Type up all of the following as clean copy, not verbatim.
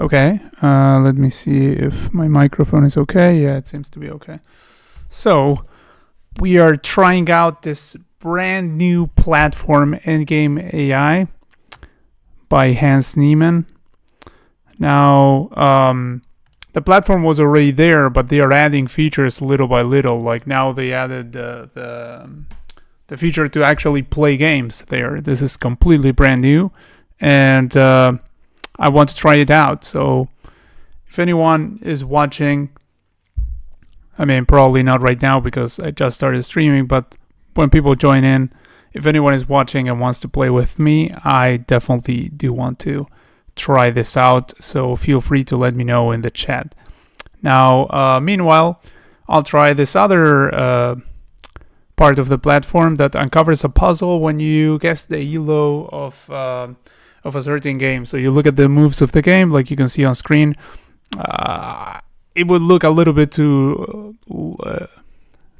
Okay, let me see if my microphone is okay. Yeah, it seems to be okay. So, we are trying out this brand new platform, Endgame.ai, by Hans Niemann. Now, the platform was already there, but they are adding features little by little. Like now they added the feature to actually play games there. This is completely brand new, and I want to try it out. So if anyone is watching, I mean, probably not right now because I just started streaming, but when people join in, if anyone is watching and wants to play with me, I definitely do want to try this out. So feel free to let me know in the chat. Now, meanwhile, I'll try this other part of the platform that uncovers a puzzle when you guess the ELO of a certain game. So you look at the moves of the game, like you can see on screen. It would look a little bit too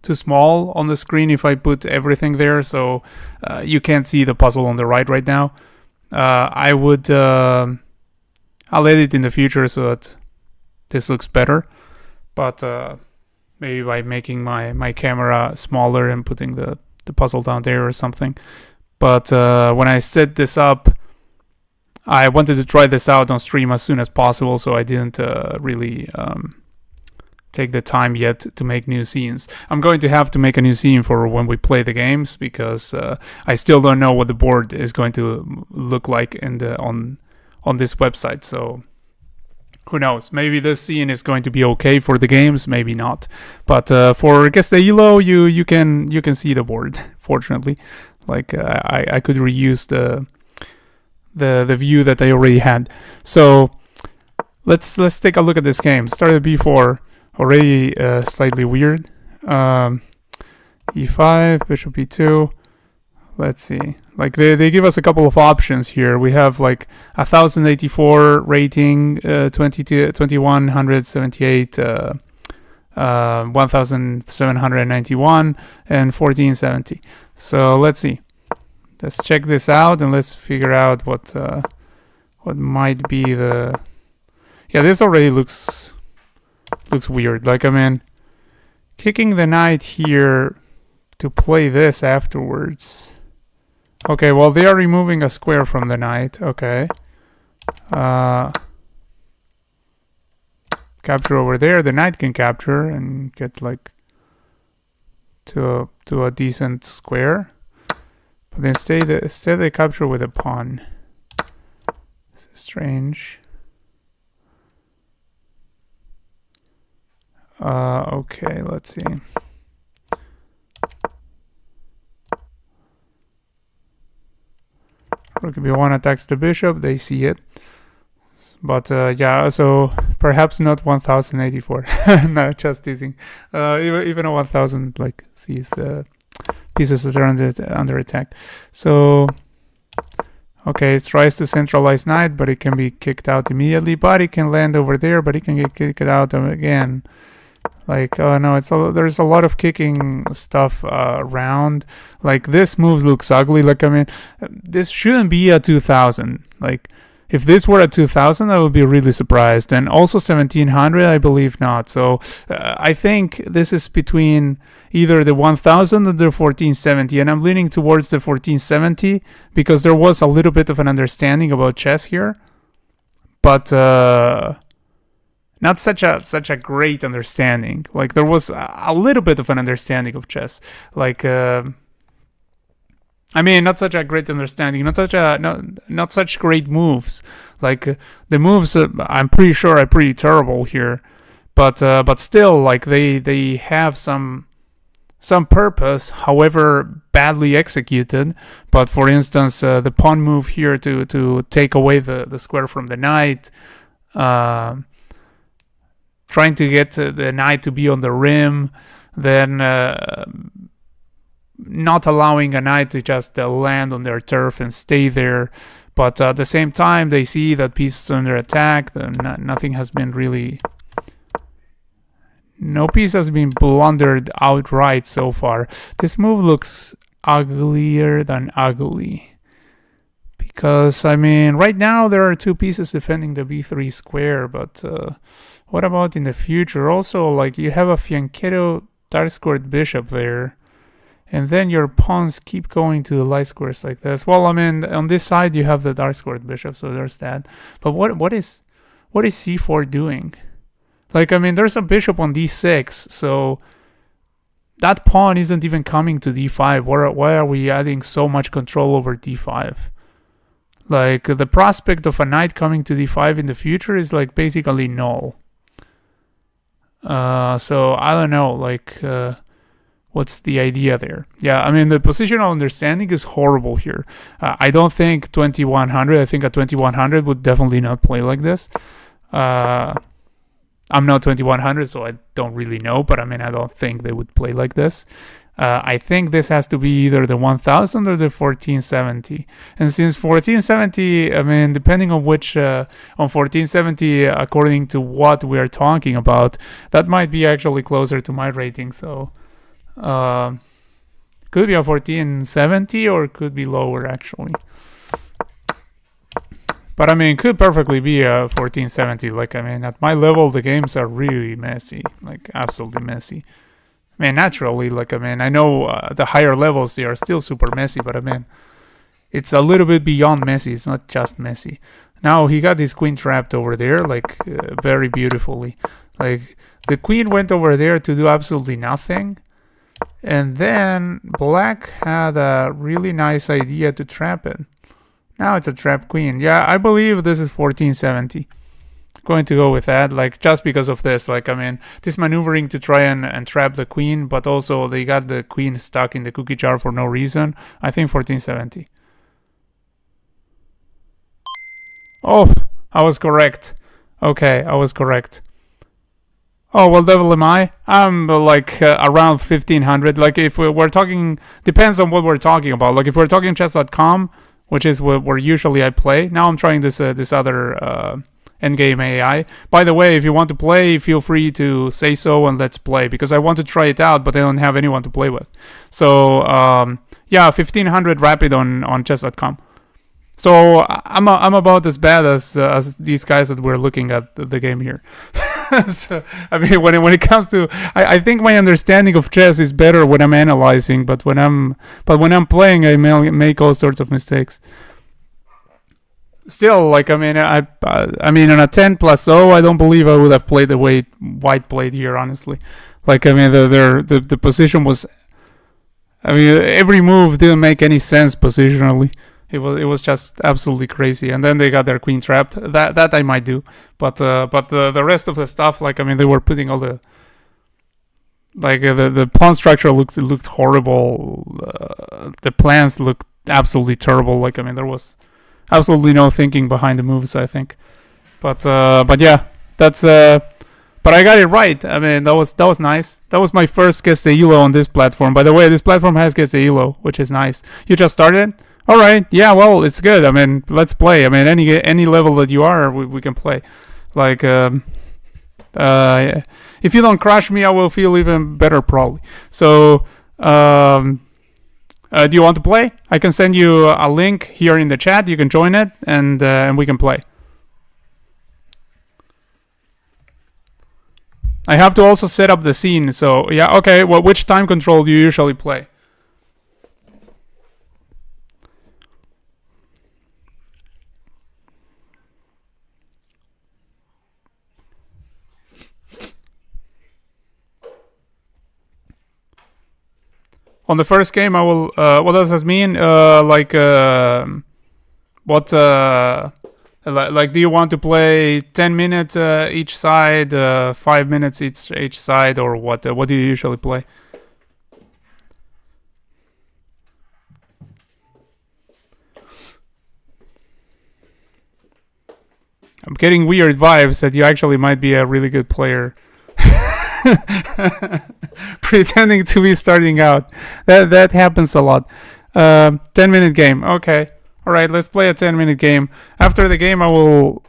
small on the screen if I put everything there, so you can't see the puzzle on the right now. I'll edit in the future so that this looks better, but maybe by making my camera smaller and putting the puzzle down there or something. But when I set this up, I wanted to try this out on stream as soon as possible, so I didn't really take the time yet to make new scenes. I'm going to have to make a new scene for when we play the games, because I still don't know what the board is going to look like on this website. So who knows? Maybe this scene is going to be okay for the games, maybe not. But for Guess the ELO, you can see the board. Fortunately, like I could reuse the view that I already had. So let's take a look at this game. Started B4. Already slightly weird. E5, bishop E2. Let's see. Like they give us a couple of options here. We have like 1084 rating, 2178, 1791, and 1470. So let's see. Let's check this out and let's figure out what might be the. Yeah, this already looks weird. Like, I mean, kicking the knight here to play this afterwards. Okay, well, they are removing a square from the knight. Okay. Capture over there. The knight can capture and get, like, to a decent square. But instead they capture with a pawn. This is strange. Okay, let's see. Rook B1 attacks the bishop, they see it. But yeah, so perhaps not 1084. No, just teasing. Even a 1000 like sees pieces that are under attack. So okay, it tries to centralize knight, but it can be kicked out immediately. But it can land over there, but it can get kicked out again. Like, oh no, there's a lot of kicking stuff around. Like, this move looks ugly. Like, I mean, this shouldn't be a 2000. Like, if this were a 2000, I would be really surprised. And also 1700, I believe not. So I think this is between either the 1000 or the 1470. And I'm leaning towards the 1470 because there was a little bit of an understanding about chess here. But not such a great understanding. Like, there was a little bit of an understanding of chess. Like, I mean, not such a great understanding, not such great moves. Like, the moves, I'm pretty sure are pretty terrible here. But still, like, they have some purpose, however badly executed. But for instance, the pawn move here to take away the square from the knight, trying to get the knight to be on the rim, then not allowing a knight to just land on their turf and stay there. But at the same time, they see that piece is under attack. Nothing has been really... No piece has been blundered outright so far. This move looks uglier than ugly, Because, I mean, right now there are two pieces defending the b3 square, but what about in the future? Also, like, you have a fianchetto dark-squared bishop there, and then your pawns keep going to the light squares like this. Well, I mean, on this side you have the dark-squared bishop, so there's that. But what is c4 doing? Like, I mean, there's a bishop on d6, so that pawn isn't even coming to d5. Why are we adding so much control over d5? Like, the prospect of a knight coming to d5 in the future is, like, basically null. So, I don't know, like, what's the idea there? Yeah, I mean, the positional understanding is horrible here. I don't think 2100, I think a 2100 would definitely not play like this. I'm not 2100, so I don't really know, but I mean, I don't think they would play like this. I think this has to be either the 1000 or the 1470. And since 1470, I mean, depending on which, on 1470, according to what we are talking about, that might be actually closer to my rating. So, could be a 1470 or could be lower, actually. But I mean, it could perfectly be a 1470. Like, I mean, at my level, the games are really messy, like absolutely messy. I mean, naturally, like, I mean, I know the higher levels, they are still super messy, but I mean, it's a little bit beyond messy. It's not just messy. Now, he got his queen trapped over there, like, very beautifully. Like, the queen went over there to do absolutely nothing. And then black had a really nice idea to trap it. Now it's a trap queen. Yeah, I believe this is 1470. Going to go with that, like, just because of this. Like, I mean, this maneuvering to try and trap the queen, but also they got the queen stuck in the cookie jar for no reason. I think 1470. Oh, I was correct. Okay, I was correct. Oh, what level am I? I'm like around 1500. Like, if we're talking, depends on what we're talking about. Like, if we're talking chess.com, which is where usually I play. Now I'm trying this other Endgame.ai. By the way, if you want to play, feel free to say so and let's play, because I want to try it out, but I don't have anyone to play with. So yeah, 1500 rapid on chess.com. So I'm about as bad as these guys that we're looking at the game here. So I mean, when it comes to, I think my understanding of chess is better when I'm analyzing, but when I'm playing, I make all sorts of mistakes. Still, like, I mean, I mean, on a 10+0, I don't believe I would have played the way white played here, honestly. Like, I mean, the position was, I mean, every move didn't make any sense positionally. It was just absolutely crazy. And then they got their queen trapped. That I might do, but the rest of the stuff, like, I mean, they were putting all the, like, the pawn structure looked horrible. The plans looked absolutely terrible. Like, I mean, there was absolutely no thinking behind the moves, I think. But yeah, that's but I got it right. I mean, that was nice. That was my first Guess the ELO on this platform. By the way, this platform has Guess the ELO, which is nice. You just started? All right. Yeah, well, it's good. I mean, let's play. I mean, any level that you are, we can play. Like, if you don't crush me, I will feel even better, probably. So, do you want to play? I can send you a link here in the chat. You can join it, and we can play. I have to also set up the scene. So, yeah, okay. Well, which time control do you usually play? On the first game, I will. What does this mean? Like, what? Like, do you want to play 10 minutes each side, 5 minutes each side, or what? What do you usually play? I'm getting weird vibes that you actually might be a really good player. Pretending to be starting out. That happens a lot. 10-minute game. Okay. All right, let's play a 10-minute game. After the game, I will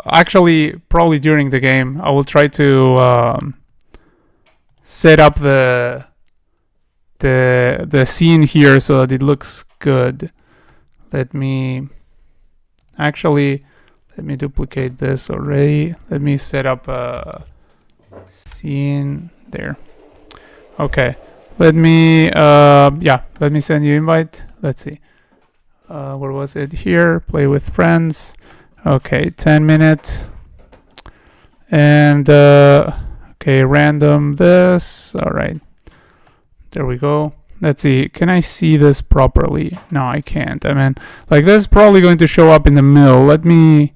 actually, probably during the game, I will try to set up the scene here so that it looks good. Let me Actually, let me duplicate this already. Let me set up a scene there. Okay. Let me let me send you invite. Let's see. Where was it? Here. Play with friends. Okay, 10 minutes. And okay, random this. All right. There we go. Let's see. Can I see this properly? No, I can't. I mean, like, this is probably going to show up in the middle. Let me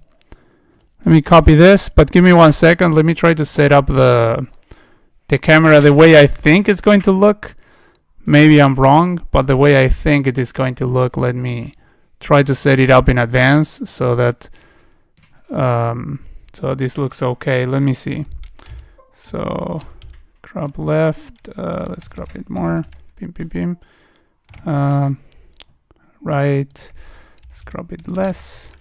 copy this, but give me 1 second. Let me try to set up the camera the way I think it's going to look. Maybe I'm wrong, but the way I think it is going to look, let me try to set it up in advance so that so this looks okay. Let me see. So crop left, let's crop it more. Pim. Right, let's crop it less.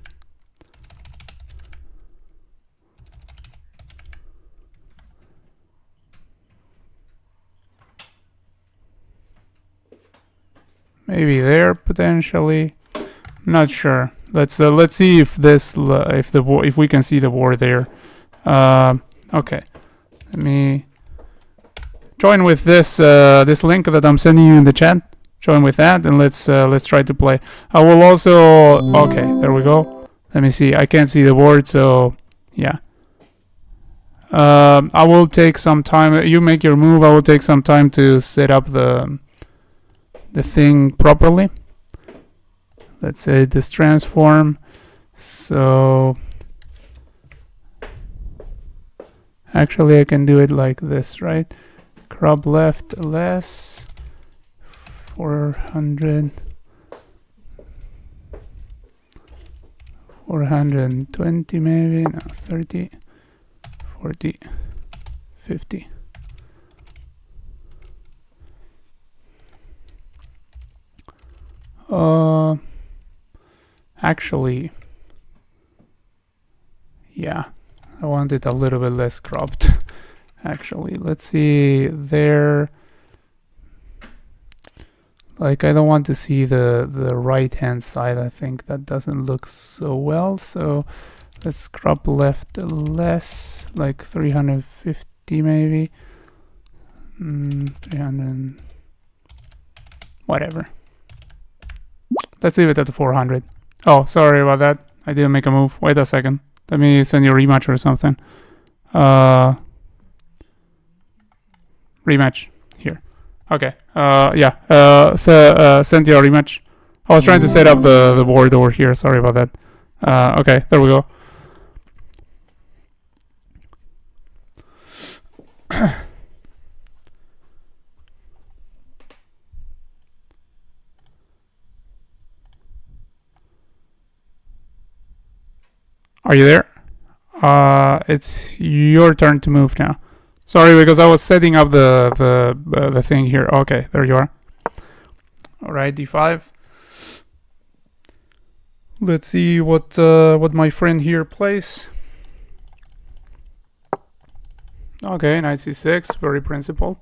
Maybe there potentially. Not sure. Let's see if this if we can see the board there. Okay. Let me join with this this link that I'm sending you in the chat. Join with that, and let's try to play. I will also. Okay, there we go. Let me see. I can't see the board, so yeah. I will take some time. You make your move. I will take some time to set up the thing properly. Let's say this transform. So actually I can do it like this, right? Crop left less 400 420 maybe, no, 30 40 50. Actually, yeah, I want it a little bit less cropped. Actually, let's see there. Like, I don't want to see the right hand side. I think that doesn't look so well. So let's crop left less, like 350 maybe. 300, whatever. Let's leave it at 400. Oh, sorry about that. I didn't make a move. Wait a second. Let me send you a rematch or something. Rematch here. Okay. Yeah. Send you a rematch. I was trying to set up the board over here. Sorry about that. Okay. There we go. Are you there? It's your turn to move now. Sorry, because I was setting up the thing here. Okay, there you are. All right, d5. Let's see what my friend here plays. Okay, knight c6, very principled.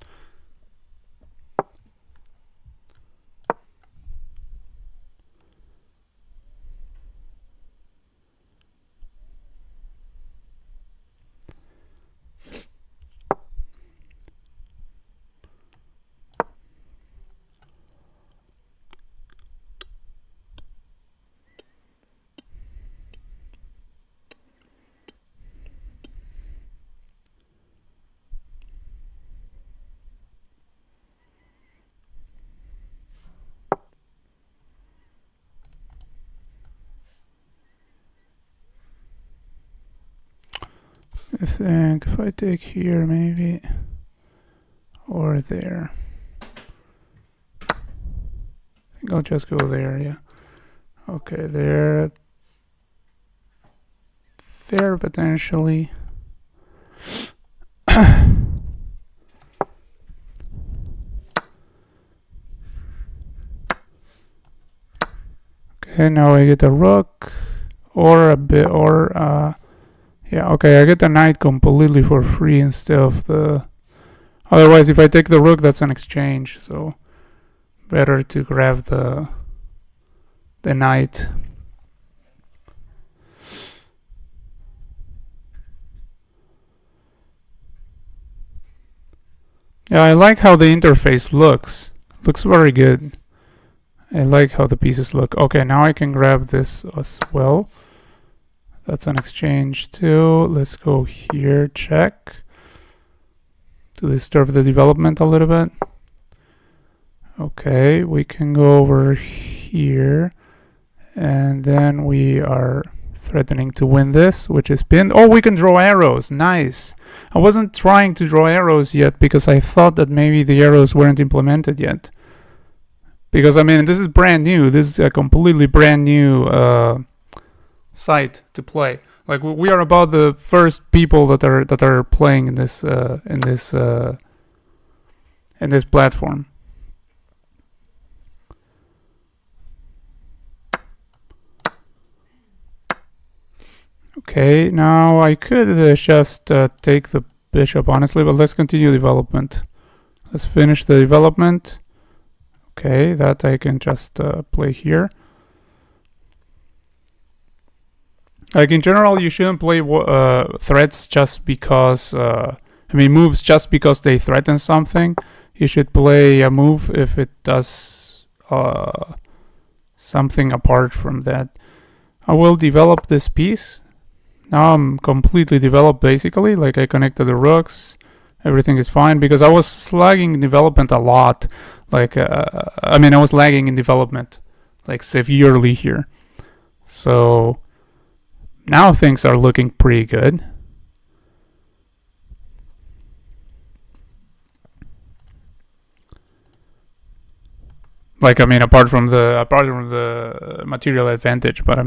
I think if I take here maybe, or there, I think I'll just go there, yeah. Okay, there potentially. Okay, now I get a rook, or a bit, or yeah, okay, I get the knight completely for free instead of the... Otherwise, if I take the rook, that's an exchange, so better to grab the knight. Yeah, I like how the interface looks. Looks very good. I like how the pieces look. Okay, now I can grab this as well. That's an exchange too. Let's go here, check. To disturb the development a little bit. Okay, we can go over here. And then we are threatening to win this, which is pinned. Oh, we can draw arrows. Nice. I wasn't trying to draw arrows yet because I thought that maybe the arrows weren't implemented yet. Because, I mean, this is brand new. This is a completely brand new site to play. Like, we are about the first people that are playing in this platform. Okay, now I could just take the bishop, honestly, but let's continue development. Let's finish the development. Okay, that I can just play here. Like, in general, you shouldn't play threats just because, moves just because they threaten something. You should play a move if it does something apart from that. I will develop this piece. Now I'm completely developed, basically. Like, I connected the rooks. Everything is fine because I was lagging in development a lot. Like, I was lagging in development, like, severely here. So now things are looking pretty good. Like, apart from the material advantage, but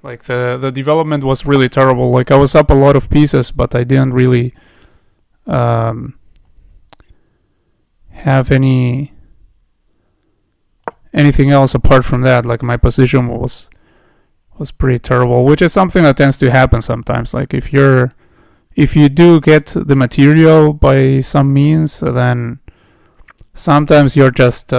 like, the development was really terrible. Like, I was up a lot of pieces, but I didn't really have anything else apart from that. Like, my position was pretty terrible, which is something that tends to happen sometimes. Like, if you do get the material by some means, then sometimes you're just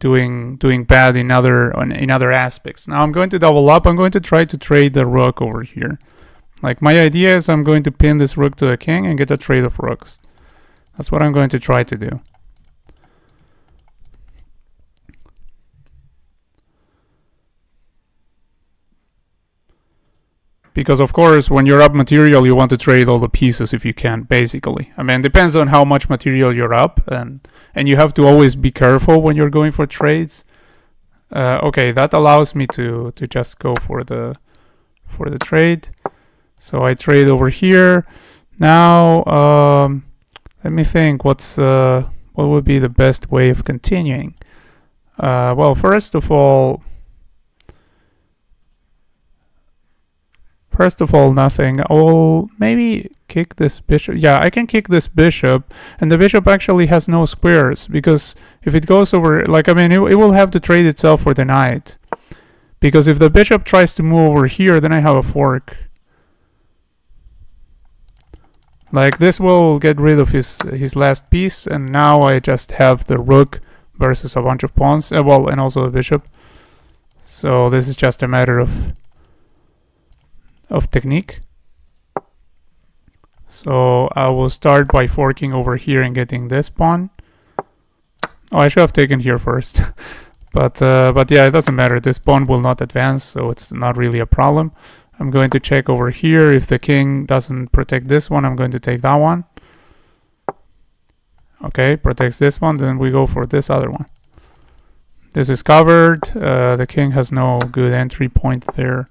doing bad in other aspects. Now I'm going to double up. I'm going to try to trade the rook over here. Like, my idea is I'm going to pin this rook to the king and get a trade of rooks. That's what I'm going to try to do. Because, of course, when you're up material, you want to trade all the pieces if you can, basically. It depends on how much material you're up, and you have to always be careful when you're going for trades. Okay, that allows me to just go for the trade. So I trade over here. Now, let me think. What would be the best way of continuing? Well, first of all, nothing. I will maybe kick this bishop. Yeah, I can kick this bishop, and the bishop actually has no squares, because if it goes over, like, it will have to trade itself for the knight. Because if the bishop tries to move over here, then I have a fork. Like, this will get rid of his last piece, and now I just have the rook versus a bunch of pawns. Well, and also a bishop. So this is just a matter of technique. So I will start by forking over here and getting this pawn. Oh, I should have taken here first. but yeah, it doesn't matter. This pawn will not advance, so it's not really a problem. I'm going to check over here. If the king doesn't protect this one, I'm going to take that one. Okay, protects this one, then we go for this other one. This is covered. The king has no good entry point there.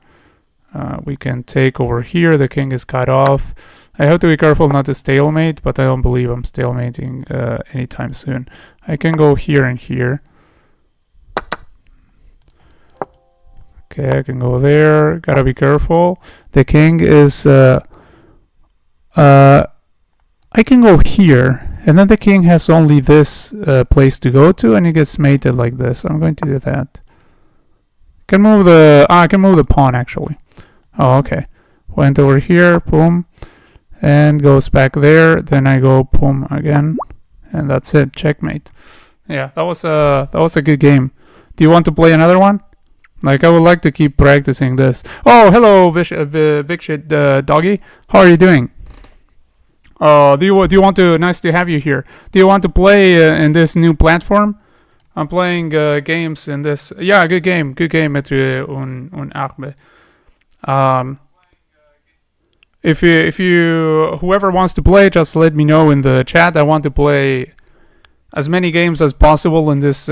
We can take over here. The king is cut off. I have to be careful not to stalemate, but I don't believe I'm stalemating anytime soon. I can go here and here. Okay, I can go there. Gotta be careful. The king is... I can go here, and then the king has only this place to go to, and he gets mated like this. I'm going to do that. Can move the... I can move the pawn, actually. Oh, okay. Went over here, boom, and goes back there. Then I go boom again, and that's it. Checkmate. Yeah, that was a good game. Do you want to play another one? Like, I would like to keep practicing this. Oh, hello, Vikshit Doggy. How are you doing? Do you want to? Nice to have you here. Do you want to play in this new platform? I'm playing games in this. Yeah, good game met un Ahmed. If you whoever wants to play, just let me know in the chat. I want to play as many games as possible in this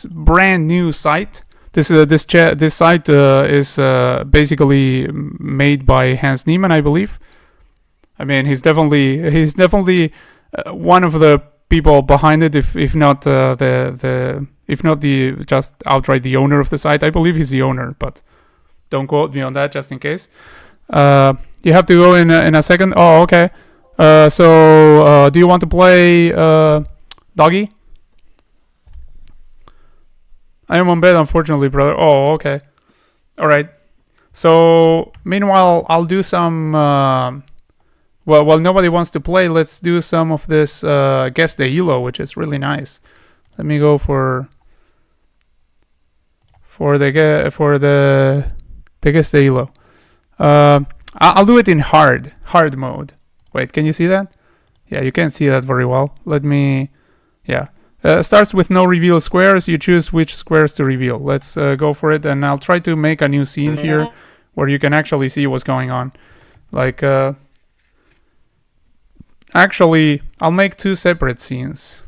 brand new site. This site is basically made by Hans Niemann, I believe. I mean, he's definitely one of the people behind it, if not the just outright the owner of the site. I believe he's the owner, but don't quote me on that, just in case. You have to go in a second. Oh, okay. So do you want to play Doggy? I am on bed, unfortunately, brother. Oh, okay. All right. So meanwhile, I'll do some. Well, while nobody wants to play, let's do some of this Guess the ELO, which is really nice. Let me go for the Guess the ELO. I'll do it in hard mode. Wait, can you see that? Yeah, you can't see that very well. Let me. Yeah. Starts with no reveal squares. You choose which squares to reveal. Let's go for it, and I'll try to make a new scene here where you can actually see what's going on. Like, actually, I'll make two separate scenes.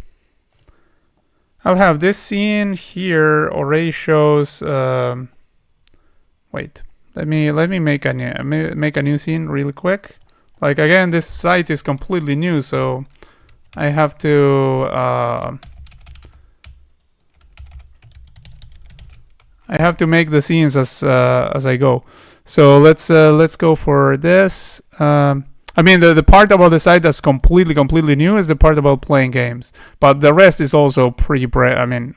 I'll have this scene here already shows. Wait, let me make a new scene really quick. Like, again, this site is completely new, so I have to. I have to make the scenes as I go. So let's go for this. I mean, the part about the site that's completely new is the part about playing games, but the rest is also pretty I mean,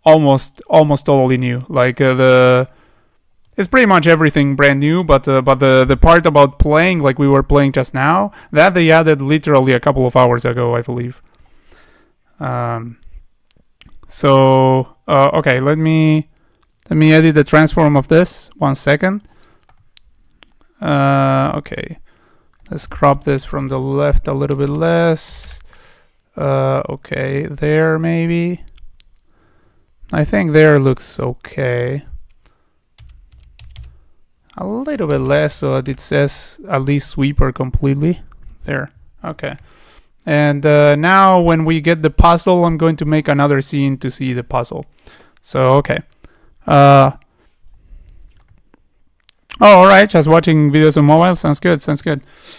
almost totally new. Like it's pretty much everything brand new, but the part about playing, like we were playing just now, that they added literally a couple of hours ago, I believe. So okay, let me edit the transform of this. 1 second. Okay, let's crop this from the left a little bit less. Okay, there maybe. I think there looks okay. A little bit less, so it says at least sweeper completely. There. Okay. And now when we get the puzzle, I'm going to make another scene to see the puzzle. So okay. Oh, all right, just watching videos on mobile. Sounds good.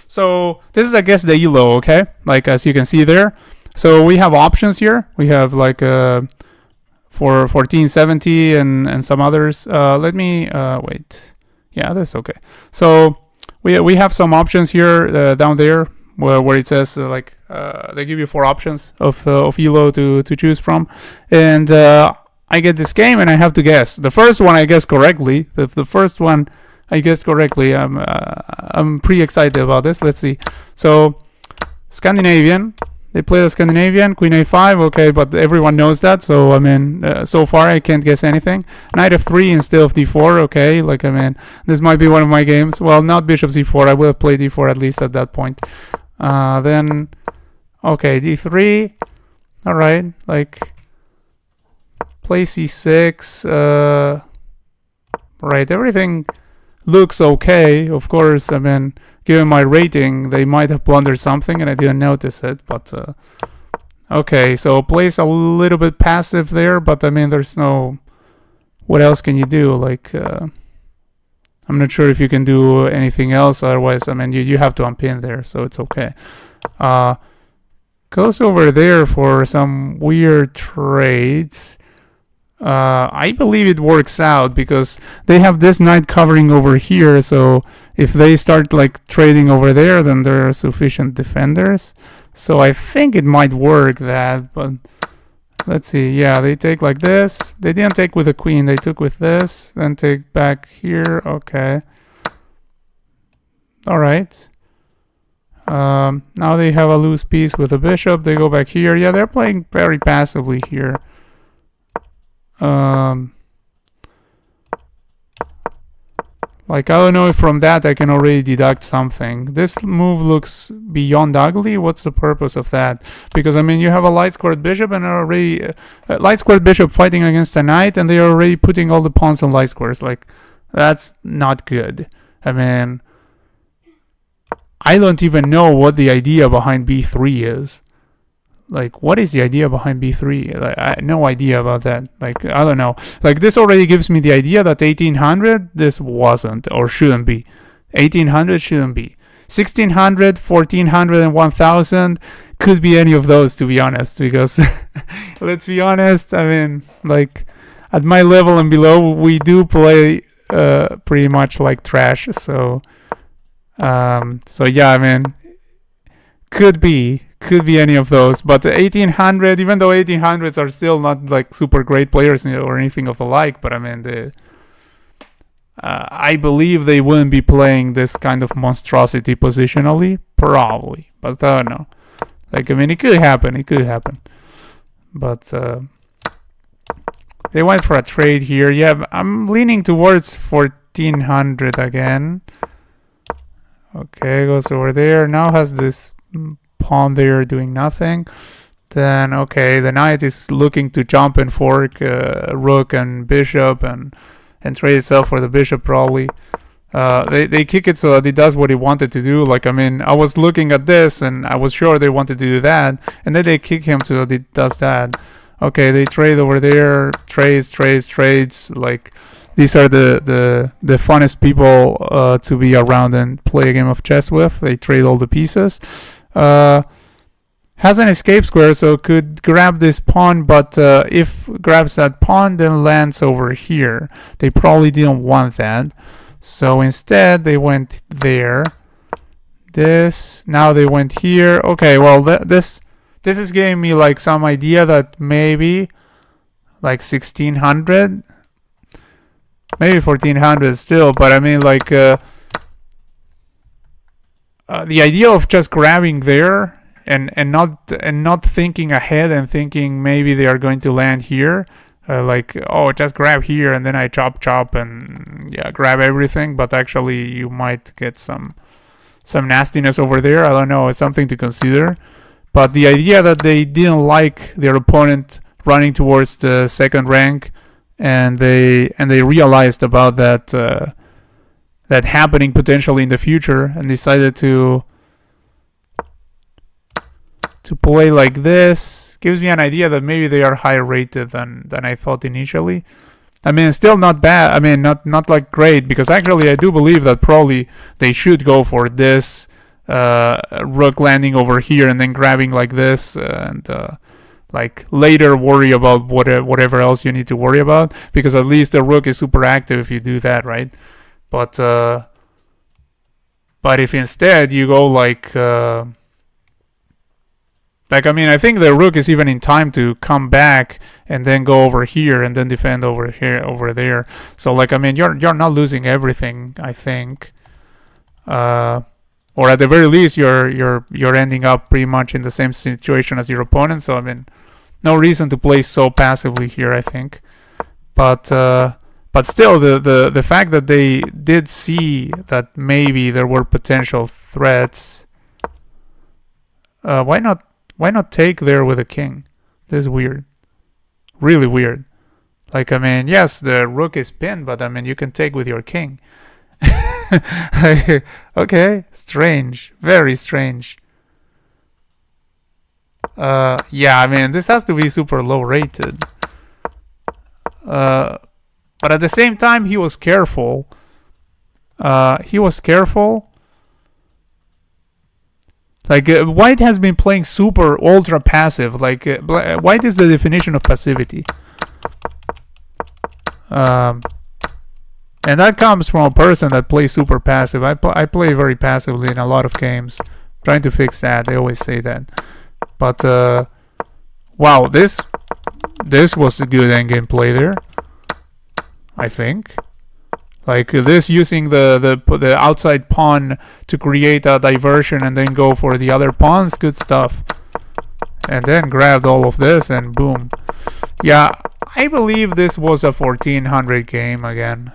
So this is, I guess, the ELO, okay? Like, as you can see there. So we have options here. We have like for 1470 and some others. Let me wait. Yeah, that's okay. So we have some options here down there where it says like they give you 4 options of ELO to choose from, and I get this game and I have to guess. The first one I guessed correctly. The first one I guessed correctly. I'm pretty excited about this. Let's see. So Scandinavian. They play the Scandinavian, Queen A5, okay, but everyone knows that, so, I mean, so far I can't guess anything. Knight F3 instead of D4, okay, like, I mean, this might be one of my games. Well, not Bishop C4, I will have played D4 at least at that point. Then, okay, D3, alright, like, play C6, right, everything looks okay, of course, I mean, given my rating, they might have blundered something and I didn't notice it, but okay, so plays a little bit passive there, but I mean, there's no, what else can you do? Like, I'm not sure if you can do anything else, otherwise, I mean, you have to unpin there, so it's okay. Goes over there for some weird trades. I believe it works out because they have this knight covering over here, so if they start like trading over there, then there are sufficient defenders. So I think it might work that, but let's see. Yeah, they take like this. They didn't take with the queen, they took with this, then take back here. Okay. Alright. Now they have a loose piece with the bishop. They go back here. Yeah, they're playing very passively here. Like, I don't know if from that I can already deduct something. This move looks beyond ugly. What's the purpose of that? Because, I mean, you have a light squared bishop and already... light squared bishop fighting against a knight, and they're already putting all the pawns on light squares. Like, that's not good. I mean, I don't even know what the idea behind b3 is. Like, what is the idea behind b3? Like, I have no idea about that. Like, I don't know. Like, this already gives me the idea that 1800, this wasn't or shouldn't be. 1800 shouldn't be. 1600, 1400, and 1000 could be any of those, to be honest. Because, let's be honest, I mean, like, at my level and below, we do play pretty much like trash. So yeah, I mean, could be any of those, but 1800, even though 1800s are still not like super great players or anything of the like, but I mean, I believe they wouldn't be playing this kind of monstrosity positionally, probably, but I don't know. Like, I mean, it could happen, but they went for a trade here. Yeah, I'm leaning towards 1400 again. Okay, goes over there, now has this pawn there doing nothing. Then, okay, the knight is looking to jump and fork rook and bishop and trade itself for the bishop probably. They kick it so that it does what it wanted to do. Like, I mean, I was looking at this and I was sure they wanted to do that, and then they kick him so that it does that. Okay, they trade over there, trades. Like, these are the funnest people to be around and play a game of chess with. They trade all the pieces. Has an escape square, so could grab this pawn, but if grabs that pawn, then lands over here. They probably didn't want that, so instead they went there. Now they went here. Okay, well, this is giving me like some idea that maybe like 1600, maybe 1400 still, but I mean, like, the idea of just grabbing there and not thinking ahead and thinking maybe they are going to land here, like, oh, just grab here and then I chop and yeah, grab everything, but actually you might get some nastiness over there. I don't know, it's something to consider. But the idea that they didn't like their opponent running towards the second rank, and they realized about that happening potentially in the future, and decided to play like this, gives me an idea that maybe they are higher rated than I thought initially. I mean, it's still not bad. I mean, not like great, because actually I do believe that probably they should go for this rook landing over here and then grabbing like this, and like later worry about whatever else you need to worry about, because at least the rook is super active if you do that, right? But if instead you go like I mean, I think the rook is even in time to come back and then go over here and then defend over there. So, like, I mean, you're not losing everything, I think. Or at the very least, you're ending up pretty much in the same situation as your opponent. So, I mean, no reason to play so passively here, I think. But still, the fact that they did see that maybe there were potential threats. Why not take there with a king? This is weird. Really weird. Like, I mean, yes, the rook is pinned, but I mean, you can take with your king. Okay, strange. Very strange. Yeah, I mean, this has to be super low rated. But at the same time, he was careful. Like, White has been playing super ultra passive. Like, White is the definition of passivity. And that comes from a person that plays super passive. I play very passively in a lot of games. Trying to fix that. They always say that. But, wow, this was a good endgame play there, I think. Like, this using the outside pawn to create a diversion and then go for the other pawns, good stuff. And then grabbed all of this and boom. Yeah, I believe this was a 1400 game again.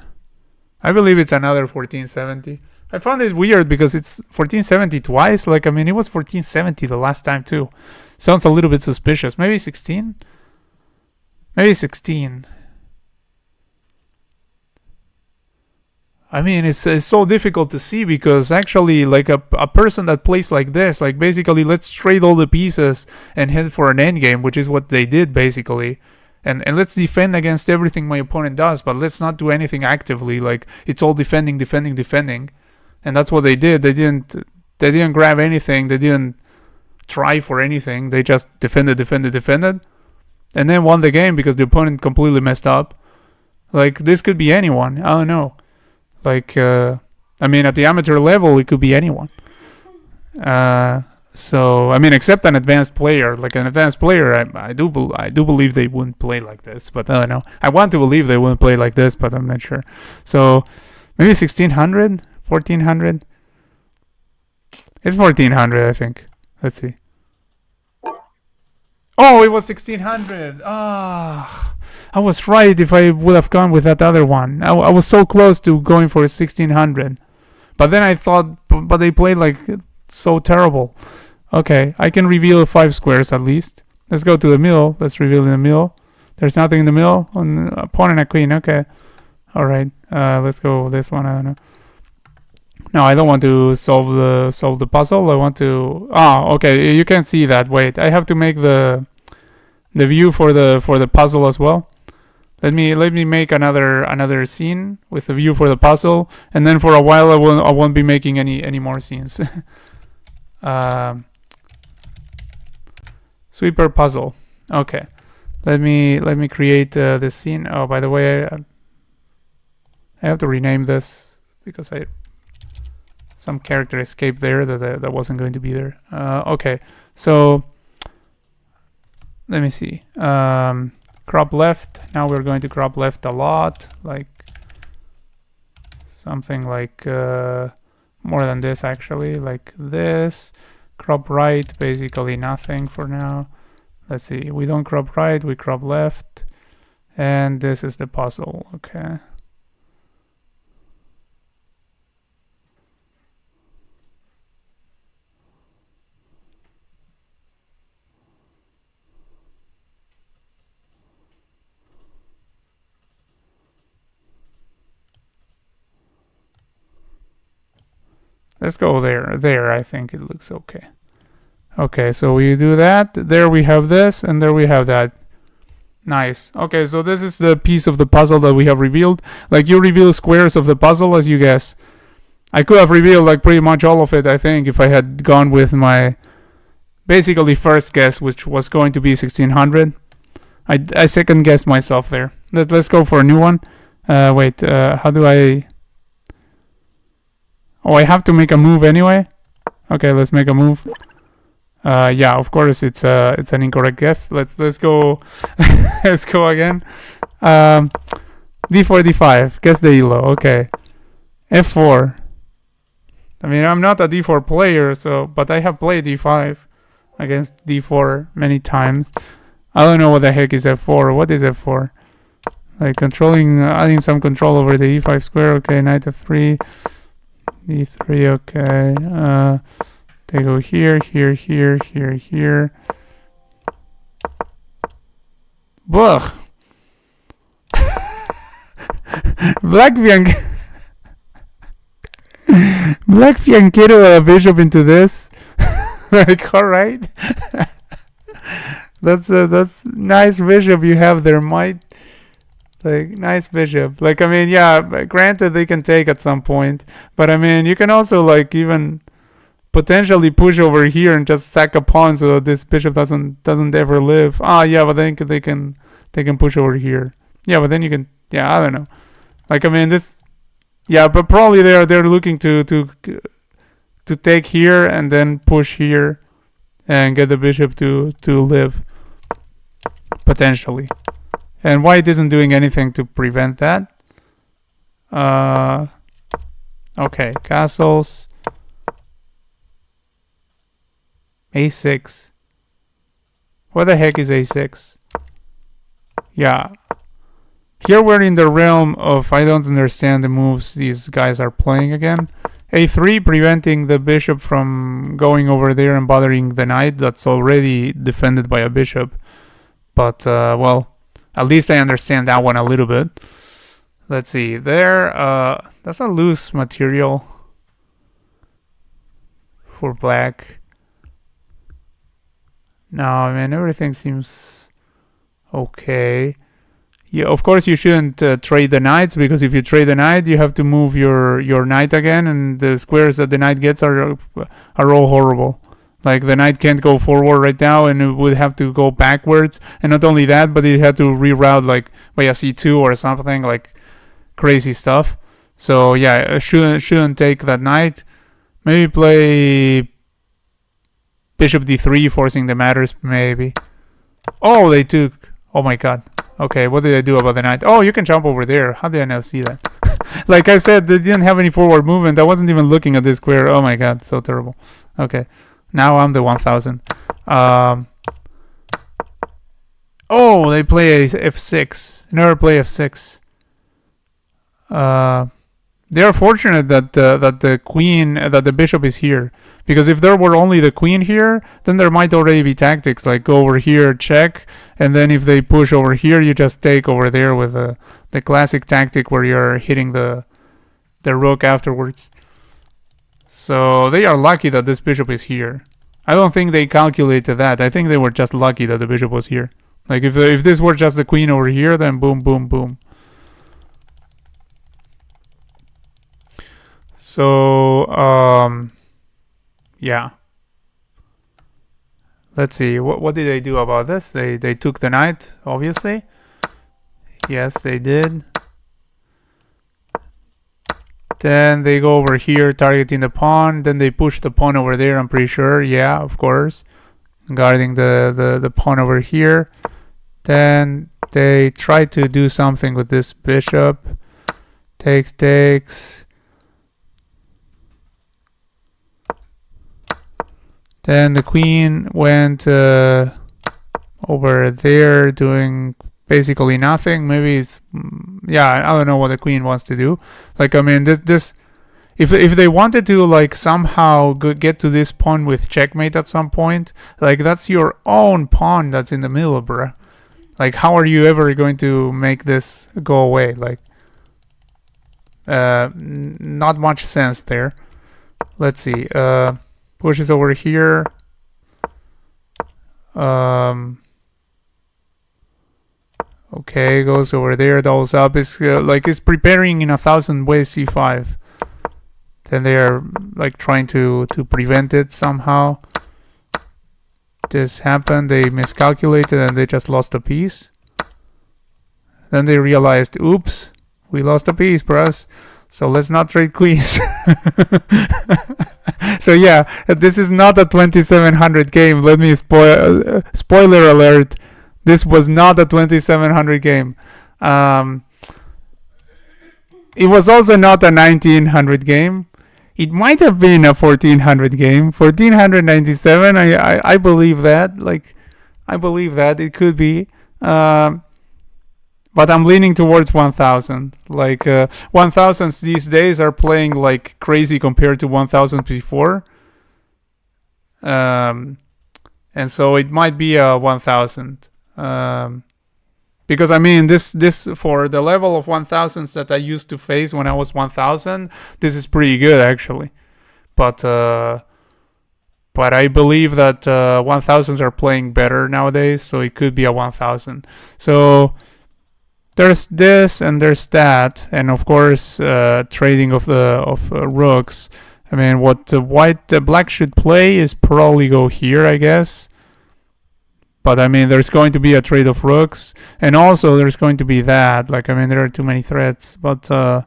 I believe it's another 1470. I found it weird because it's 1470 twice. Like, I mean, it was 1470 the last time too. Sounds a little bit suspicious. Maybe 16? Maybe 16. I mean, it's so difficult to see because actually, like a person that plays like this, like basically, let's trade all the pieces and head for an endgame, which is what they did basically. And let's defend against everything my opponent does, but let's not do anything actively. Like, it's all defending, defending, defending. And that's what they did. They didn't grab anything. They didn't try for anything. They just defended, defended, defended. And then won the game because the opponent completely messed up. Like, this could be anyone. I don't know. Like, I mean, at the amateur level, it could be anyone. So, I mean, except an advanced player. Like, an advanced player, I do believe they wouldn't play like this. But I don't know. I want to believe they wouldn't play like this, but I'm not sure. So, maybe 1600? 1400? It's 1400, I think. Let's see. Oh, it was 1600. Ah, I was right if I would have gone with that other one. I was so close to going for 1600. But then I thought, but they played like so terrible. Okay, I can reveal 5 squares at least. Let's go to the middle. Let's reveal in the middle. There's nothing in the middle. On a pawn and a queen. Okay. All right. Let's go with this one. I don't know. No, I don't want to solve the puzzle. I want to. Oh, okay. You can't see that. Wait, I have to make the view for the puzzle as well. Let me make another scene with the view for the puzzle, and then for a while I won't be making any more scenes. Sweeper puzzle. Okay. Let me create this scene. Oh, by the way, I have to rename this because some character escaped there that wasn't going to be there. Okay, so let me see. Crop left. Now we're going to crop left a lot, like something like more than this actually, like this. Crop right, basically nothing for now. Let's see. We don't crop right, we crop left, and this is the puzzle. Okay. Let's go there. There, I think it looks okay. Okay, so we do that. There we have this, and there we have that. Nice. Okay, so this is the piece of the puzzle that we have revealed. Like, you reveal squares of the puzzle as you guess. I could have revealed, like, pretty much all of it, I think, if I had gone with my basically first guess, which was going to be 1600. I second guessed myself there. Let's go for a new one. Wait, how do I... Oh, I have to make a move anyway? Okay, let's make a move. Yeah, of course it's an incorrect guess. Let's go let's go again. D4 D5. Guess the ELO. Okay. F4. I mean, I'm not a D4 player, but I have played D5 against D4 many times. I don't know what the heck is F4. What is F4? Like controlling, adding some control over the E5 square. Okay, knight F3. D3, okay. They go here, here, here, here, here. Blech. Black Fianchetto a bishop into this. Like, alright. That's nice bishop you have there, Mike. Like, nice bishop. Like, I mean, yeah, granted they can take at some point, but I mean, you can also like even potentially push over here and just sack a pawn so that this bishop doesn't ever live. Ah, yeah, but then they can push over here. Yeah, but then you can, yeah, I don't know. Like, I mean, this, yeah, but probably they're looking to take here and then push here and get the bishop to live potentially. And white isn't doing anything to prevent that. Okay, castles. A6. What the heck is A6? Yeah. Here we're in the realm of I don't understand the moves these guys are playing again. A3, preventing the bishop from going over there and bothering the knight that's already defended by a bishop. But, well, at least I understand that one a little bit. Let's see. There, that's a loose material for black. No, I mean, everything seems okay. Yeah, of course you shouldn't trade the knights, because if you trade the knight, you have to move your knight again, and the squares that the knight gets are all horrible. Like, the knight can't go forward right now, and it would have to go backwards. And not only that, but it had to reroute like by a c2 or something, like crazy stuff. So yeah, shouldn't take that knight. Maybe play bishop d3, forcing the matters. Maybe. Oh, they took. Oh my god. Okay, what did I do about the knight? Oh, you can jump over there. How did I not see that? Like I said, they didn't have any forward movement. I wasn't even looking at this square. Oh my god, so terrible. Okay, now I'm the 1000. Oh, they play f6. Never play f6. They are fortunate that the bishop is here, because if there were only the queen here, then there might already be tactics like go over here, check, and then if they push over here, you just take over there with the classic tactic where you're hitting the rook afterwards. So they are lucky that this bishop is here. I don't think they calculated that. I think they were just lucky that the bishop was here. Like if this were just the queen over here, then boom, boom, boom. So, yeah. Let's see. What did they do about this? They took the knight, obviously. Yes, they did. Then they go over here, targeting the pawn. Then they push the pawn over there, I'm pretty sure. Yeah, of course. Guarding the pawn over here. Then they try to do something with this bishop. Takes. Then the queen went over there doing basically nothing. Maybe it's yeah, I don't know what the queen wants to do. Like, I mean, this if they wanted to like somehow get to this pawn with checkmate at some point, like that's your own pawn that's in the middle, bruh. Like, how are you ever going to make this go away? Like, not much sense there. Let's see. Pushes over here. Okay, goes over there, doubles up. It's like it's preparing in 1,000 ways c5. Then they are like trying to prevent it somehow. This happened. They miscalculated and they just lost a piece. Then they realized, oops, we lost a piece, bros. So let's not trade queens. So yeah, this is not a 2700 game. Let me spoiler alert. This was not a 2700 game. It was also not a 1900 game. It might have been a 1400 game. 1497. I believe that. Like, I believe that it could be. But I'm leaning towards 1000. Like 1000s these days are playing like crazy compared to 1000 before. And so it might be a 1000. Because I mean this for the level of 1000s that I used to face when I was 1000, this is pretty good actually. But I believe that 1000s are playing better nowadays, so it could be a 1000. So there's this and there's that, and of course trading of rooks. I mean, what black should play is probably go here, I guess. But I mean, there's going to be a trade of rooks, and also there's going to be that. Like, I mean, there are too many threats. But I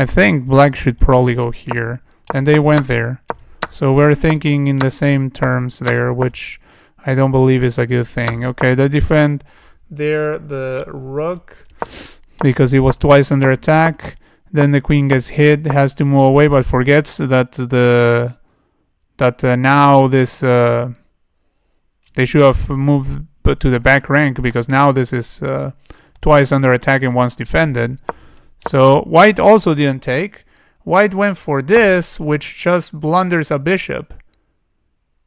think black should probably go here, and they went there. So we're thinking in the same terms there, which I don't believe is a good thing. Okay, they defend there the rook because it was twice under attack. Then the queen gets hit, has to move away, but forgets that now this they should have moved to the back rank, because now this is twice under attack and once defended. So white also didn't take. White went for this, which just blunders a bishop,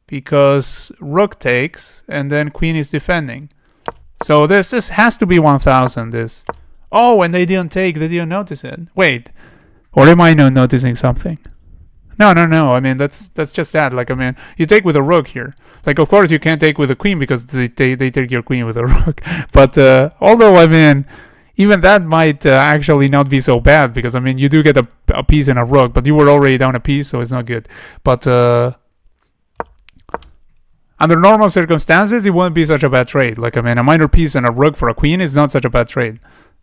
because rook takes and then queen is defending. So this has to be 1000. This. Oh, and they didn't take. They didn't notice it. Wait, or am I not noticing something? No. I mean, that's just that. Like, I mean, you take with a rook here. Like, of course, you can't take with a queen because they take your queen with a rook. But although, I mean, even that might actually not be so bad, because, I mean, you do get a piece and a rook, but you were already down a piece, so it's not good. But under normal circumstances, it wouldn't be such a bad trade. Like, I mean, a minor piece and a rook for a queen is not such a bad trade.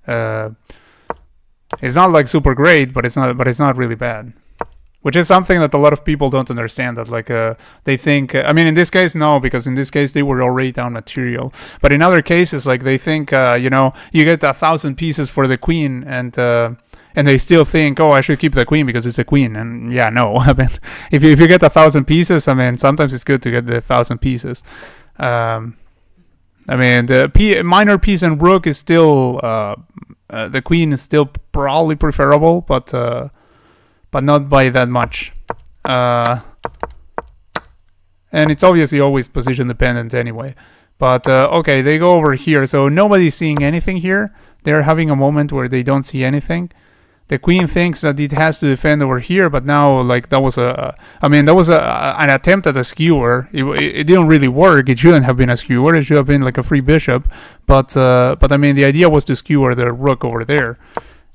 It's not like super great, but it's not really bad. Which is something that a lot of people don't understand. That like they think. I mean, in this case, no, because in this case they were already down material. But in other cases, like they think, you know, you get 1,000 pieces for the queen, and they still think, oh, I should keep the queen because it's a queen. And yeah, no. I mean, if you get 1,000 pieces, I mean, sometimes it's good to get the 1,000 pieces. I mean, the minor piece and rook is still the queen is still probably preferable, but not by that much. And it's obviously always position dependent anyway. But okay, they go over here, so nobody's seeing anything here. They're having a moment where they don't see anything. The queen thinks that it has to defend over here, but now, like, that was an attempt at a skewer. It didn't really work. It shouldn't have been a skewer. It should have been like a free bishop. But I mean, the idea was to skewer the rook over there.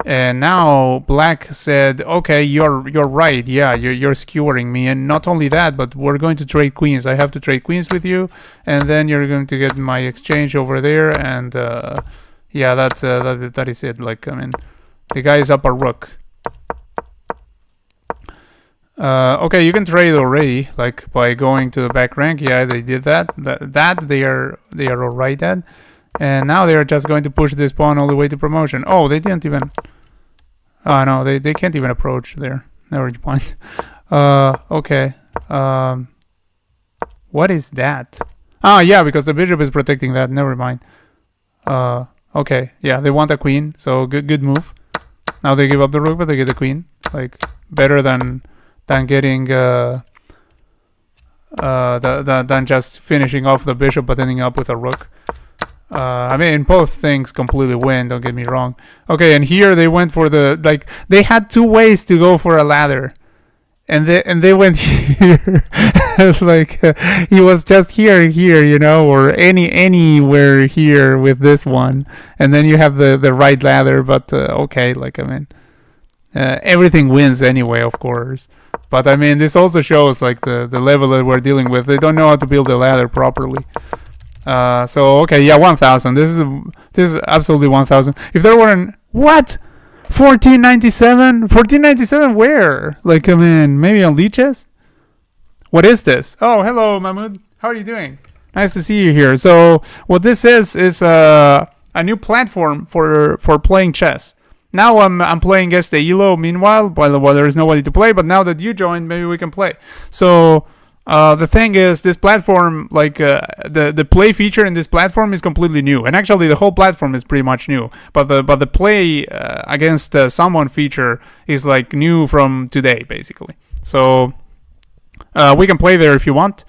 And now black said, okay, you're right. Yeah, you're skewering me. And not only that, but we're going to trade queens. I have to trade queens with you, and then you're going to get my exchange over there. And yeah, that is it. Like, I mean, the guy is up a rook. Okay, you can trade already, like by going to the back rank. Yeah, they did that. That they are all right at. And now they are just going to push this pawn all the way to promotion. Oh, they didn't even. Oh no, they can't even approach there. Never mind. Okay. What is that? Ah, yeah, because the bishop is protecting that. Never mind. Okay, yeah, they want a queen, so good move. Now they give up the rook, but they get the queen. Like, better than getting than just finishing off the bishop but ending up with a rook. I mean, both things completely win, don't get me wrong. Okay, and here they went for the, like, they had two ways to go for a ladder. And they went here. Like, he was just here, you know, or anywhere here with this one. And then you have the right ladder, but okay, like, I mean, everything wins anyway, of course. But I mean, this also shows, like, the level that we're dealing with. They don't know how to build a ladder properly. So okay, yeah, 1,000. This is absolutely 1,000. If there weren't, what, 1497? 1497 where? Like, I mean, maybe on leeches? What is this? Oh, hello, Mahmoud. How are you doing? Nice to see you here. So what this is a new platform for playing chess. Now I'm playing Guess the ELO. Meanwhile, while there is nobody to play, but now that you joined, maybe we can play. So. The thing is, this platform, like, the play feature in this platform is completely new, and actually the whole platform is pretty much new. But the play against someone feature is like new from today, basically. So we can play there if you want.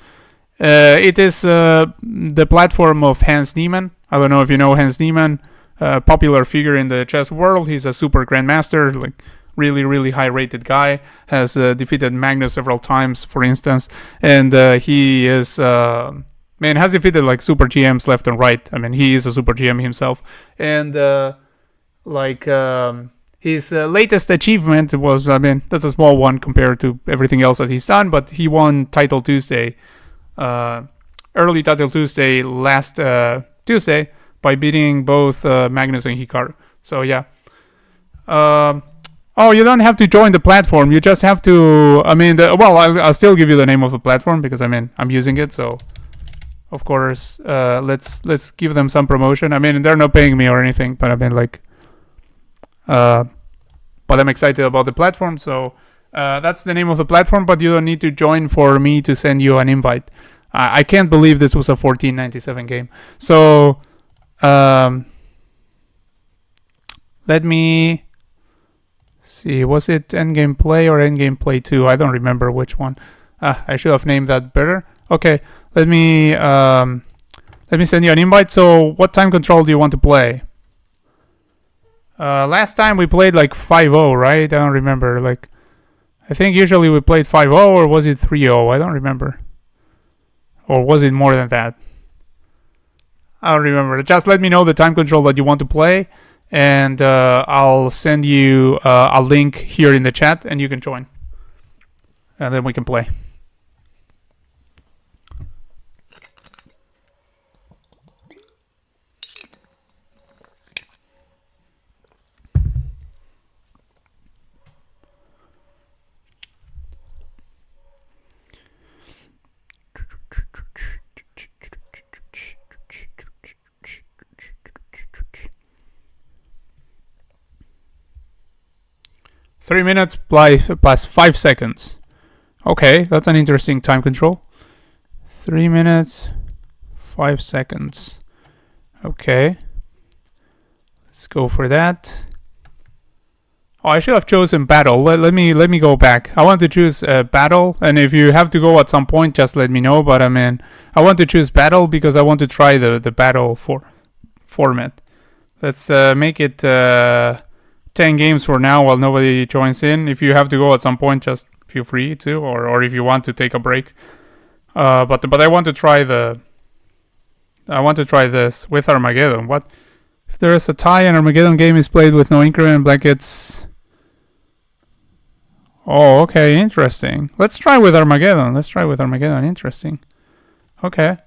It is the platform of Hans Niemann. I don't know if you know Hans Niemann, popular figure in the chess world. He's a super grandmaster, like. Really high rated guy, has defeated Magnus several times, for instance, and he is has defeated like super GMs left and right. I mean, he is a super GM himself, and his latest achievement was, I mean, that's a small one compared to everything else that he's done, but he won Title Tuesday, early Title Tuesday last Tuesday by beating both Magnus and Hikaru. So yeah. Oh, you don't have to join the platform. You just have to. I mean, I'll still give you the name of the platform because I mean I'm using it. So, of course, let's give them some promotion. I mean, they're not paying me or anything, but I mean, like, but I'm excited about the platform. So that's the name of the platform. But you don't need to join for me to send you an invite. I can't believe this was a 1497 game. So. Let me see. Was it Endgame Play or Endgame Play 2? I don't remember which one. I should have named that better. Okay, let me send you an invite. So what time control do you want to play? Last time we played like 5-0, right? I don't remember. Like, I think usually we played 5-0, or was it 3-0? I don't remember. Or was it more than that? I don't remember. Just let me know the time control that you want to play, and I'll send you a link here in the chat, and you can join. And then we can play. Three minutes plus 5 seconds. Okay, that's an interesting time control. 3 minutes, 5 seconds. Okay. Let's go for that. Oh, I should have chosen battle. Let me go back. I want to choose battle, and if you have to go at some point, just let me know. But I mean, I want to choose battle because I want to try the battle format. Let's make it 10 games for now while nobody joins in. If you have to go at some point, just feel free to, or if you want to take a break. But I want to try this with Armageddon. What if there is a tie and Armageddon game is played with no increment blankets? Oh, okay, interesting. Let's try with Armageddon. Interesting. Okay.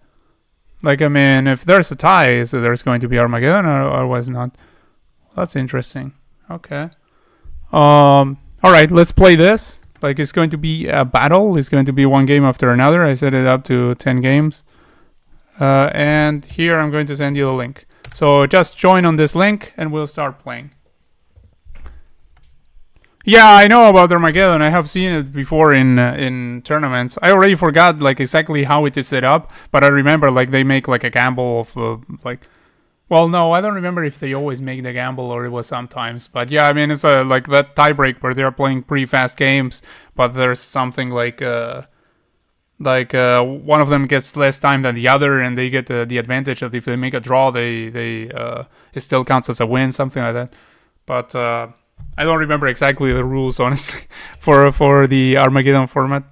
Like, I mean, if there's a tie, so there's going to be Armageddon, or was not. That's interesting. Okay. All right, let's play this. Like, it's going to be a battle. It's going to be one game after another. I set it up to 10 games. And here I'm going to send you the link. So just join on this link and we'll start playing. Yeah, I know about Armageddon. I have seen it before in tournaments. I already forgot like exactly how it is set up, but I remember like they make like a gamble of like. Well, no, I don't remember if they always make the gamble or it was sometimes. But yeah, I mean, it's like that tiebreak where they're playing pretty fast games, but there's something like one of them gets less time than the other, and they get the advantage that if they make a draw, it still counts as a win, something like that. But I don't remember exactly the rules, honestly, for the Armageddon format.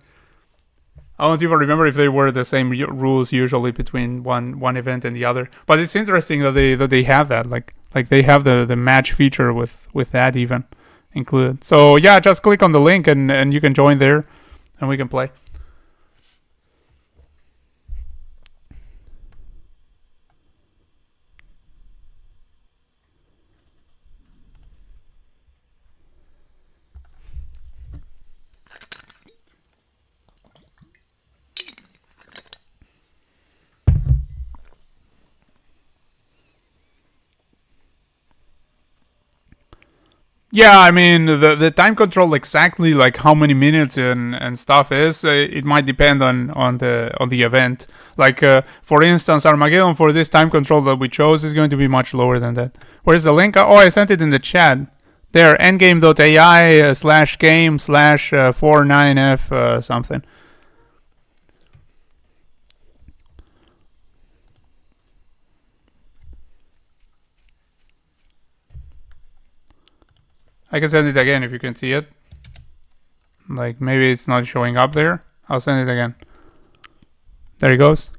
I don't even remember if they were the same rules usually between one event and the other. But it's interesting that they have that, like they have the match feature with that even included. So yeah, just click on the link and you can join there, and we can play. Yeah, I mean the time control exactly like how many minutes and stuff is. It might depend on the event. Like for instance, Armageddon for this time control that we chose is going to be much lower than that. Where's the link? Oh, I sent it in the chat. There, Endgame.ai /game/49f something. I can send it again if you can see it. Like maybe it's not showing up there. I'll send it again. There it goes.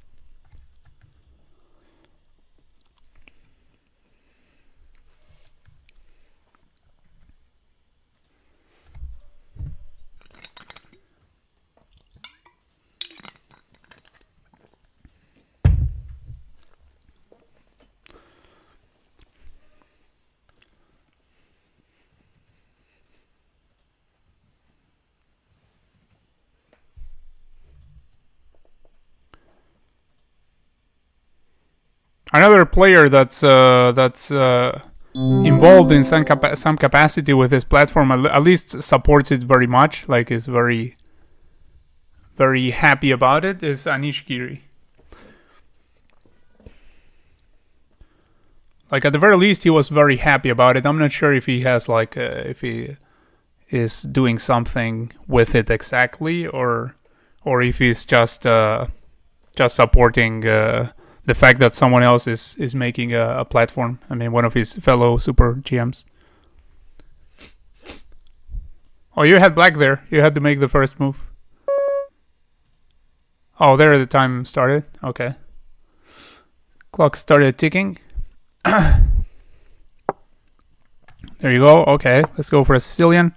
Another player that's involved in some capacity with this platform, at least supports it very much, like is very happy about it, is Anish Giri. Like at the very least, he was very happy about it. I'm not sure if he has like if he is doing something with it exactly, or if he's just supporting the fact that someone else is making a platform. I mean, one of his fellow super GMs. Oh, you had black there. You had to make the first move. Oh, there the time started. Okay. Clock started ticking. There you go. Okay, let's go for a Sicilian.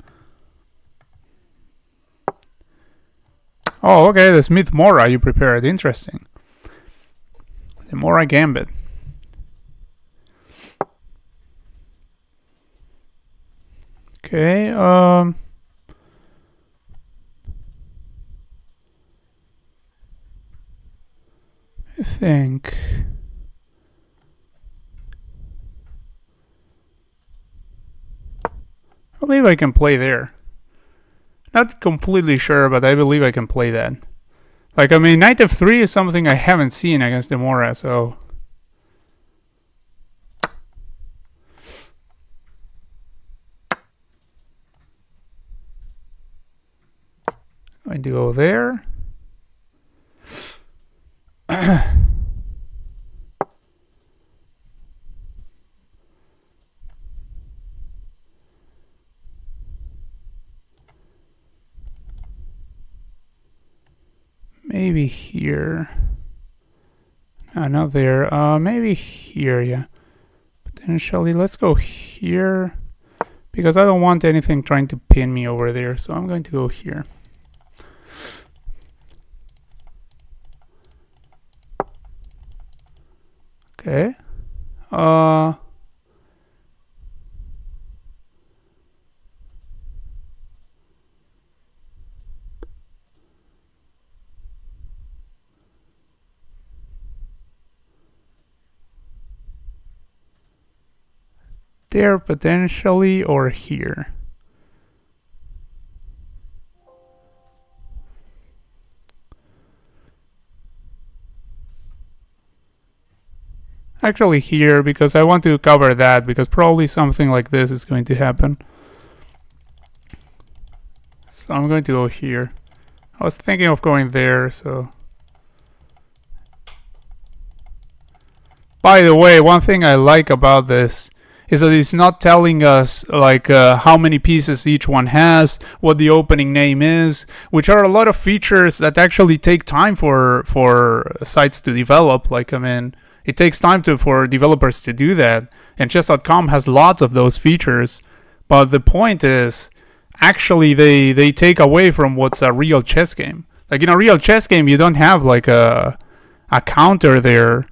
Oh, okay, the Smith Mora you prepared. Interesting. The Mora Gambit. Okay, I think I believe I can play there. Not completely sure, but I believe I can play that. Like, I mean, Knight f3 is something I haven't seen against the Mora, so... going to go there. Maybe here. No, not there. Maybe here, yeah. Potentially, let's go here. Because I don't want anything trying to pin me over there, so I'm going to go here. Okay. There potentially, or here. Actually here, because I want to cover that, because probably something like this is going to happen. So I'm going to go here. I was thinking of going there, so... By the way, one thing I like about this is that it's not telling us like how many pieces each one has, what the opening name is, which are a lot of features that actually take time for sites to develop. Like, I mean, it takes time for developers to do that, and chess.com has lots of those features. But the point is, actually, they take away from what's a real chess game. Like in a real chess game, you don't have like a counter there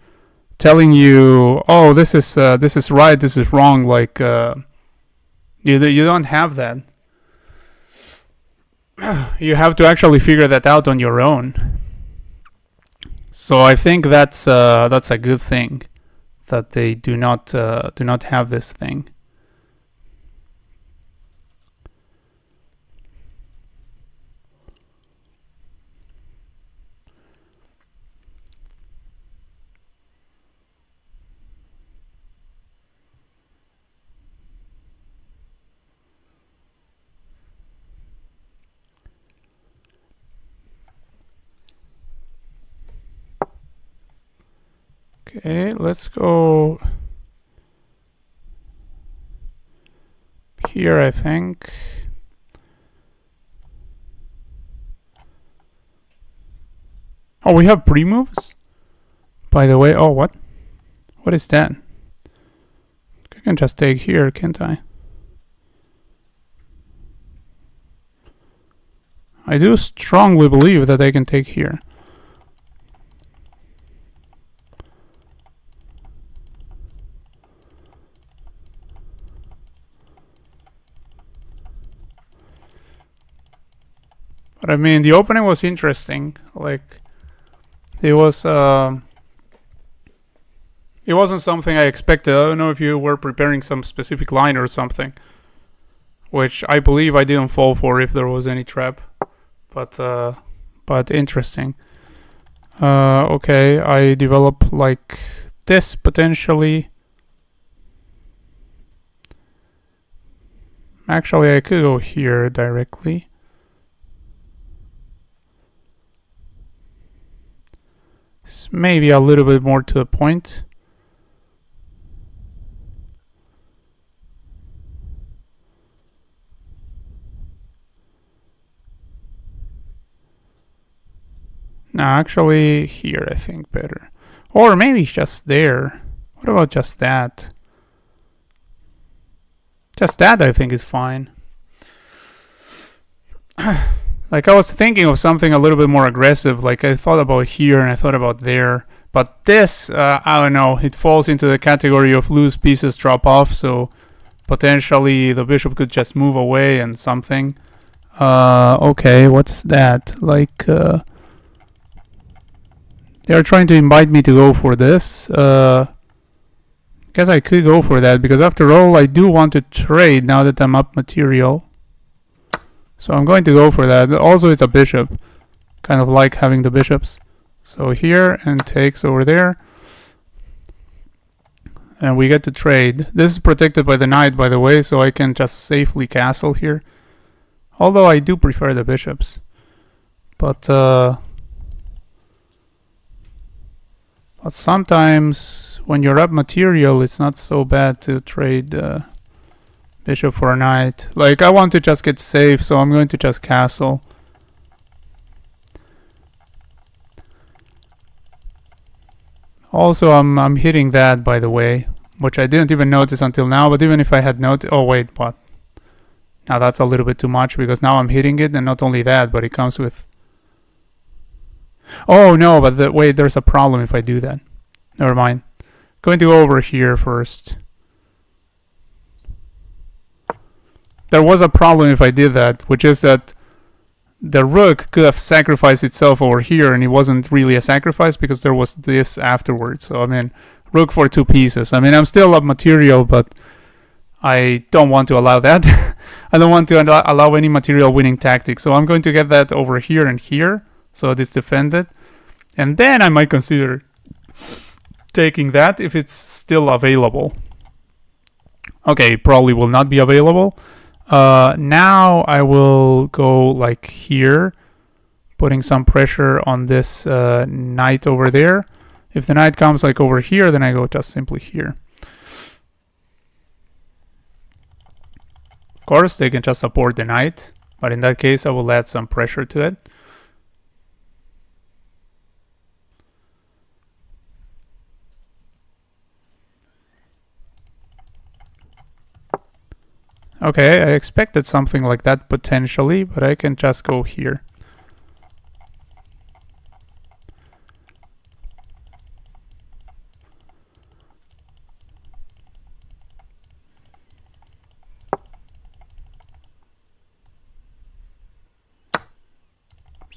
telling you, oh, this is right, this is wrong. Like you don't have that. You have to actually figure that out on your own. So I think that's a good thing that they do not have this thing. Okay, let's go here, I think. Oh, we have pre-moves? By the way, oh, what? What is that? I can just take here, can't I? I do strongly believe that I can take here. But I mean, the opening was interesting. Like, it was, it wasn't something I expected. I don't know if you were preparing some specific line or something, which I believe I didn't fall for if there was any trap. But interesting. Okay, I develop like this potentially. Actually, I could go here directly. It's maybe a little bit more to the point. No, actually, here I think better. Or maybe just there. What about just that? Just that I think is fine. Like I was thinking of something a little bit more aggressive. Like I thought about here and I thought about there. But this, I don't know, it falls into the category of loose pieces drop off. So potentially the bishop could just move away and something. Okay, what's that? Like, they're trying to invite me to go for this. Guess I could go for that because after all, I do want to trade now that I'm up material. So I'm going to go for that. Also, it's a bishop. Kind of like having the bishops. So here and takes over there. And we get to trade. This is protected by the knight, by the way, so I can just safely castle here. Although I do prefer the bishops. But sometimes when you're up material, it's not so bad to trade bishop for a knight. Like, I want to just get safe, so I'm going to just castle. Also, I'm hitting that, by the way, which I didn't even notice until now, but even if I had noticed... Oh, wait, what? Now that's a little bit too much, because now I'm hitting it, and not only that, but it comes with... Oh, no, but wait, there's a problem if I do that. Never mind. Going to go over here first. There was a problem if I did that, which is that the rook could have sacrificed itself over here, and it wasn't really a sacrifice because there was this afterwards. So, I mean, rook for 2 pieces. I mean, I'm still up material, but I don't want to allow that. I don't want to allow any material winning tactic. So I'm going to get that over here and here. So it is defended. And then I might consider taking that if it's still available. Okay, probably will not be available. Now I will go like here, putting some pressure on this knight over there. If the knight comes like over here, then I go just simply here. Of course, they can just support the knight, but in that case, I will add some pressure to it. Okay, I expected something like that potentially, but I can just go here.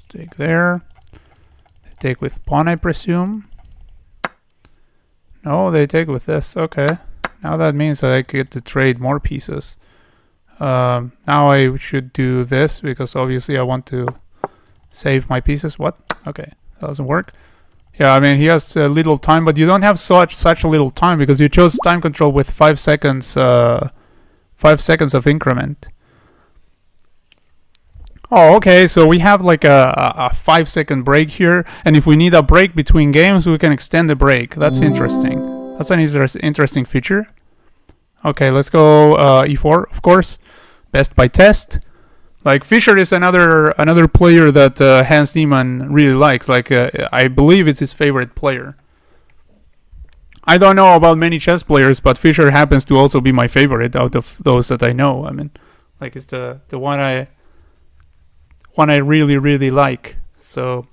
Take there. They take with pawn, I presume. No, they take with this. Okay. Now that means that I get to trade more pieces. Now I should do this because obviously I want to save my pieces. What? Okay, that doesn't work. Yeah, I mean, he has little time, but you don't have such a little time because you chose time control with 5 seconds, 5 seconds of increment. Oh, okay, so we have like a 5-second break here, and if we need a break between games, we can extend the break. That's interesting. That's an interesting feature. Okay, let's go e4, of course. Best by test. Like, Fischer is another player that Hans Niemann really likes. Like, I believe it's his favorite player. I don't know about many chess players, but Fischer happens to also be my favorite out of those that I know. I mean, like, it's the one I really, really like. So,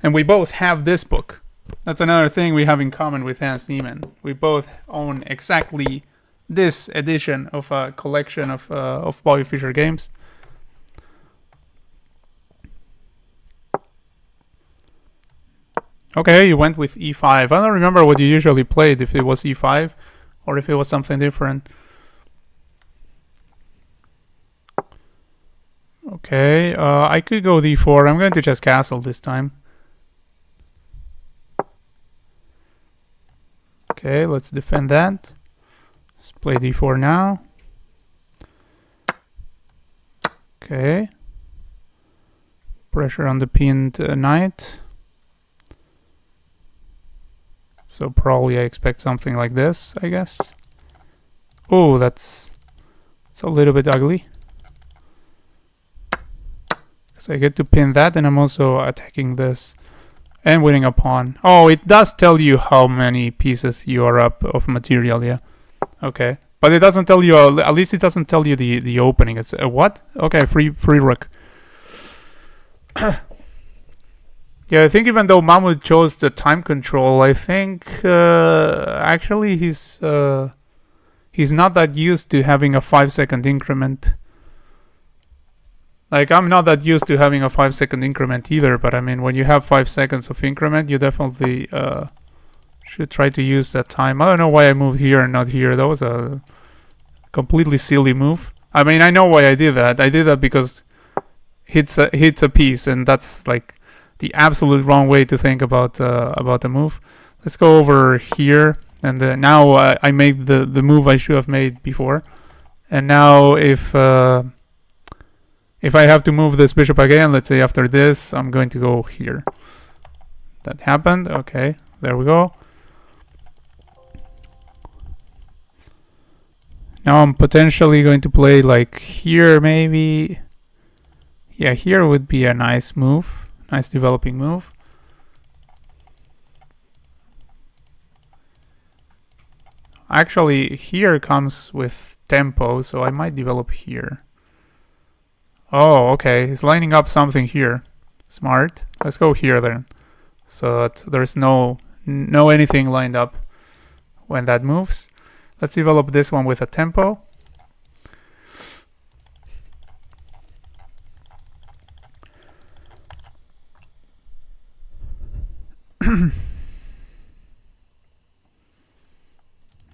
and we both have this book. That's another thing we have in common with Hans Niemann. We both own exactly this edition of a collection of Bobby Fischer games. Okay, you went with e5. I don't remember what you usually played, if it was e5 or if it was something different. Okay, I could go d4. I'm going to just castle this time. Okay, let's defend that. Let's play d4 now. Okay. Pressure on the pinned knight. So probably I expect something like this, I guess. Oh, it's a little bit ugly. So I get to pin that, and I'm also attacking this and winning a pawn. Oh, it does tell you how many pieces you are up of material, yeah. Okay. But it doesn't tell you, at least it doesn't tell you the opening. It's a what? Okay, free rook. Yeah, I think even though Mahmoud chose the time control, I think actually he's not that used to having a 5-second increment. Like, I'm not that used to having a 5-second increment either, but I mean, when you have 5 seconds of increment, you definitely should try to use that time. I don't know why I moved here and not here. That was a completely silly move. I mean, I know why I did that. I did that because hits a piece, and that's like the absolute wrong way to think about the move. Let's go over here, and now I made the move I should have made before. And now if I have to move this bishop again, let's say after this, I'm going to go here. That happened. Okay, there we go. Now I'm potentially going to play like here, maybe. Yeah, here would be a nice move. Nice developing move. Actually, here comes with tempo, so I might develop here. Oh, okay. He's lining up something here. Smart. Let's go here then. So that there's no anything lined up when that moves. Let's develop this one with a tempo.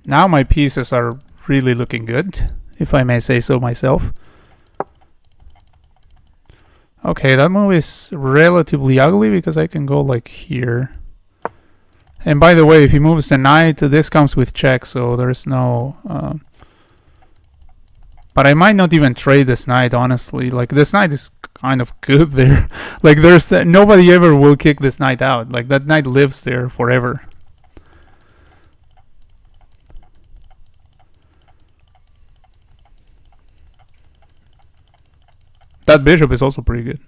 Now my pieces are really looking good, if I may say so myself. Okay, that move is relatively ugly because I can go like here. And by the way, if he moves the knight, this comes with check, so there's no... but I might not even trade this knight, honestly. Like, this knight is kind of good there. Like, there's... nobody ever will kick this knight out. Like, that knight lives there forever. That bishop is also pretty good.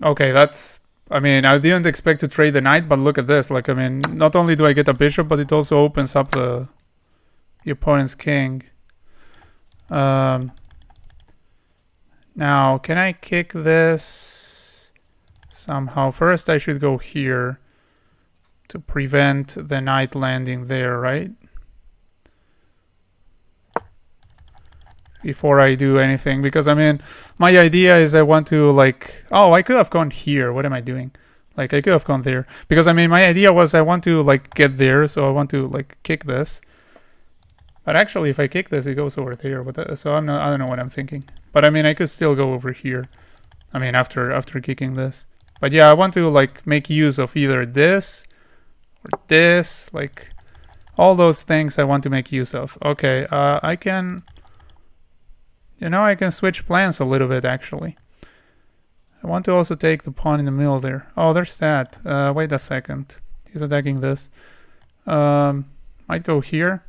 Okay, that's... I mean, I didn't expect to trade the knight, but look at this. Like, I mean, not only do I get a bishop, but it also opens up the opponent's king. Now, can I kick this somehow? First, I should go here to prevent the knight landing there, right? Before I do anything, because I mean, my idea is I want to like, oh, I could have gone here. What am I doing? Like, I could have gone there, because I mean, my idea was I want to like get there, so I want to like kick this. But actually, if I kick this, it goes over there. But so I don't know what I'm thinking. But I mean, I could still go over here. I mean, after kicking this. But yeah, I want to like make use of either this or this, like all those things I want to make use of. Okay, I can. You know, I can switch plans a little bit, actually. I want to also take the pawn in the middle there. Oh, there's that. Wait a second. He's attacking this. Might go here.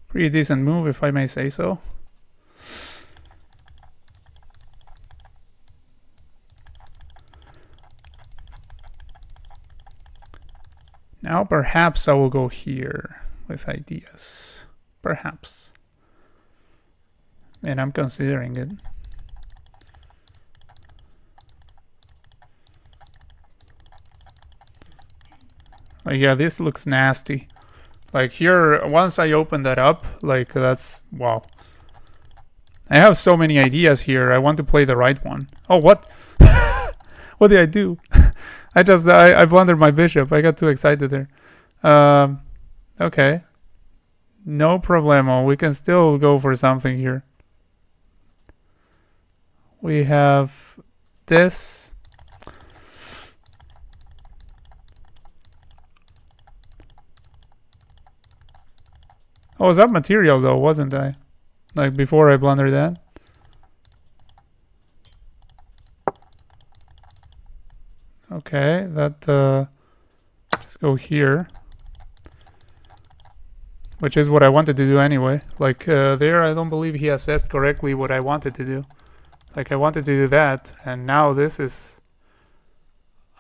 Pretty decent move, if I may say so. Now, perhaps I will go here with ideas. Perhaps. And I'm considering it. Like, yeah, this looks nasty. Like here, once I open that up, like that's, wow. I have so many ideas here. I want to play the right one. Oh, what? What did I do? I blundered my bishop. I got too excited there. Okay. No problemo. We can still go for something here. We have this. Oh, was that material though, wasn't I? Like before I blundered that. Okay, that just go here. Which is what I wanted to do anyway. Like there, I don't believe he assessed correctly what I wanted to do. Like I wanted to do that, and now this is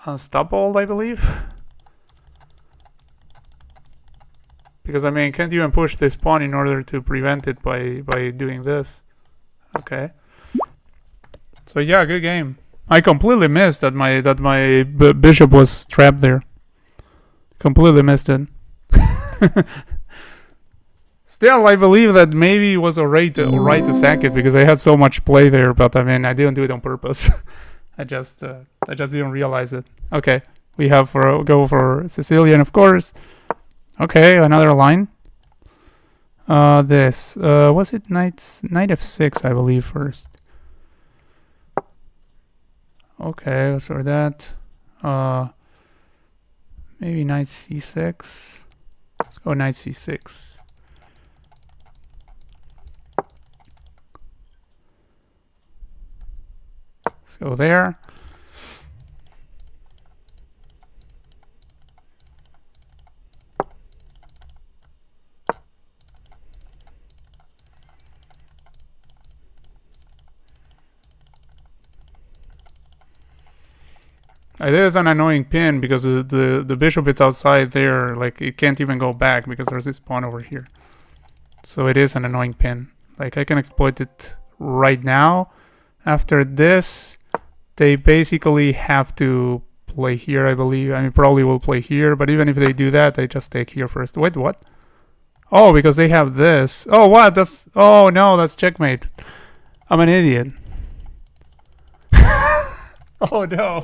unstoppable, I believe. Because I mean, can't even push this pawn in order to prevent it by doing this. Okay. So yeah, good game. I completely missed that my bishop was trapped there. Completely missed it. Still, I believe that maybe it was alright to sack it because I had so much play there. But I mean, I didn't do it on purpose. I just didn't realize it. Okay, we have go for Sicilian, of course. Okay, another line. This was it knight f6, I believe, first. Okay, let's start that. Maybe knight c6. Let's go knight c6. Let's go there. It is an annoying pin because the bishop is outside there, like it can't even go back because there's this pawn over here. So it is an annoying pin. Like I can exploit it right now. After this, they basically have to play here, I believe. I mean, probably will play here, but even if they do that, they just take here first. Wait, what? Oh, because they have this. Oh, what? That's... Oh, no, that's checkmate. I'm an idiot. Oh, no.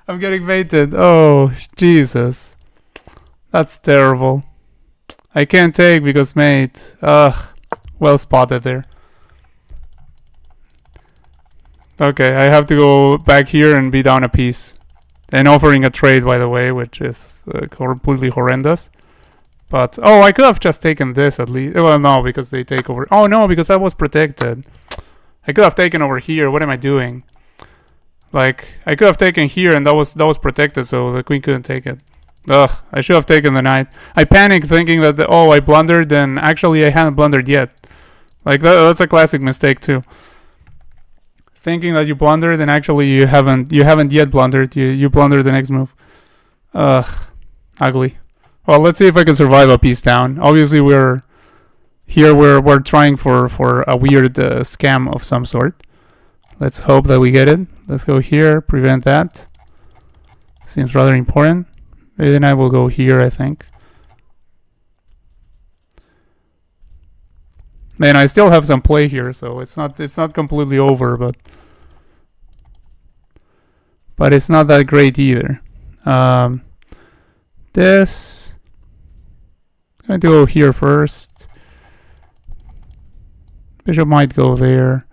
I'm getting baited. Oh, Jesus. That's terrible. I can't take because mate. Ugh. Well spotted there. Okay, I have to go back here and be down a piece. And offering a trade, by the way, which is completely horrendous. But, oh, I could have just taken this at least. Well, no, because they take over. Oh, no, because that was protected. I could have taken over here. What am I doing? Like, I could have taken here and that was protected, so the queen couldn't take it. Ugh, I should have taken the knight. I panicked thinking that, oh, I blundered, and actually I hadn't blundered yet. Like, that's a classic mistake, too. Thinking that you blundered, and actually you haven't yet blundered. You blundered the next move. Ugh, ugly. Well, let's see if I can survive a piece down. Obviously, we're trying for a weird scam of some sort. Let's hope that we get it. Let's go here, prevent that. Seems rather important. Maybe then I will go here, I think. Man, I still have some play here, so it's not completely over, but it's not that great either. This I'm going to go here first. Bishop might go there.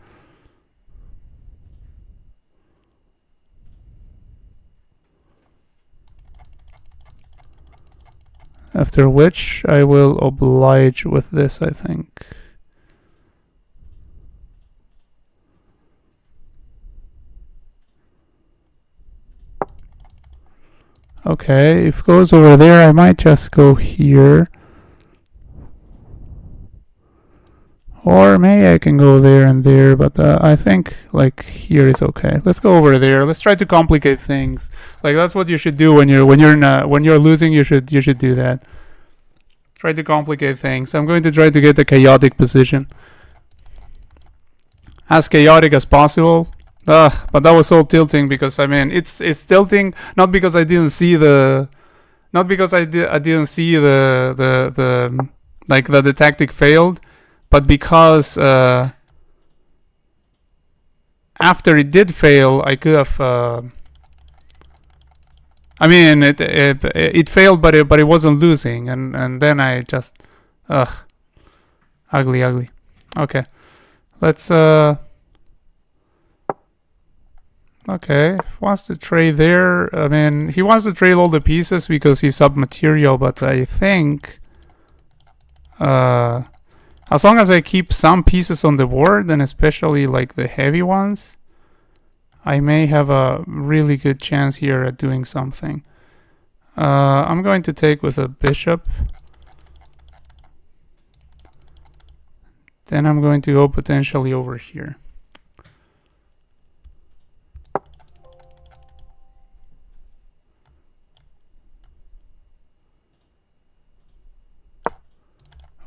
After which I will oblige with this, I think. Okay, if it goes over there, I might just go here. Or maybe I can go there and there, but I think like here is okay. Let's go over there. Let's try to complicate things. Like that's what you should do when you're losing. You should do that. Try to complicate things. I'm going to try to get the chaotic position, as chaotic as possible. But that was so tilting because I mean it's tilting not because I didn't see the like that the tactic failed. But because after it did fail, I could have. I mean, it failed, but it wasn't losing, and then I just, ugly. Okay, let's. Okay, wants to trade there. I mean, he wants to trade all the pieces because he's sub material, but I think. As long as I keep some pieces on the board, and especially like the heavy ones, I may have a really good chance here at doing something. I'm going to take with a bishop. Then I'm going to go potentially over here.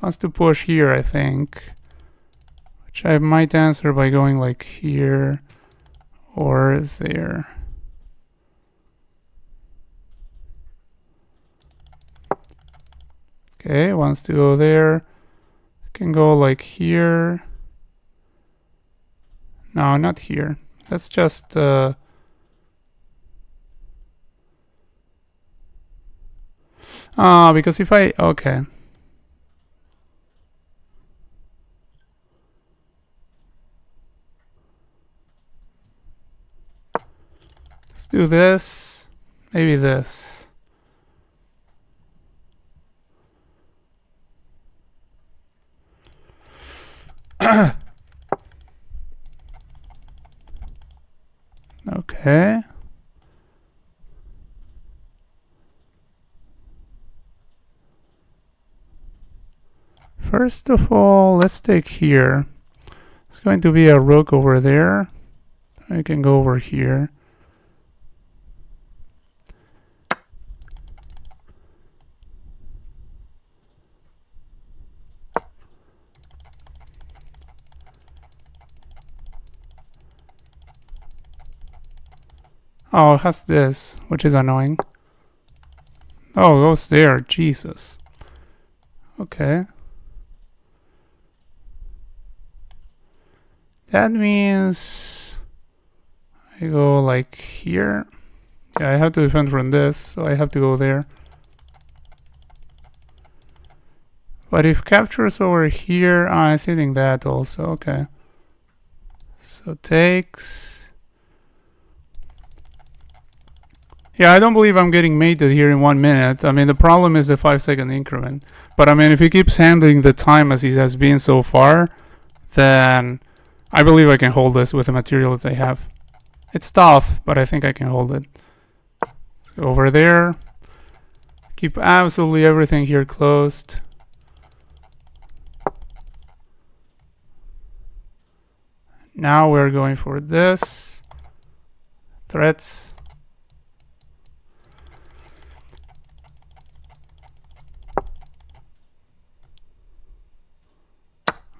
Wants to push here, I think, which I might answer by going like here or there. Okay, wants to go there. Can go like here. No, not here. Let's just because if I okay. Let's do this. Maybe this. Okay. First of all, let's take here. It's going to be a rook over there. I can go over here. Oh, it has this, which is annoying. Oh, it goes there. Jesus. Okay. That means I go like here. Yeah, I have to defend from this, so I have to go there. But if captures over here, I'm hitting that also. Okay. So takes. Yeah, I don't believe I'm getting mated here in 1 minute. I mean, the problem is the 5-second increment. But I mean, if he keeps handling the time as he has been so far, then I believe I can hold this with the material that I have. It's tough, but I think I can hold it. So over there. Keep absolutely everything here closed. Now we're going for this. Threats.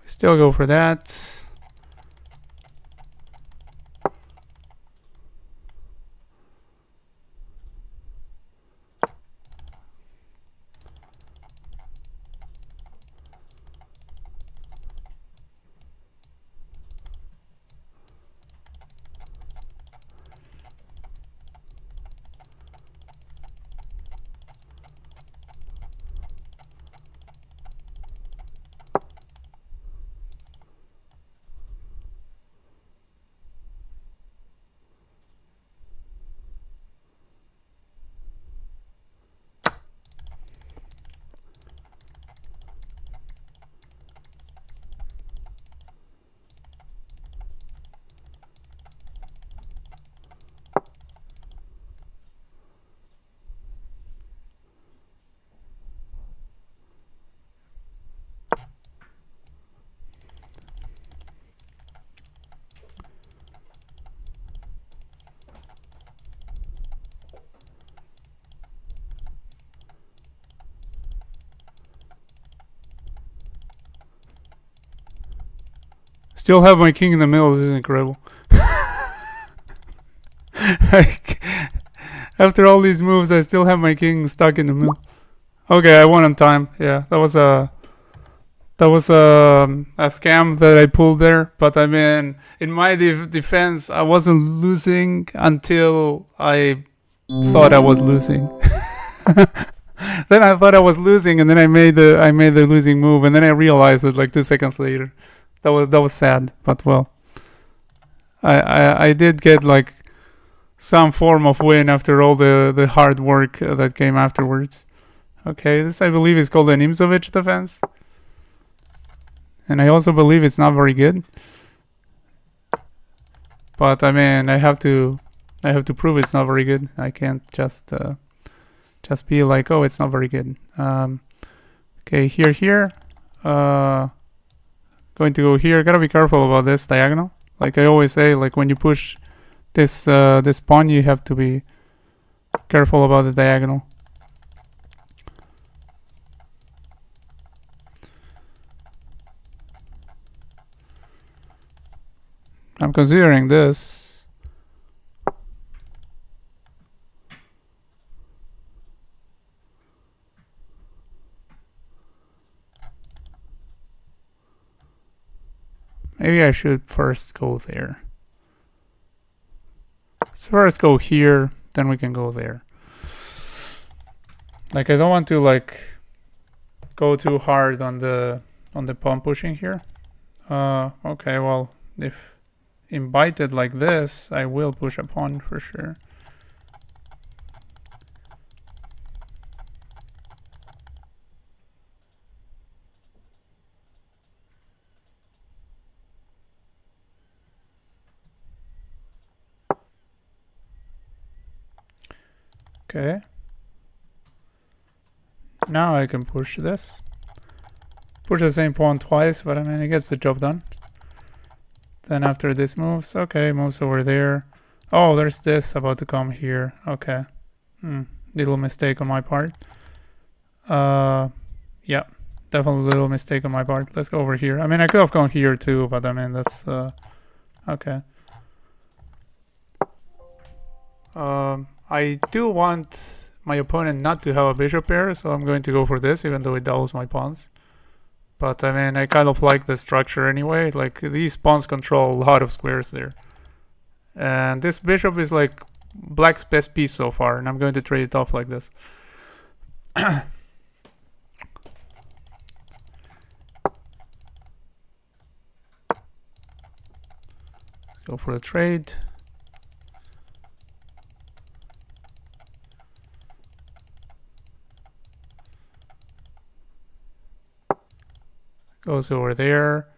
Still go for that. Still have my king in the middle. This is incredible. Like, after all these moves, I still have my king stuck in the middle. Okay, I won on time. Yeah, that was a scam that I pulled there. But I mean, in my defense, I wasn't losing until I thought I was losing. Then I thought I was losing, and then I made the losing move, and then I realized it like 2 seconds later. That was sad, but well, I did get like some form of win after all the hard work that came afterwards. Okay, this I believe is called the Nimzovich defense. and I also believe it's not very good. But I mean, I have to prove it's not very good. I can't just be like, oh, it's not very good. Okay, here. Going to go here. Gotta be careful about this diagonal. Like I always say, like when you push this this pawn, you have to be careful about the diagonal. I'm considering this. Maybe I should first go there. Let's first go here, then we can go there. Like I don't want to like go too hard on the pawn pushing here. Okay, well, if invited like this, I will push a pawn for sure. Okay. Now I can push this. Push the same pawn twice, but I mean, it gets the job done. Then after this moves, okay, moves over there. Oh, there's this about to come here. Okay. Little mistake on my part. Yeah, definitely a little mistake on my part. Let's go over here. I mean, I could have gone here too, but I mean, that's, okay. I do want my opponent not to have a bishop pair, so I'm going to go for this, even though it doubles my pawns. But I mean, I kind of like the structure anyway. Like these pawns control a lot of squares there. And this bishop is like black's best piece so far, and I'm going to trade it off like this. Let's go for the trade. Goes over there.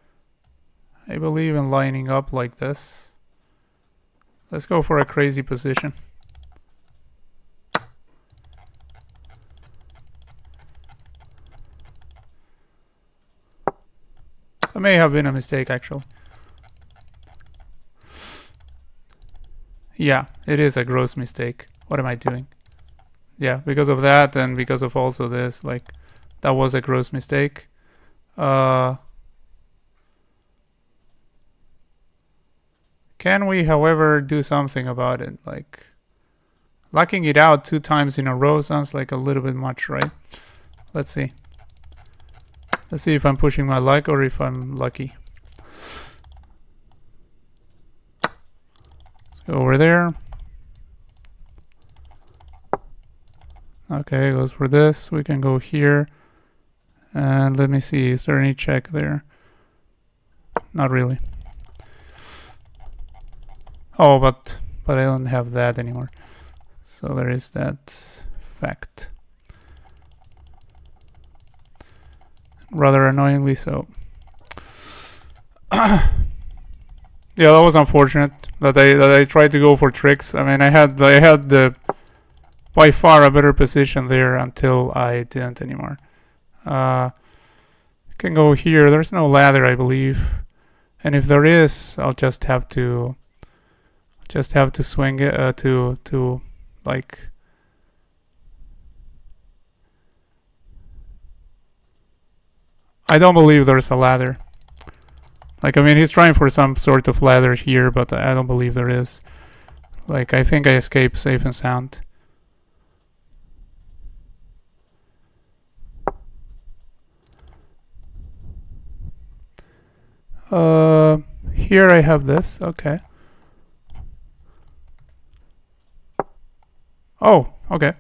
I believe in lining up like this. Let's go for a crazy position. That may have been a mistake actually. Yeah, it is a gross mistake. What am I doing? Yeah, because of that and because of also this, like, that was a gross mistake. Can we, however, do something about it? Like, locking it out 2 times in a row sounds like a little bit much, right? Let's see. Let's see if I'm pushing my luck or if I'm lucky. Go over there. Okay, goes for this. We can go here. And let me see, is there any check there? Not really. Oh, but I don't have that anymore. So there is that fact. Rather annoyingly so. Yeah, that was unfortunate that I tried to go for tricks. I mean, I had the by far a better position there until I didn't anymore. Can go here. There's no ladder, I believe, and if there is, I'll just have to swing it to like. I don't believe there's a ladder. Like, I mean, he's trying for some sort of ladder here, but I don't believe there is. Like, I think I escape safe and sound. Here I have this. Okay. Oh, okay.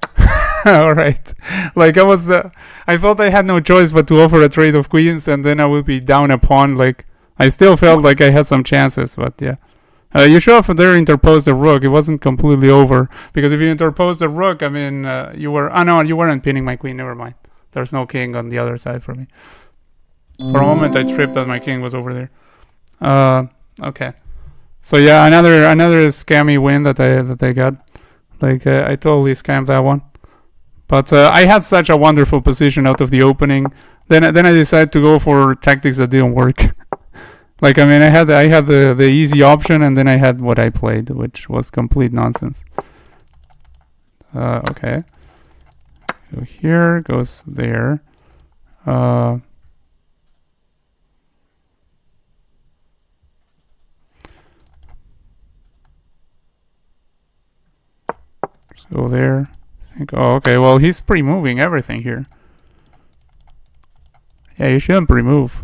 All right. Like, I felt I had no choice but to offer a trade of queens, and then I would be down a pawn. Like, I still felt like I had some chances, but yeah. You should have there interposed the rook. It wasn't completely over, because if you interposed the rook, I mean, you were. Oh no, you weren't pinning my queen. Never mind. There's no king on the other side for me. For a moment, I tripped that my king was over there. Okay. So yeah, another scammy win that I got. Like I totally scammed that one. But I had such a wonderful position out of the opening. Then I decided to go for tactics that didn't work. Like I mean, I had the easy option, and then I had what I played, which was complete nonsense. Okay. So here goes there. Go there. Think. Oh, okay. Well, he's pre-moving everything here. Yeah, you shouldn't pre-move.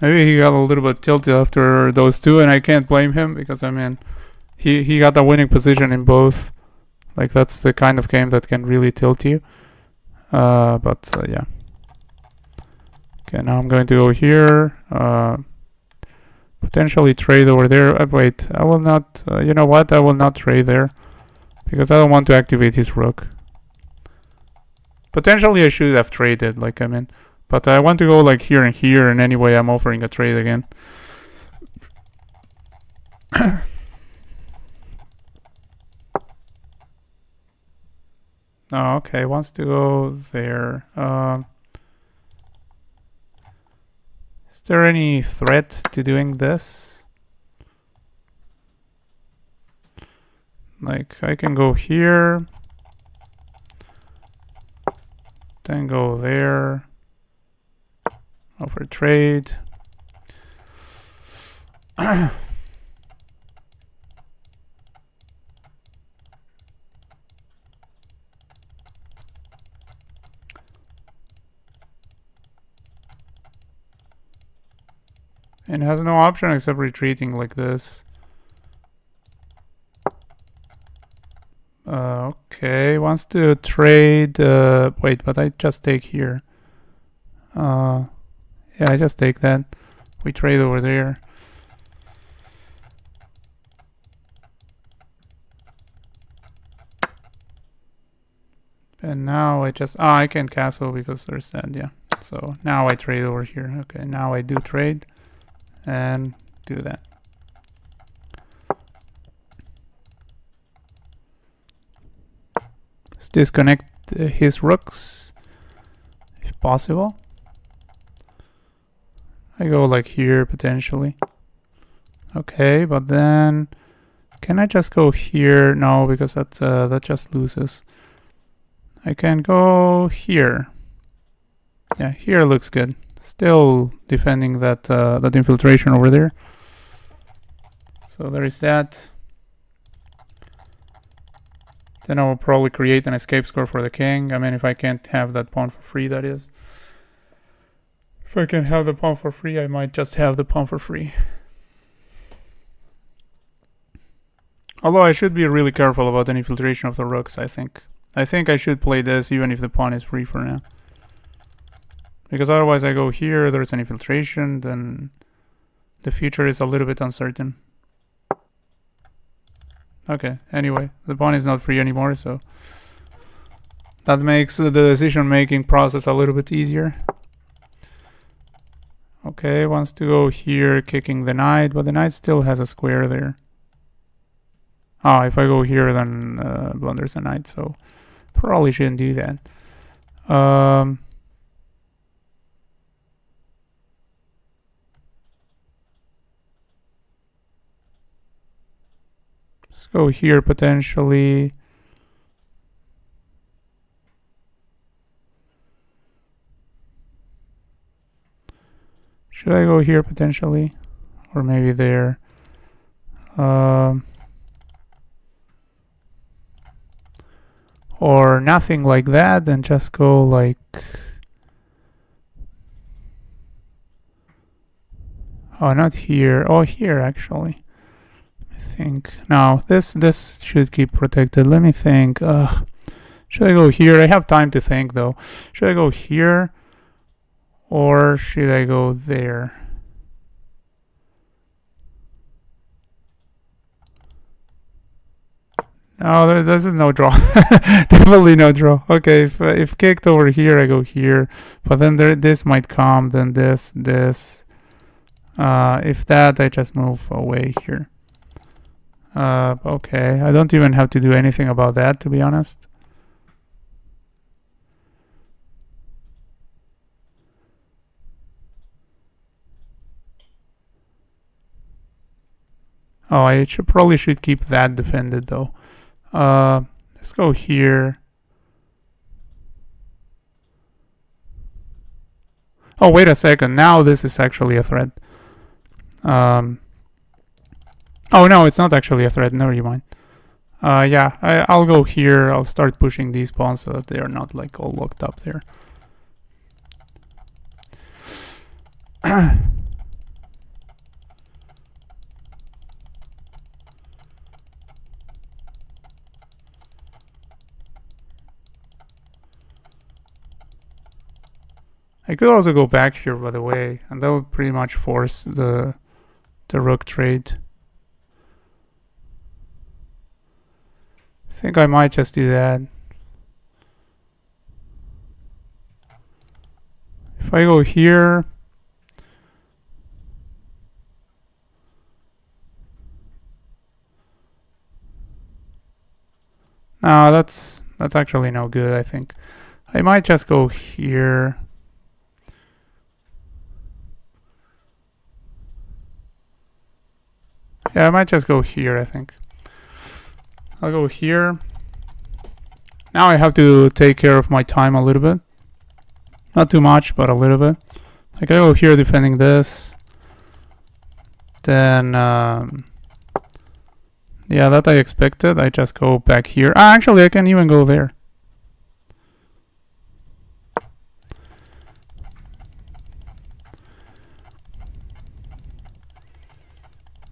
Maybe he got a little bit tilted after those two, and I can't blame him because I mean, he got a winning position in both. Like that's the kind of game that can really tilt you. But yeah. Okay, now I'm going to go here. Potentially trade over there. Wait, I will not. You know what? I will not trade there because I don't want to activate his rook. Potentially, I should have traded. Like I mean, but I want to go like here and here, and anyway, I'm offering a trade again. Oh, okay. Wants to go there. Is there any threat to doing this? Like I can go here, then go there, offer trade. And has no option except retreating like this. Okay, wants to trade. Wait, but I just take here. Yeah, I just take that. We trade over there. And now I just. I can castle because there's that, yeah. So now I trade over here. Okay, now I do trade. And do that. Let's disconnect his rooks if possible. I go like here potentially. Okay, but then can I just go here? No, because that just loses. I can go here. Yeah, here looks good. Still defending that that infiltration over there. So there is that. Then I will probably create an escape score for the king. I mean, if I can't have that pawn for free, that is. If I can have the pawn for free, I might just have the pawn for free. Although I should be really careful about an infiltration of the rooks, I think. I think I should play this even if the pawn is free for now. Because otherwise I go here, there's an infiltration, then the future is a little bit uncertain. Okay, anyway, the pawn is not free anymore, so that makes the decision-making process a little bit easier. Okay, wants to go here, kicking the knight, but the knight still has a square there. Oh, if I go here, then blunders the knight, so probably shouldn't do that. Let's go here potentially. Should I go here potentially? Or maybe there? Or nothing like that and just go like... Oh, not here. Oh, here actually. I think. No, this should keep protected. Let me think. Should I go here? I have time to think though. Should I go here? Or should I go there? No, this is no draw. Definitely no draw. Okay, if kicked over here, I go here. But then this might come, then this. If that, I just move away here. Okay, I don't even have to do anything about that, to be honest. Oh, I probably should keep that defended though. Let's go here. Oh, wait a second. Now this is actually a threat. Oh no, it's not actually a threat. Never mind. Yeah, I'll go here. I'll start pushing these pawns so that they are not like all locked up there. I could also go back here, by the way, and that would pretty much force the rook trade. I think I might just do that. If I go here, no, that's actually no good. I think I might just go here. Yeah, I might just go here, I think. I'll go here. Now I have to take care of my time a little bit. Not too much, but a little bit. Like I go here defending this. Then, yeah, that I expected. I just go back here. Actually, I can even go there.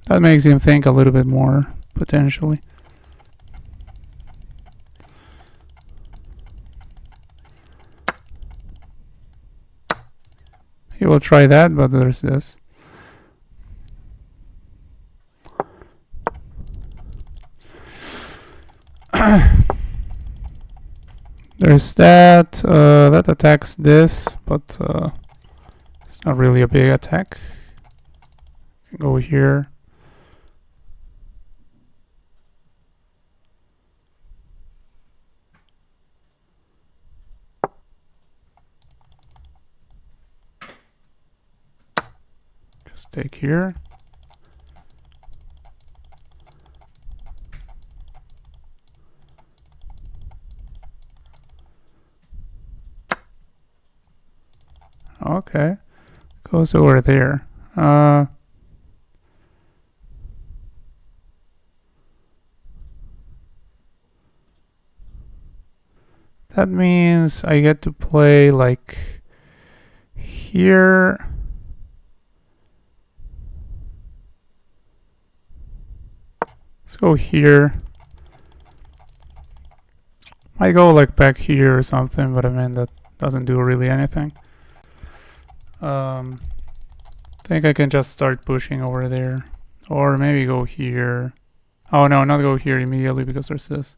That makes him think a little bit more, potentially. He will try that, but there's this. There's that. That attacks this, but it's not really a big attack. Go here. Just take here. Okay, goes over there. That means I get to play like here. Let's go here. I go like back here or something, but I mean that doesn't do really anything. Think I can just start pushing over there, or maybe go here. Oh no, not go here immediately because there's this.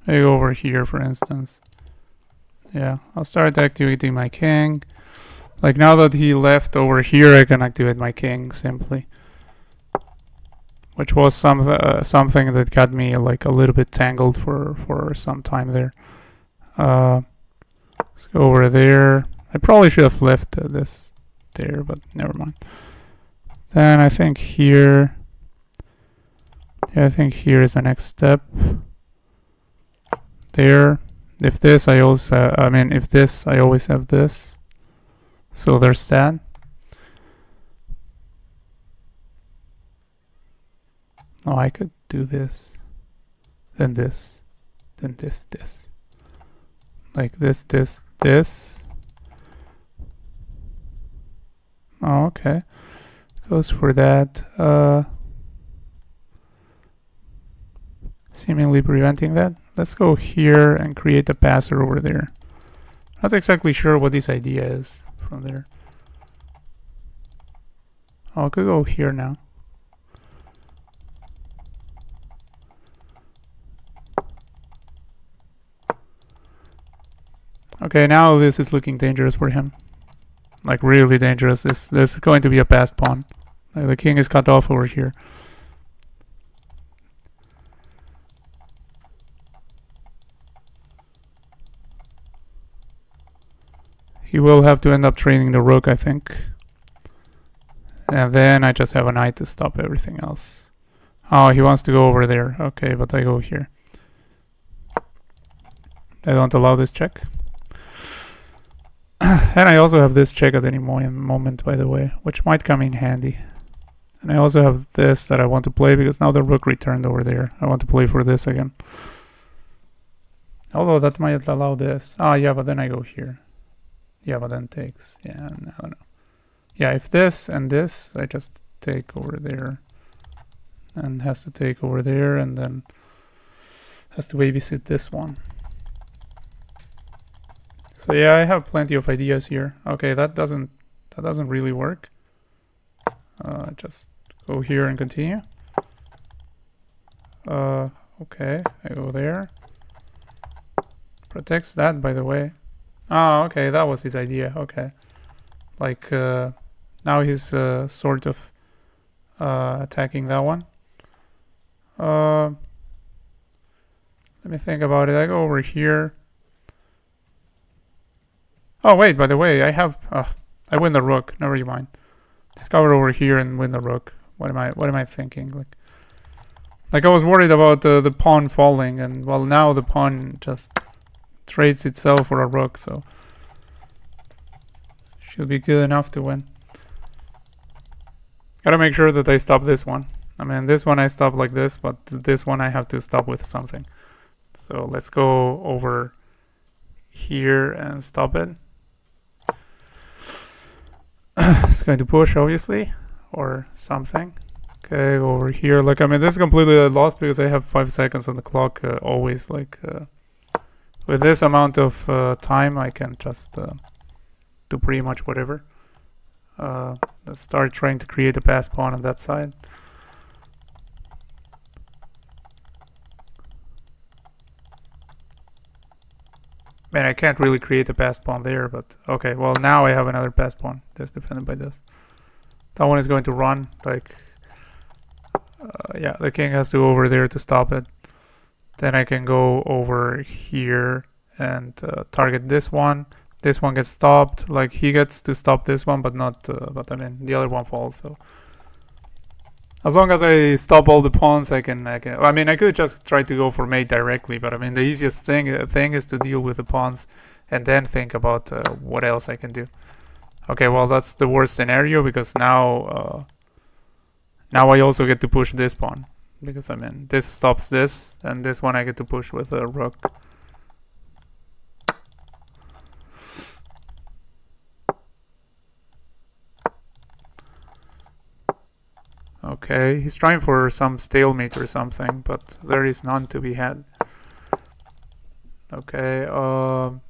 Maybe go over here, for instance. Yeah, I'll start activating my king. Like now that he left over here, I can activate my king simply, which was something that got me like a little bit tangled for some time there. Let's go over there. I probably should have left this there, but never mind. Then I think here. Yeah, I think here is the next step. There. If this, I also, if this, I always have this. So there's that. Oh, I could do this. Then this. Then this. Like this. Oh, okay. Goes for that. Seemingly preventing that. Let's go here and create a passer over there. Not exactly sure what this idea is from there. Oh, I could go here now. Okay, now this is looking dangerous for him. Like really dangerous. This is going to be a passed pawn. Like the king is cut off over here. He will have to end up training the rook, I think. And then I just have a knight to stop everything else. Oh, he wants to go over there. Okay, but I go here. I don't allow this check. And I also have this check at any moment, by the way, which might come in handy. And I also have this that I want to play because now the rook returned over there. I want to play for this again. Although that might allow this. Ah, yeah, but then I go here. Yeah, but then takes. Yeah, I don't know. Yeah, if this and this, I just take over there. And has to take over there and then has to babysit this one. So yeah, I have plenty of ideas here. Okay, that doesn't really work. Just go here and continue. Okay, I go there. Protects that, by the way. Oh, okay, that was his idea. Okay, like now he's sort of attacking that one. Let me think about it. I go over here. Oh wait, by the way, I win the rook. Never mind. Discover over here and win the rook. What am I thinking? Like I was worried about the pawn falling, and well, now the pawn just trades itself for a rook, so should be good enough to win. Gotta make sure that I stop this one. I mean, this one I stop like this, but this one I have to stop with something. So let's go over here and stop it. It's going to push, obviously, or something. Okay, go over here. Like, I mean, this is completely lost because I have 5 seconds on the clock always. Like, with this amount of time, I can just do pretty much whatever. Let's start trying to create a pass pawn on that side. Man, I can't really create a pass pawn there, but okay, well, now I have another pass pawn that's defended by this. That one is going to run, like, yeah, the king has to go over there to stop it. Then I can go over here and target this one. This one gets stopped, like, he gets to stop this one, but not, but I mean, the other one falls, so. As long as I stop all the pawns, I mean, I could just try to go for mate directly, but I mean, the easiest thing is to deal with the pawns and then think about what else I can do. Okay, well, that's the worst scenario because now I also get to push this pawn because I mean, this stops this, and this one I get to push with a rook. Okay, he's trying for some stalemate or something, but there is none to be had. Okay, go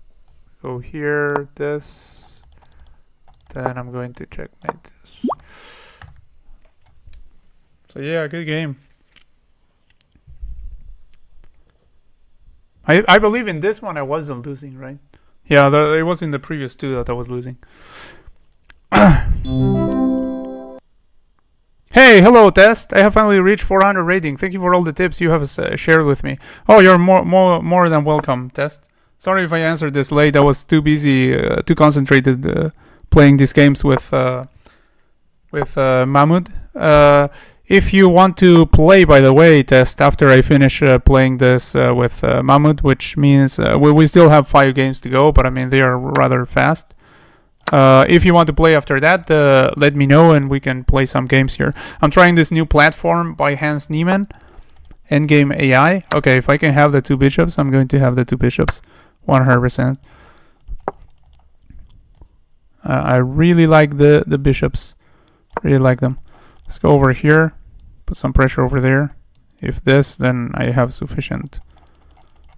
here, this, then I'm going to checkmate this. So yeah, good game. I believe in this one I wasn't losing, right? Yeah, it was in the previous two that I was losing. Hey, hello, Test. I have finally reached 400 rating. Thank you for all the tips you have shared with me. Oh, you're more than welcome, Test. Sorry if I answered this late. I was too busy, too concentrated playing these games with Mahmoud. If you want to play, by the way, Test, after I finish playing this with Mahmoud, which means we still have 5 games to go, but I mean, they are rather fast. If you want to play after that, let me know and we can play some games here. I'm trying this new platform by Hans Niemann, Endgame.ai. Okay, if I can have the 2 bishops, I'm going to have the 2 bishops, 100%. I really like the bishops, really like them. Let's go over here, put some pressure over there. If this, then I have sufficient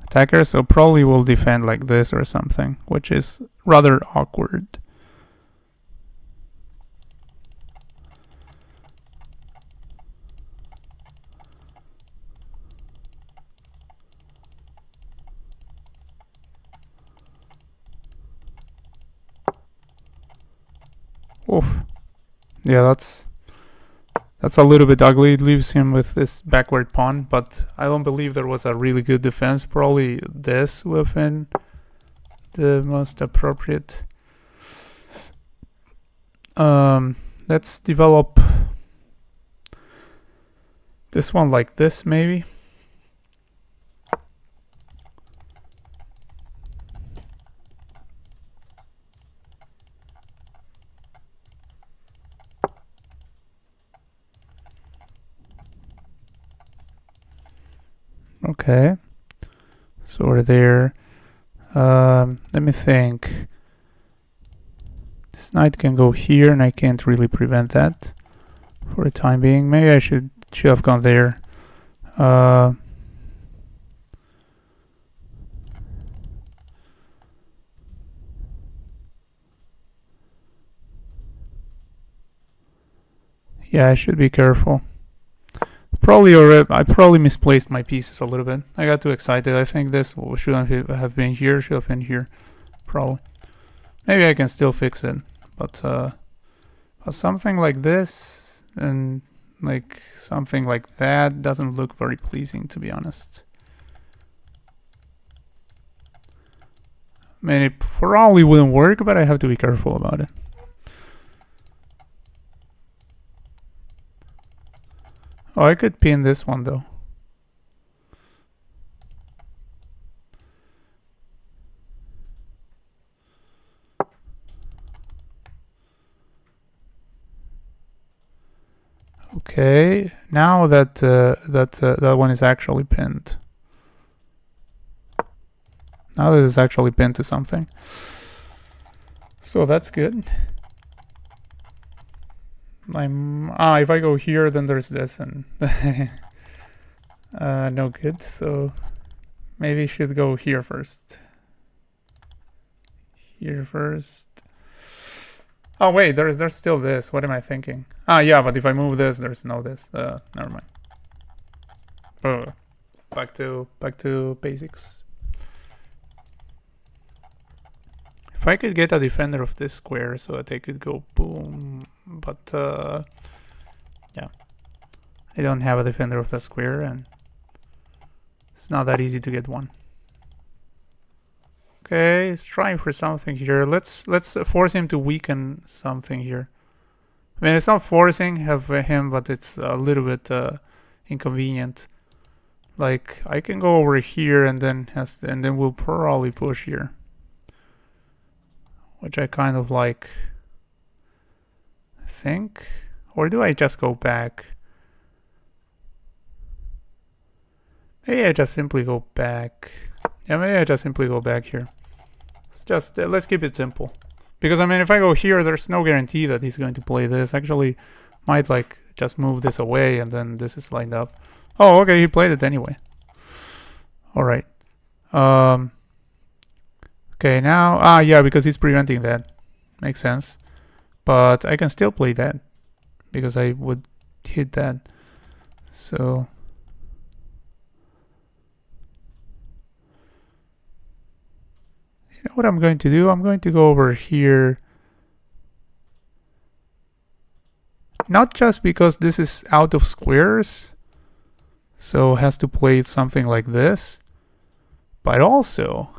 attackers, so probably will defend like this or something, which is rather awkward. Oof. Yeah, that's a little bit ugly. It leaves him with this backward pawn, but I don't believe there was a really good defense. Probably this would have been the most appropriate. Let's develop this one like this, maybe. Okay, so we're there. Let me think. This knight can go here, and I can't really prevent that for the time being. Maybe I should have gone there. Yeah, I should be careful. I probably misplaced my pieces a little bit. I got too excited. I think this shouldn't have been here. Should have been here, probably. Maybe I can still fix it, but something like this and like something like that doesn't look very pleasing, to be honest. I mean, it probably wouldn't work, but I have to be careful about it. Oh, I could pin this one though. Okay, now that that one is actually pinned. Now this is actually pinned to something. So that's good. If I go here, then there's this, and no good. So maybe I should go here first. Here first. Oh wait, there's still this. What am I thinking? Yeah, but if I move this, there's no this. Never mind. Back to basics. If I could get a defender of this square so that I could go boom, but yeah, I don't have a defender of the square, and it's not that easy to get one. Okay, he's trying for something here. Let's force him to weaken something here. I mean, it's not forcing him, but it's a little bit inconvenient. Like I can go over here and then we'll probably push here, which I kind of like. I think, or do I just go back? Maybe I just simply go back. Yeah, maybe I just simply go back here. Let's keep it simple. Because I mean, if I go here, there's no guarantee that he's going to play this. Actually, might like just move this away and then this is lined up. Oh, okay, he played it anyway. All right. Okay, now, yeah, because he's preventing that. Makes sense. But I can still play that because I would hit that. So you know what I'm going to do? I'm going to go over here. Not just because this is out of squares, so has to play something like this, but also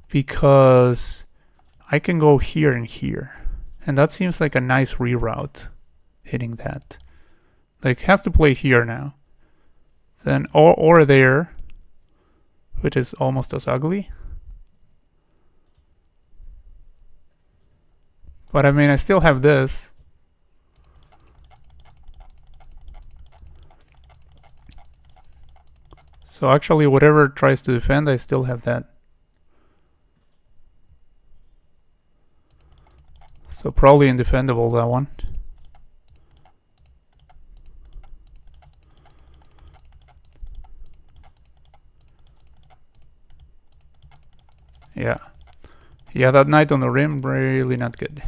because I can go here and here, and that seems like a nice reroute, hitting that. Like, has to play here now, then or there, which is almost as ugly. But I mean, I still have this. So actually, whatever tries to defend, I still have that. So probably indefendable, that one. Yeah. Yeah, that knight on the rim, really not good.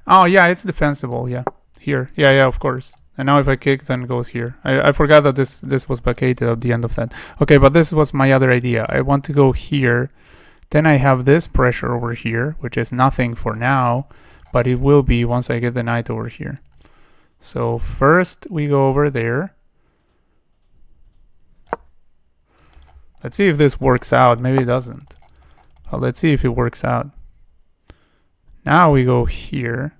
Oh, yeah, it's defensible, yeah. Here. Yeah, yeah, of course. And now if I kick, then it goes here. I forgot that this was vacated at the end of that. Okay, but this was my other idea. I want to go here. Then I have this pressure over here, which is nothing for now. but it will be once I get the knight over here. So first we go over there. Let's see if this works out. Maybe it doesn't. But let's see if it works out. Now we go here.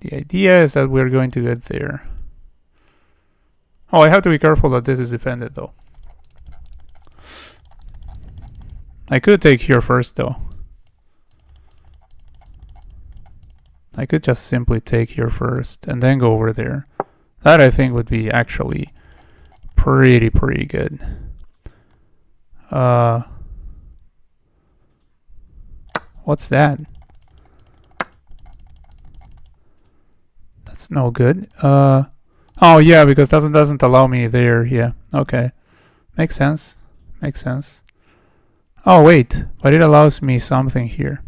The idea is that we're going to get there. Oh, I have to be careful that this is defended though. I could take here first though. I could just simply take here first and then go over there. That I think would be actually pretty good. What's that? That's no good. Oh yeah, because doesn't allow me there. Yeah, okay. Makes sense. Makes sense. Oh wait, but it allows me something here.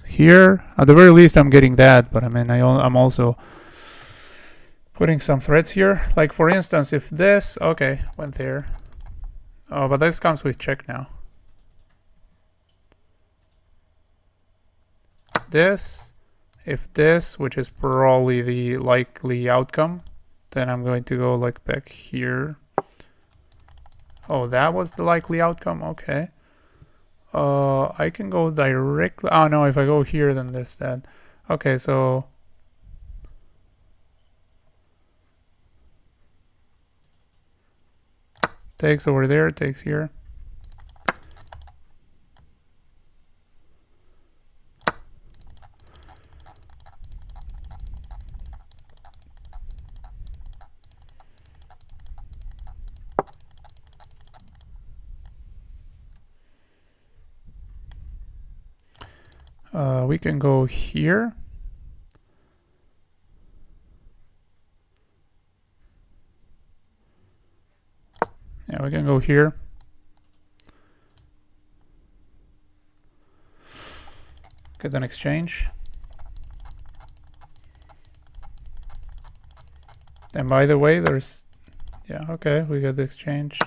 Here, at the very least I'm getting that, but I mean I'm also putting some threads here. Like for instance, if this, okay, went there. Oh, but this comes with check now. This, if this, which is probably the likely outcome, then I'm going to go like back here. Oh, that was the likely outcome, okay. I can go directly, oh no, if I go here then this, that. Okay, so takes over there, takes here. We can go here. Yeah, we can go here. Get an exchange. And by the way, there's, yeah, okay, we got the exchange.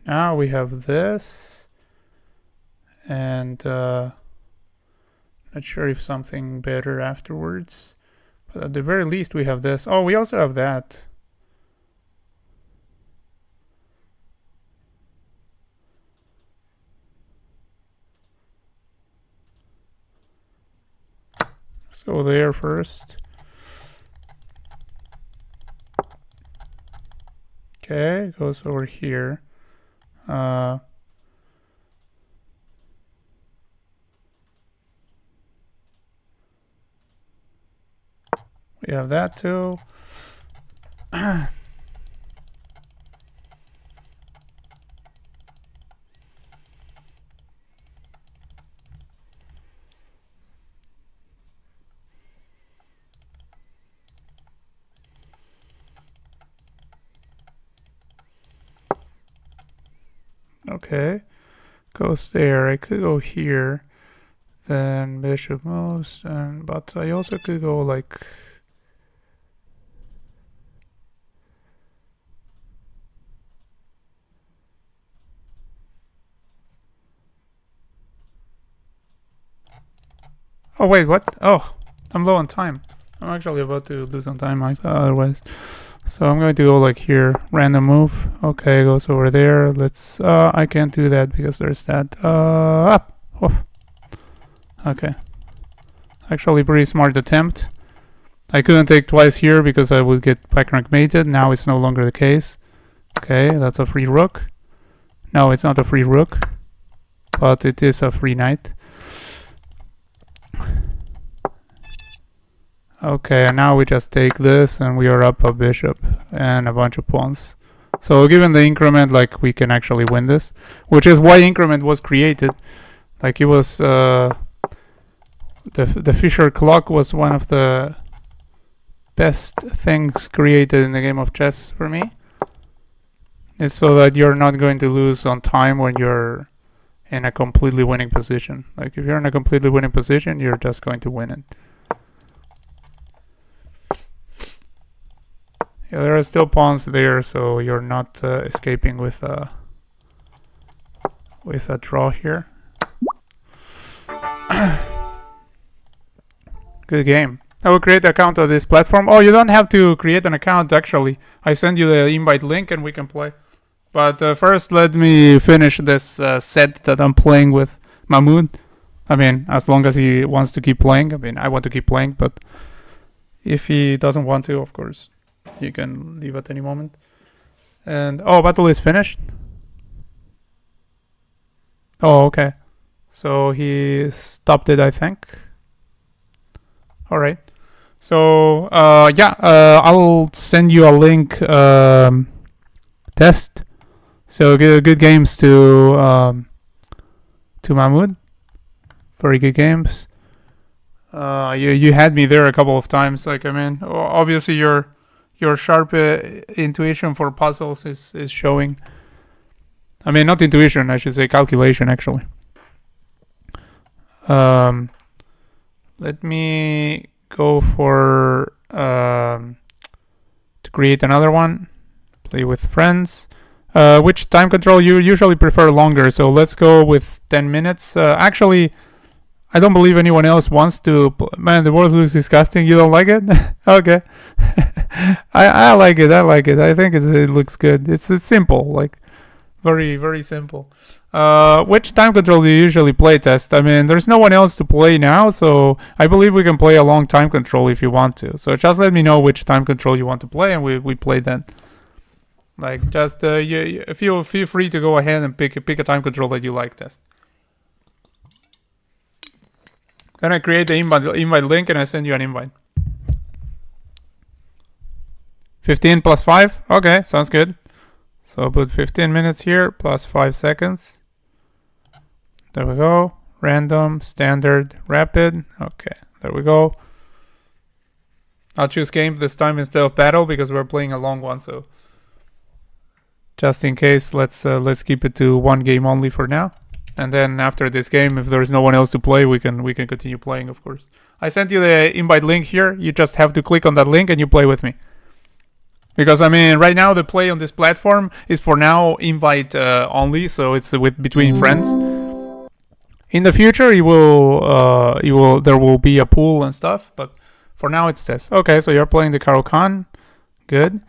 Now we have this, and not sure if something better afterwards, but at the very least we have this. Oh, we also have that. Let's go there first. Okay, goes over here. We have that too. Okay, goes there. I could go here, then bishop moves, and but I also could go like. Oh wait, what? Oh, I'm low on time. I'm actually about to lose on time otherwise. So I'm going to go like here, random move. Okay, goes over there. Let's, I can't do that because there's that, up. Oh. Okay. Actually pretty smart attempt. I couldn't take twice here because I would get backrank mated. Now it's no longer the case. Okay, that's a free rook. No, it's not a free rook, but it is a free knight. Okay, and now we just take this and we are up a bishop and a bunch of pawns. So given the increment, like, we can actually win this, which is why increment was created. Like, it was the Fisher clock was one of the best things created in the game of chess for me. It's so that you're not going to lose on time when you're in a completely winning position. Like, if you're in a completely winning position, you're just going to win it. Yeah, there are still pawns there, so you're not escaping with a draw here. Good game. I will create an account on this platform. Oh, you don't have to create an account, actually. I send you the invite link and we can play. But first, let me finish this set that I'm playing with Mahmoud. I mean, as long as he wants to keep playing. I mean, I want to keep playing, but if he doesn't want to, of course, he can leave at any moment. And, oh, battle is finished? Oh, okay. So he stopped it, I think. All right. So, yeah, I'll send you a link test. So good games to Mahmoud. Very good games. You had me there a couple of times. Like, I mean, obviously your sharp intuition for puzzles is showing. I mean, not intuition, I should say calculation, actually. Let me go for to create another one. Play with friends. Which time control you usually prefer longer? So let's go with 10 minutes. Actually, I don't believe anyone else wants to. Man, the world looks disgusting. You don't like it? Okay. I like it. I like it. I think it looks good. It's simple, like very, very simple. Which time control do you usually play, Test? I mean, there's no one else to play now, so I believe we can play a long time control if you want to. So just let me know which time control you want to play, and we play then. Like, just feel free to go ahead and pick a time control that you like, Test. Then I create the invite link and I send you an invite. 15 plus 5? Okay, sounds good. So I'll put 15 minutes here plus 5 seconds. There we go. Random, standard, rapid. Okay, there we go. I'll choose game this time instead of battle because we're playing a long one. So just in case, let's keep it to one game only for now. And then after this game, if there's no one else to play, we can continue playing, of course. I sent you the invite link here. You just have to click on that link and you play with me. Because, I mean, right now the play on this platform is for now invite only, so it's between friends. In the future, there will be a pool and stuff, but for now it's this. Okay, so you're playing the Karokan. Good.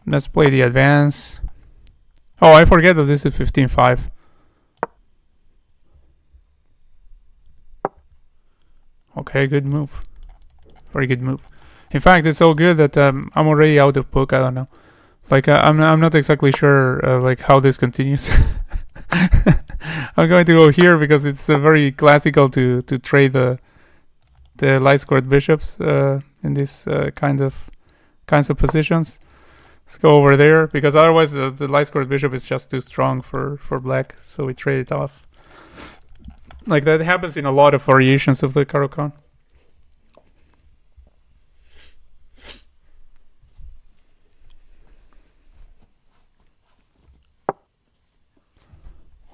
Let's play the advance. Oh, I forget that this is 15-5. Okay, good move. Very good move. In fact, it's so good that I'm already out of book. I don't know. Like I'm not exactly sure like how this continues. I'm going to go here because it's very classical to trade the light squared bishops in this kinds of positions. Let's go over there because otherwise the light squared bishop is just too strong for black. So we trade it off. Like that happens in a lot of variations of the Karokan.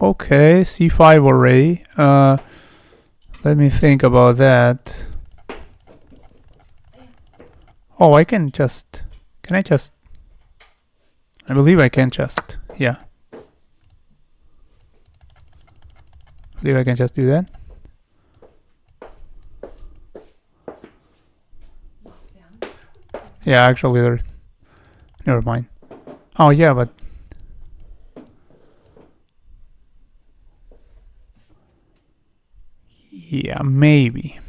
Okay, c5 array. Let me think about that. Oh, I can just... Can I just... I believe I can just... Yeah. I believe I can just do that. Yeah, actually, there... Never mind. Oh, yeah, but... Yeah, maybe.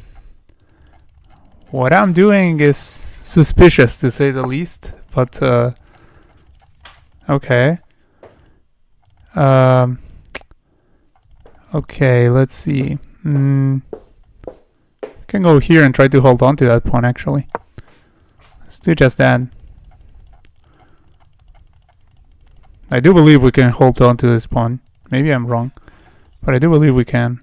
What I'm doing is suspicious, to say the least, but okay. Okay, let's see. Can go here and try to hold on to that pawn, actually. Let's do just that. I do believe we can hold on to this pawn. Maybe I'm wrong, but I do believe we can.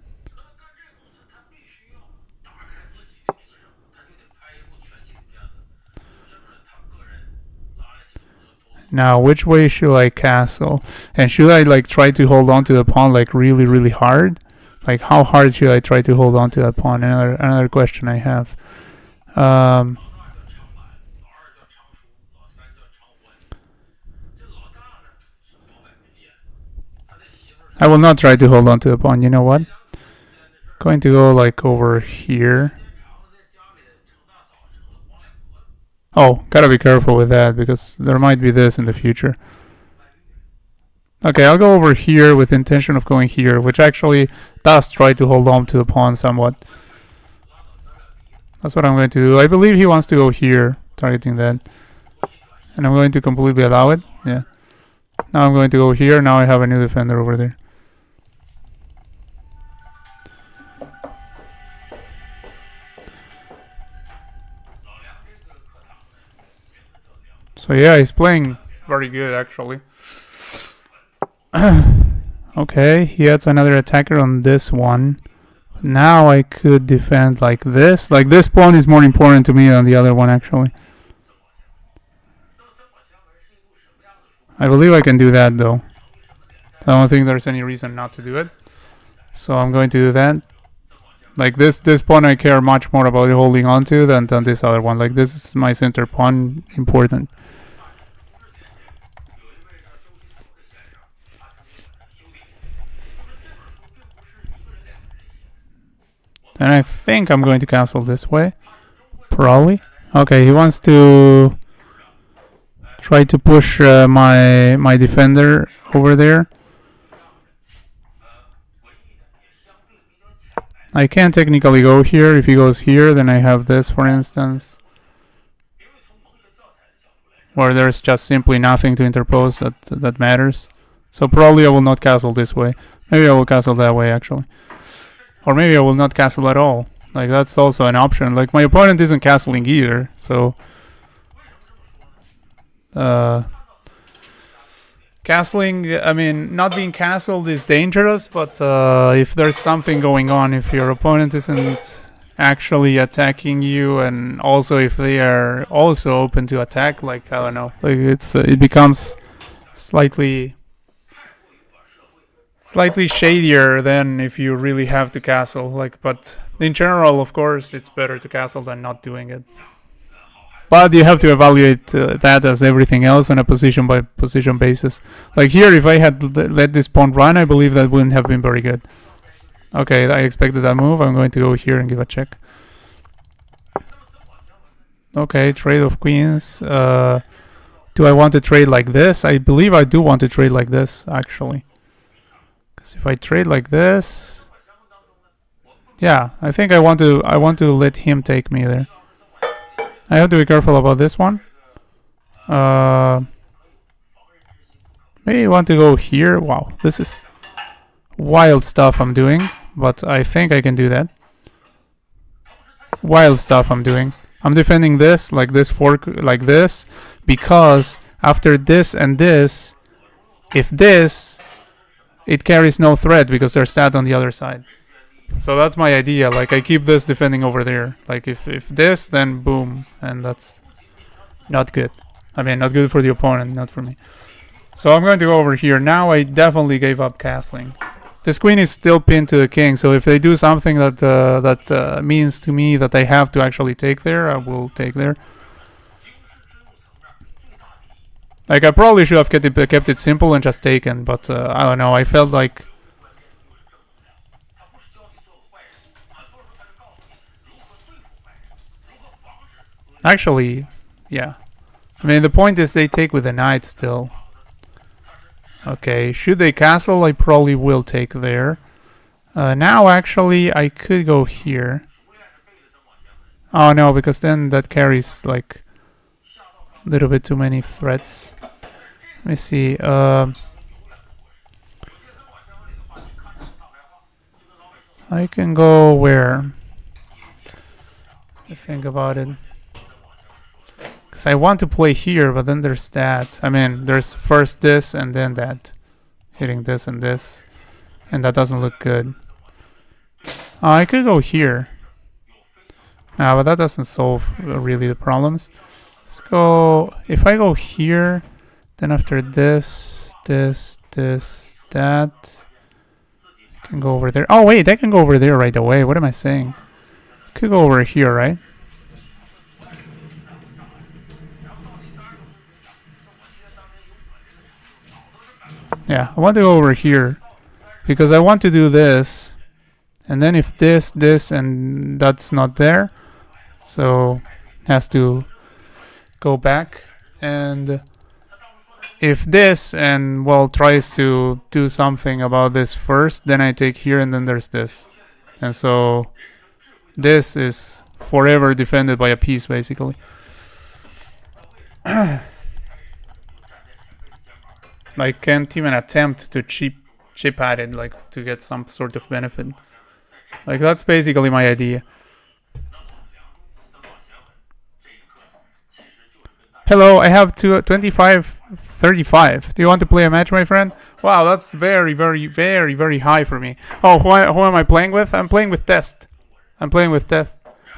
Now, which way should I castle? And should I like try to hold on to the pawn like really, really hard? Like how hard should I try to hold on to that pawn? Another question I have. I will not try to hold on to the pawn. You know what? Going to go like over here. Oh, gotta be careful with that because there might be this in the future. Okay, I'll go over here with the intention of going here, which actually does try to hold on to the pawn somewhat. That's what I'm going to do. I believe he wants to go here, targeting that. And I'm going to completely allow it. Yeah. Now I'm going to go here. Now I have a new defender over there. So yeah, he's playing very good actually. Okay, he adds another attacker on this one. Now I could defend like this. Like this pawn is more important to me than the other one actually. I believe I can do that though. I don't think there's any reason not to do it. So I'm going to do that. Like this pawn I care much more about holding on to than this other one. Like this is my center pawn important. And I think I'm going to castle this way. Probably. Okay, he wants to try to push my defender over there. I can technically go here. If he goes here, then I have this, for instance, where there's just simply nothing to interpose that matters. So probably I will not castle this way. Maybe I will castle that way, actually. Or maybe I will not castle at all. Like, that's also an option. Like, my opponent isn't castling either, so... Castling, I mean, not being castled is dangerous, but if there's something going on, if your opponent isn't actually attacking you, and also if they are also open to attack, like, I don't know, like it becomes slightly shadier than if you really have to castle. Like, but in general, of course, it's better to castle than not doing it. But you have to evaluate that as everything else on a position by position basis. Like here, if I had let this pawn run, I believe that wouldn't have been very good. Okay, I expected that move. I'm going to go here and give a check. Okay, trade of queens. Do I want to trade like this? I believe I do want to trade like this, actually. Because if I trade like this... Yeah, I think I want to let him take me there. I have to be careful about this one. Maybe I want to go here. Wow, this is wild stuff I'm doing, but I think I can do that. Wild stuff I'm doing. I'm defending this, like this fork, like this, because after this and this, if this, it carries no threat because there's that on the other side. So that's my idea. Like, I keep this defending over there. Like, if this, then boom. And that's not good. I mean, not good for the opponent, not for me. So I'm going to go over here. Now I definitely gave up castling. This queen is still pinned to the king. So if they do something that means to me that I have to actually take there, I will take there. Like, I probably should have kept it simple and just taken. But I don't know. I felt like... Actually, yeah. I mean, the point is they take with the knight still. Okay, should they castle, I probably will take there. Now, actually, I could go here. Oh, no, because then that carries, like, a little bit too many threats. Let me see. I can go where? Let me think about it. Because I want to play here, but then there's that. I mean, there's first this and then that. Hitting this and this. And that doesn't look good. Oh, I could go here. No, but that doesn't solve really the problems. Let's go... If I go here, then after this, that... I can go over there. Oh, wait, I can go over there right away. What am I saying? I could go over here, right? Yeah, I want to go over here. because I want to do this, and then if this, and that's not there, so has to go back. And if this and well tries to do something about this first, then I take here, and then there's this, and so this is forever defended by a piece basically. I can't even attempt to chip at it, like to get some sort of benefit. Like that's basically my idea. Hello, I have 25-35. Do you want to play a match, my friend? Wow, that's very, very, very, very high for me. Oh, who am I playing with? I'm playing with Test.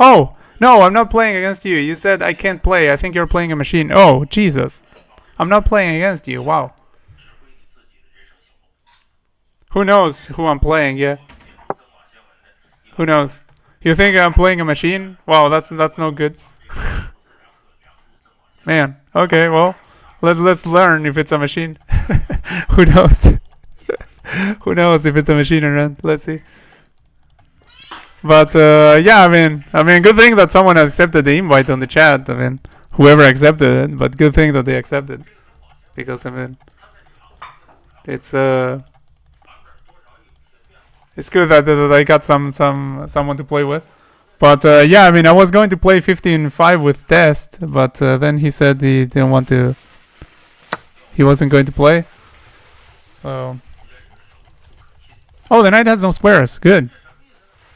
Oh, no, I'm not playing against you. You said I can't play. I think you're playing a machine. Oh, Jesus. I'm not playing against you. Wow. Who knows who I'm playing, yeah? Who knows? You think I'm playing a machine? Wow, that's no good. Man, okay, well, let's learn if it's a machine. Who knows? Who knows if it's a machine or not? Let's see. But yeah, I mean, good thing that someone accepted the invite on the chat. I mean, whoever accepted it, but good thing that they accepted, because I mean, it's good that I got someone to play with. But yeah, I mean, I was going to play 15-5 with Test, but then he said he didn't want to. He wasn't going to play. So. Oh, the knight has no squares. Good.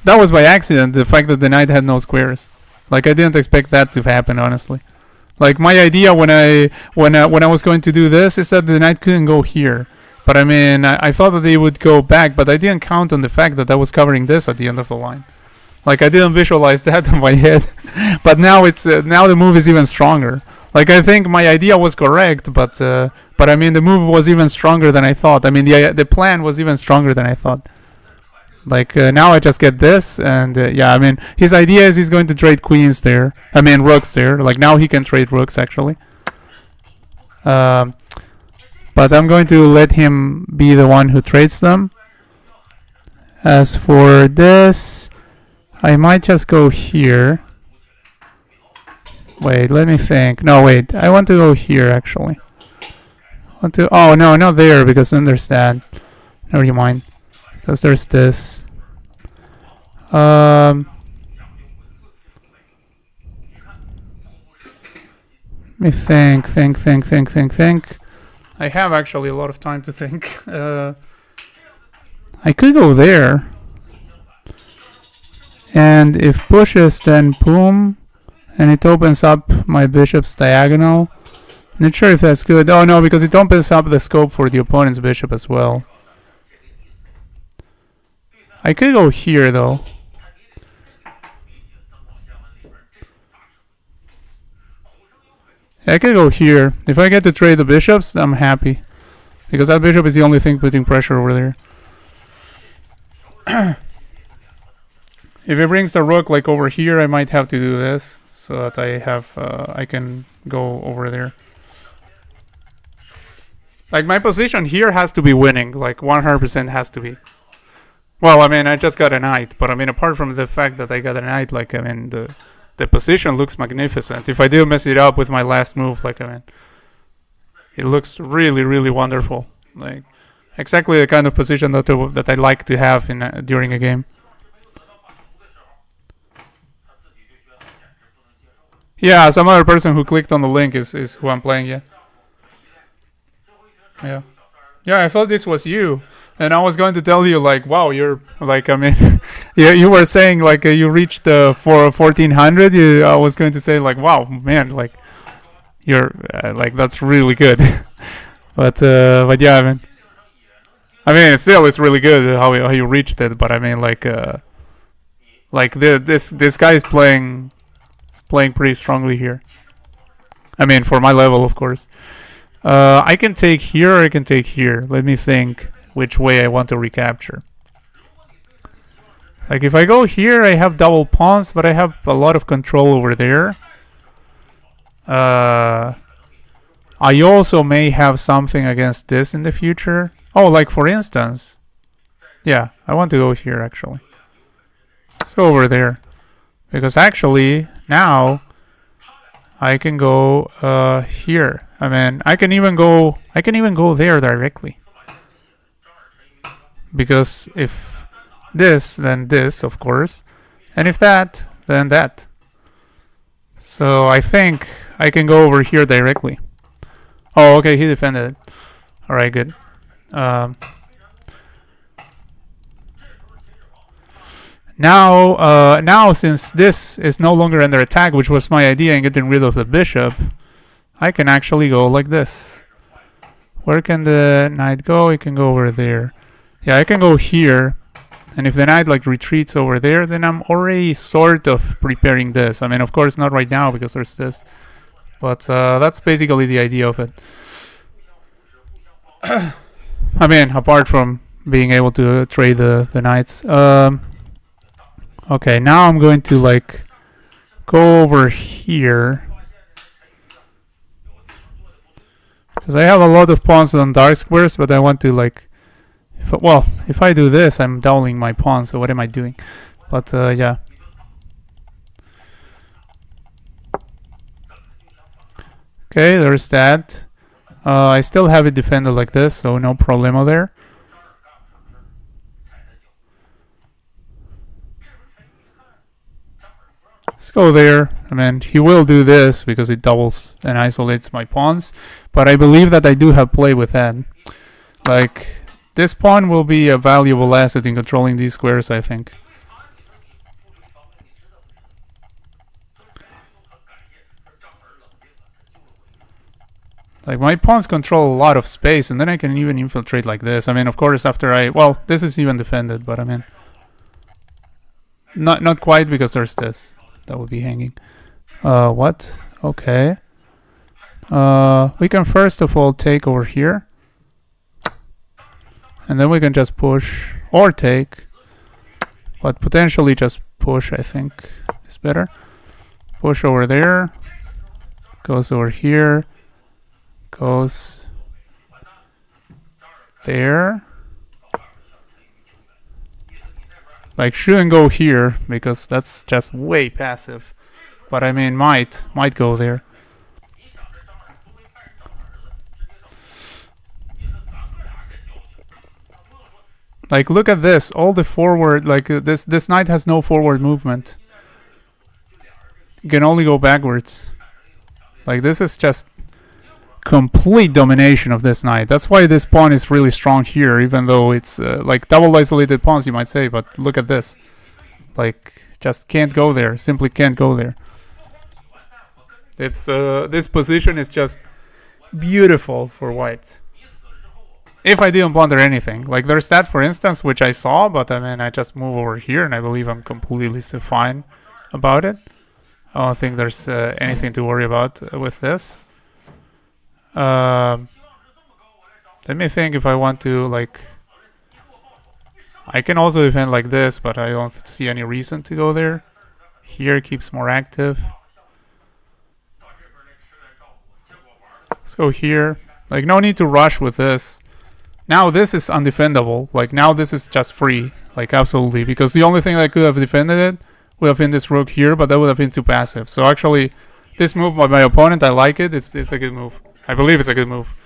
That was by accident. The fact that the knight had no squares. Like I didn't expect that to happen, honestly. Like my idea when I was going to do this is that the knight couldn't go here. But I mean, I thought that they would go back, but I didn't count on the fact that I was covering this at the end of the line. Like I didn't visualize that in my head, but now it's now the move is even stronger. Like I think my idea was correct, but I mean the move was even stronger than I thought. I mean the plan was even stronger than I thought. Like now I just get this, and yeah, I mean his idea is he's going to trade queens there. I mean rooks there. Like now he can trade rooks actually. But I'm going to let him be the one who trades them. As for this, I might just go here. Wait, let me think. No, wait. I want to go here, actually. Oh, no, not there, because then there's that. Never mind. Because there's this. Let me think. I have actually a lot of time to think. I could go there. And if pushes, then boom, and it opens up my bishop's diagonal. Not sure if that's good. Oh no, because it opens up the scope for the opponent's bishop as well. I could go here though. I could go here. If I get to trade the bishops, I'm happy. Because that bishop is the only thing putting pressure over there. If it brings the rook like over here, I might have to do this so that I can go over there. Like my position here has to be winning, like 100% has to be. Well, I mean, I just got a knight, but I mean, apart from the fact that I got a knight, like I mean, the position looks magnificent. If I do mess it up with my last move, like I mean, it looks really, really wonderful. Like exactly the kind of position that I like to have in during a game. Yeah, some other person who clicked on the link is who I'm playing, yeah. Yeah, I thought this was you. And I was going to tell you, like, wow, you're, like, I mean, you were saying, like, you reached 1400. I was going to say, like, wow, man, like, you're, like, that's really good. but yeah, I mean, still, it's really good how you reached it. But I mean, like this guy is playing pretty strongly here. I mean, for my level, of course. I can take here or I can take here. Let me think which way I want to recapture. Like, if I go here, I have double pawns, but I have a lot of control over there. I also may have something against this in the future. Oh, like, for instance, Yeah, I want to go here actually. Let's go over there. Because actually, now I can go here. I mean, I can even go there directly. Because if this, then this, of course. And if that, then that. So I think I can go over here directly. Oh, okay, he defended it. Alright, good. Now since this is no longer under attack, which was my idea in getting rid of the bishop, I can actually go like this. Where can the knight go? It can go over there. Yeah, I can go here. And if the knight like retreats over there, then I'm already sort of preparing this. I mean, of course, not right now because there's this. But that's basically the idea of it. I mean, apart from being able to trade the knights. Okay, now I'm going to like go over here. Because I have a lot of pawns on dark squares, but I want to like... if I do this, I'm doubling my pawns, so what am I doing? But yeah. Okay, there's that. I still have it defended like this, so no problemo there. Let's go there. I mean, he will do this because it doubles and isolates my pawns. But I believe that I do have play with that. Like, this pawn will be a valuable asset in controlling these squares, I think. Like, my pawns control a lot of space, and then I can even infiltrate like this. I mean, of course, after well, this is even defended, but I mean... Not quite, because there's this. That would be hanging. What? Okay. We can first of all take over here. And then we can just push or take. But potentially just push, I think, is better. Push over there. Goes over here. Goes there. Like, shouldn't go here because that's just way passive. But I mean, might go there. Like, look at this. All the forward, like this knight has no forward movement. You can only go backwards. Like, this is just complete domination of this knight. That's why this pawn is really strong here, even though it's like double isolated pawns, you might say. But look at this. Like, just can't go there. Simply can't go there. It's this position is just beautiful for white. If I didn't blunder anything. Like, there's that, for instance, which I saw, but I mean, I just move over here, and I believe I'm completely still fine about it. I don't think there's anything to worry about with this. Let me think if I want to, like... I can also defend like this, but I don't see any reason to go there. Here keeps more active. Let's go here. Like, no need to rush with this. Now this is undefendable. Like, now this is just free. Like, absolutely. Because the only thing that could have defended it would have been this rook here, but that would have been too passive. So actually, this move by my opponent, I like it. It's a good move. I believe it's a good move.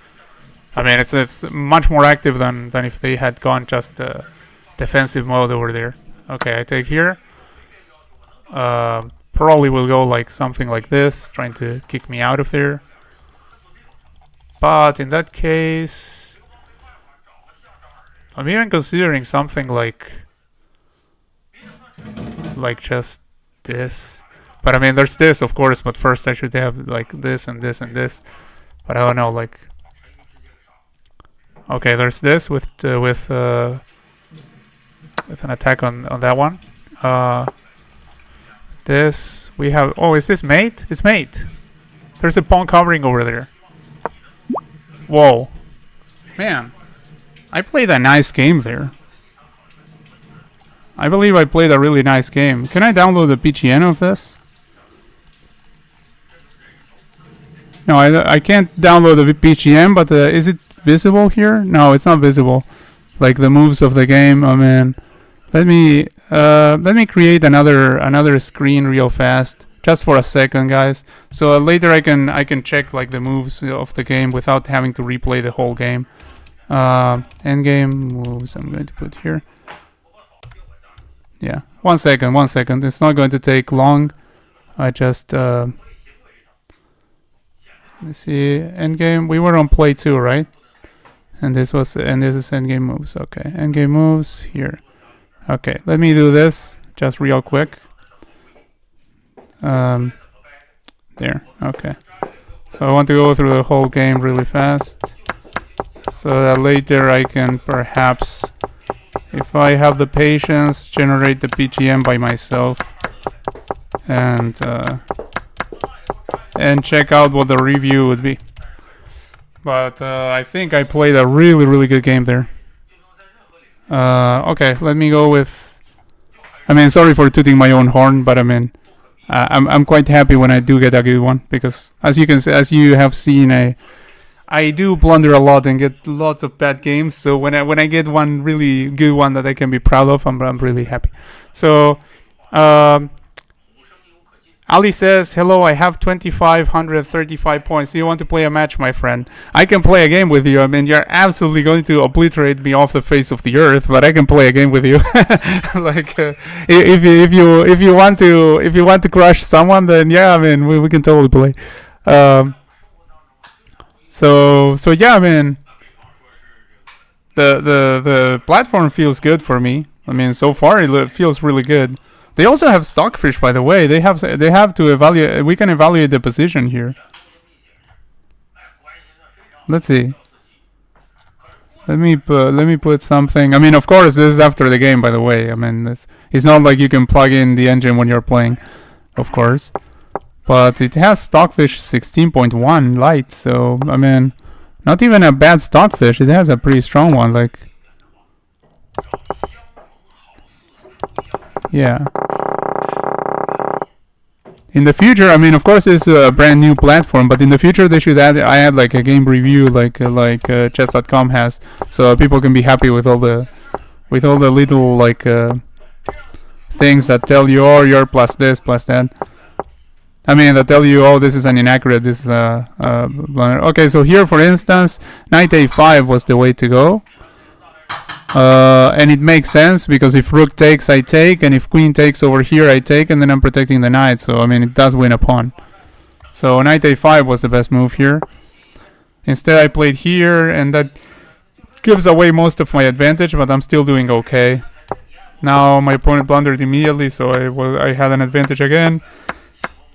I mean, it's much more active than if they had gone just defensive mode over there. Okay, I take here. Probably will go like something like this, trying to kick me out of there. But in that case, I'm even considering something like just this. But I mean, there's this, of course. But first, I should have like this and this and this. But I don't know, like. Okay, there's this with an attack on that one. This we have. Oh, is this mate? It's mate. There's a pawn covering over there. Whoa, man! I played a nice game there. I believe I played a really nice game. Can I download the PGN of this? No, I can't download the PGN, but is it visible here? No, it's not visible. like the moves of the game. I mean, let me create another screen real fast, just for a second, guys. So later I can check like the moves of the game without having to replay the whole game. Endgame moves. I'm going to put here. Yeah, 1 second. It's not going to take long. I just let me see. Endgame. We were on play 2, right? And this is endgame moves. Okay, endgame moves here. Okay, let me do this just real quick. There. Okay. So I want to go through the whole game really fast, so that later I can perhaps, if I have the patience, generate the BGM by myself and check out what the review would be. But I think I played a really good game there. Okay, let me go with. I mean, sorry for tooting my own horn, but I mean, I'm quite happy when I do get a good one, because as you have seen, I do blunder a lot and get lots of bad games. So when I get one really good one that I can be proud of, I'm really happy. So Ali says, hello, I have 2,535 points. Do you want to play a match, my friend? I can play a game with you. I mean, you're absolutely going to obliterate me off the face of the earth, but I can play a game with you. Like, if you want to crush someone, then yeah, I mean, we can totally play. So yeah, I mean, the platform feels good for me. I mean, so far it feels really good. They also have stockfish, by the way. They have to evaluate. We can evaluate the position here. Let's see. Let me put something. I mean, of course, this is after the game, by the way. I mean, it's not like you can plug in the engine when you're playing, of course. But it has stockfish 16.1 light, so I mean, not even a bad stockfish. It has a pretty strong one, like. Yeah. In the future, I mean, of course, it's a brand new platform, but in the future they should add like a game review, like chess.com has, so people can be happy with all the little like things that tell you, oh, you're plus this, plus that. I mean, that tell you, oh, this is an inaccurate, this is okay. So here, for instance, knight a5 was the way to go. And it makes sense, because if rook takes, I take, and if queen takes over here, I take, and then I'm protecting the knight. So I mean, it does win a pawn. So knight a5 was the best move here. Instead, I played here, and that gives away most of my advantage, but I'm still doing okay. Now my opponent blundered immediately, so I had an advantage again.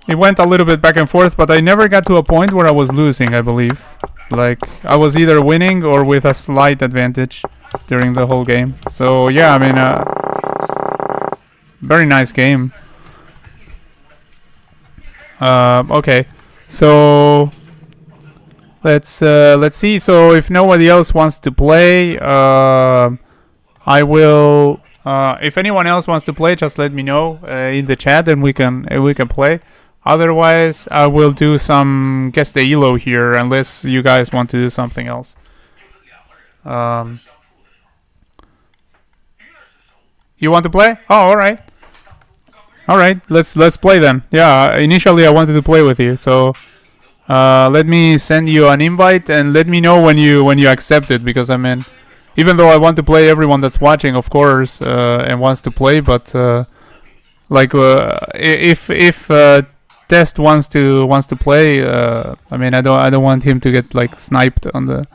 It went a little bit back and forth, but I never got to a point where I was losing, I believe. Like, I was either winning or with a slight advantage during the whole game. So yeah, I mean, very nice game. Okay, so let's see. So if nobody else wants to play, I will. If anyone else wants to play, just let me know in the chat, and we can play. Otherwise, I will do some Guess the ELO here, unless you guys want to do something else. You want to play? Oh, all right. All right, let's play then. Yeah, initially I wanted to play with you, so let me send you an invite and let me know when you accept it, because I mean, even though I want to play, everyone that's watching, of course, and wants to play, but like if Test wants to play, I mean, I don't want him to get like sniped on the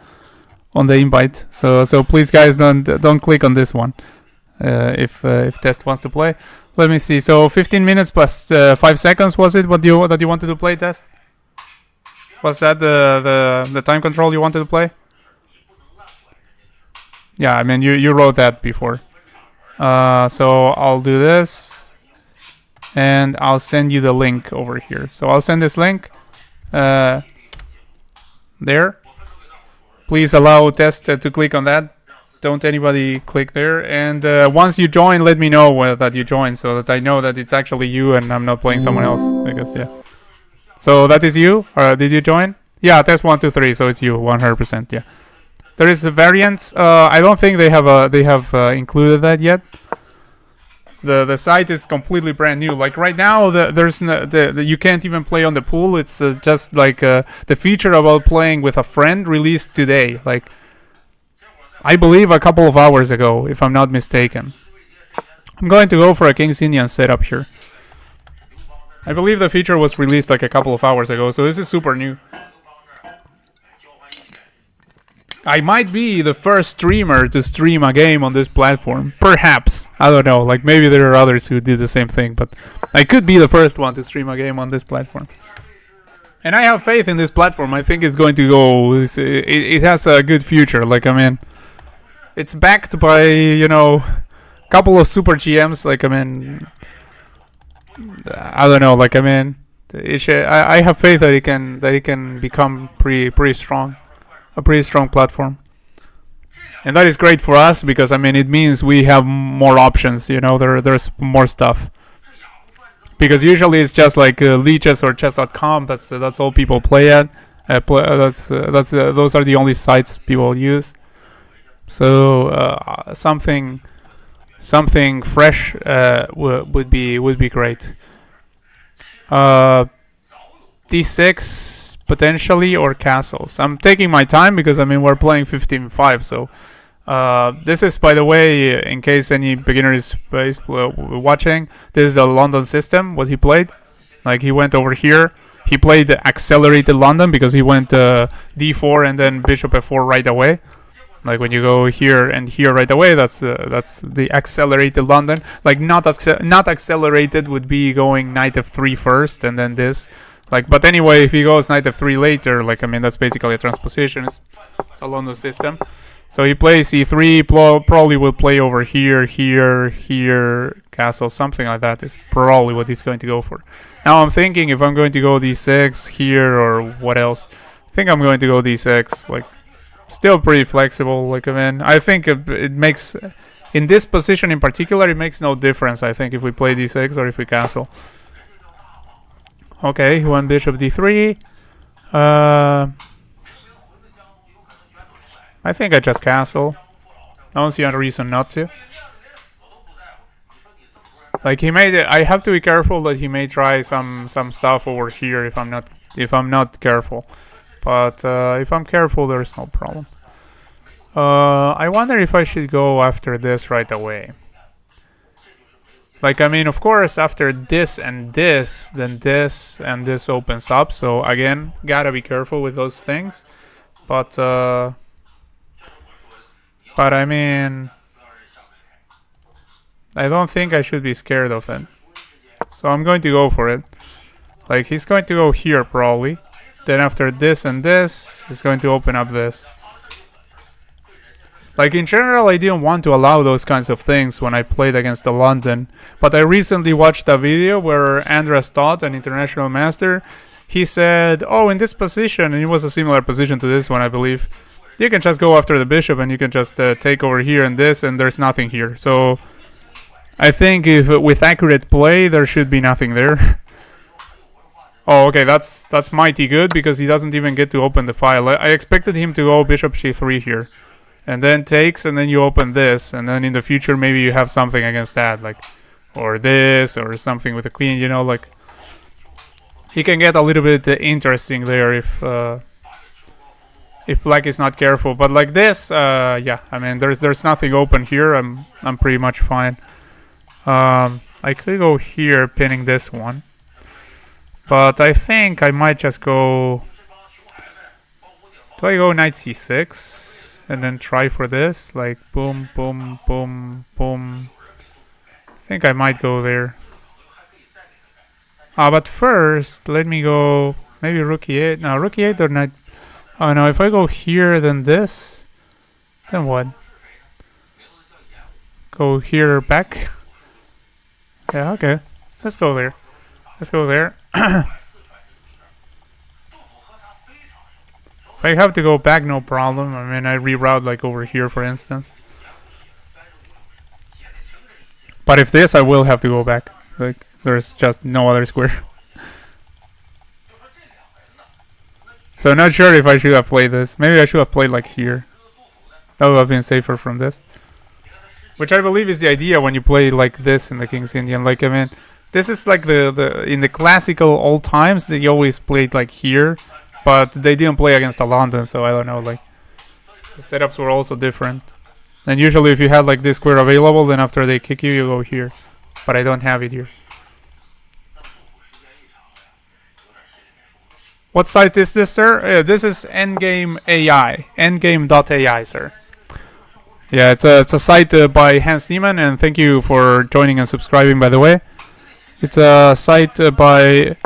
invite. So please, guys, don't click on this one. If Test wants to play, let me see. So 15 minutes plus 5 seconds, was it that you wanted to play, Test? Was that the time control you wanted to play? Yeah, I mean, you wrote that before. So I'll do this. And I'll send you the link over here. So I'll send this link there. Please allow Test to click on that. Don't anybody click there. And once you join, let me know that you joined, so that I know that it's actually you and I'm not playing someone else. I guess, yeah. So that is you? Did you join? Yeah, Test 1, 2, 3. So it's you, 100%. Yeah. There is a variant. I don't think they have included that yet. The site is completely brand new. Like right now, there's no, you can't even play on the pool. It's just like the feature about playing with a friend released today. Like I believe a couple of hours ago, if I'm not mistaken. I'm going to go for a King's Indian setup here. I believe the feature was released like a couple of hours ago, so this is super new. I might be the first streamer to stream a game on this platform. Perhaps. I don't know. Like, maybe there are others who did the same thing, but I could be the first one to stream a game on this platform. And I have faith in this platform. I think it's going to go... It has a good future. Like, I mean... It's backed by, you know... a couple of super GMs. Like, I mean... I don't know. Like, I mean... I have faith that it can become pretty strong. A pretty strong platform, and that is great for us because I mean it means we have more options. You know, there's more stuff. Because usually it's just like leeches or chess.com. That's all people play at. Those are the only sites people use. So something fresh would be great. D6 potentially, or castles. I'm taking my time because I mean we're playing 15-5, so this is, by the way, in case any beginner is watching, this is the London system, what he played. Like he went over here, he played accelerated London because he went d4 and then bishop f4 right away. Like when you go here and here right away, that's the accelerated London. Like not accelerated would be going knight f3 first and then this. Like, but anyway, if he goes knight f3 later, like I mean that's basically a transposition. It's a London system. So he plays e3, probably will play over here, castle, something like that is probably what he's going to go for. Now I'm thinking if I'm going to go d6 here or what else. I think I'm going to go d6. Like, still pretty flexible. Like, I mean, I think it makes, in this position in particular, it makes no difference. I think if we play d6 or if we castle. Okay, he went bishop d3. I think I just castle. I don't see any reason not to. Like he made it. I have to be careful that he may try some stuff over here if I'm not careful. But if I'm careful, there's no problem. I wonder if I should go after this right away. Like, I mean, of course, after this and this, then this and this opens up. So, again, gotta be careful with those things. But I mean, I don't think I should be scared of it. So, I'm going to go for it. Like, he's going to go here, probably. Then after this and this, he's going to open up this. Like, in general, I didn't want to allow those kinds of things when I played against the London. But I recently watched a video where Andras Todd, an international master, he said, oh, in this position, and it was a similar position to this one, I believe, you can just go after the bishop and you can just take over here and this, and there's nothing here. So, I think if with accurate play, there should be nothing there. Oh, okay, that's mighty good, because he doesn't even get to open the file. I expected him to go bishop c3 here. And then takes, and then you open this, and then in the future maybe you have something against that, like, or this, or something with the queen, you know, like, he can get a little bit interesting there if black is not careful. But like this, yeah, I mean, there's nothing open here. I'm pretty much fine. I could go here, pinning this one, but I think I might just go. Do I go knight c6? And then try for this, like boom, boom, boom, boom. I think I might go there. But first, let me go maybe rook e8. No, rook e8 or knight. Oh no, if I go here, then this. Then what? Go here, back. Yeah, okay. Let's go there. Let's go there. If I have to go back, no problem. I mean, I reroute like over here, for instance. But if this, I will have to go back. Like, there's just no other square. So not sure if I should have played this. Maybe I should have played like here. That would have been safer from this. Which I believe is the idea when you play like this in the King's Indian. Like, I mean, this is like the in the classical old times, they always played like here, but they didn't play against a London, so I don't know, like, the setups were also different. And usually if you had like this square available, then after they kick you, you go here. But I don't have it here. What site is this, sir? This is Endgame.ai. Endgame.ai, sir. Yeah, it's a site by Hans Niemann, and thank you for joining and subscribing, by the way. It's a site by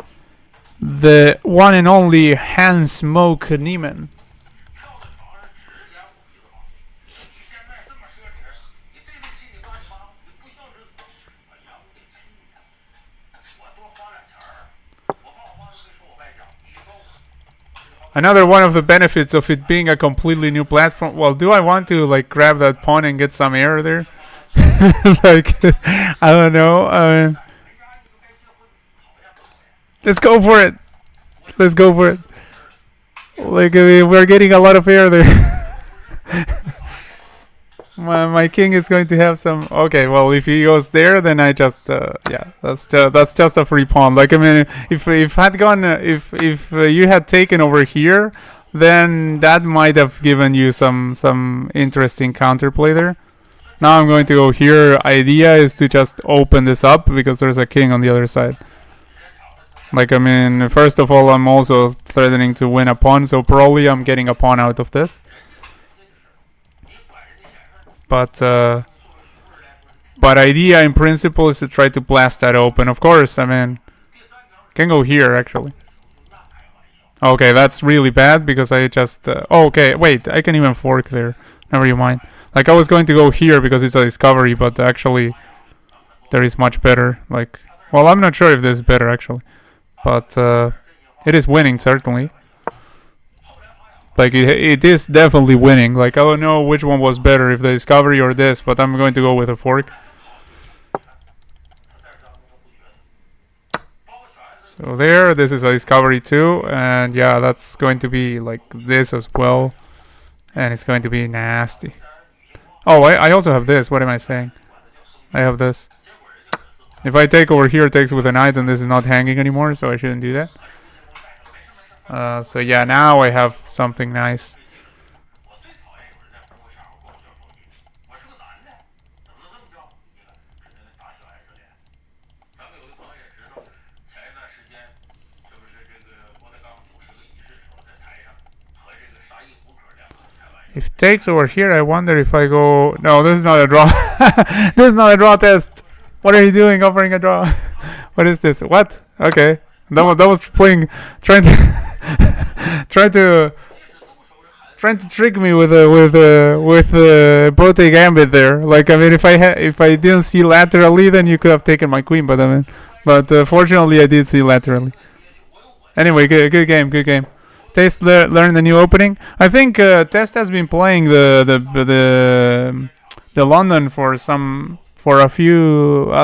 the one and only Hans Niemann. Another one of the benefits of it being a completely new platform. Well, do I want to like grab that pawn and get some air there? Like, I don't know. Let's go for it. Let's go for it. Like, I mean, we're getting a lot of air there. my king is going to have some. Okay, well, if he goes there, then I just yeah, that's just a free pawn. Like, I mean, if had gone if you had taken over here, then that might have given you some interesting counterplay there. Now I'm going to go here. Idea is to just open this up because there's a king on the other side. Like, I mean, first of all, I'm also threatening to win a pawn, so probably I'm getting a pawn out of this. But idea in principle is to try to blast that open. Of course, I mean, can go here actually. Okay, that's really bad because I just okay, wait, I can even fork there. Never you mind. Like, I was going to go here because it's a discovery, but actually there is much better. Like, well, I'm not sure if this is better actually, but it is winning certainly. Like, it is definitely winning. Like, I don't know which one was better, if the discovery or this, but I'm going to go with a fork. So there, this is a discovery too, and yeah, that's going to be like this as well, and it's going to be nasty. Oh, I also have this. What am I saying? I have this. If I take over here, it takes with a knight, and this is not hanging anymore, so I shouldn't do that. So yeah, now I have something nice. If takes over here, I wonder if I go... No, this is not a draw. This is not a draw test. What are you doing offering a draw? What is this? What? Okay. That was playing... Trying to trick me with bote gambit there. Like, I mean, if I didn't see laterally, then you could have taken my queen. But I mean, fortunately I did see laterally. Anyway, good game. Test learn the new opening. I think Test has been playing the London for at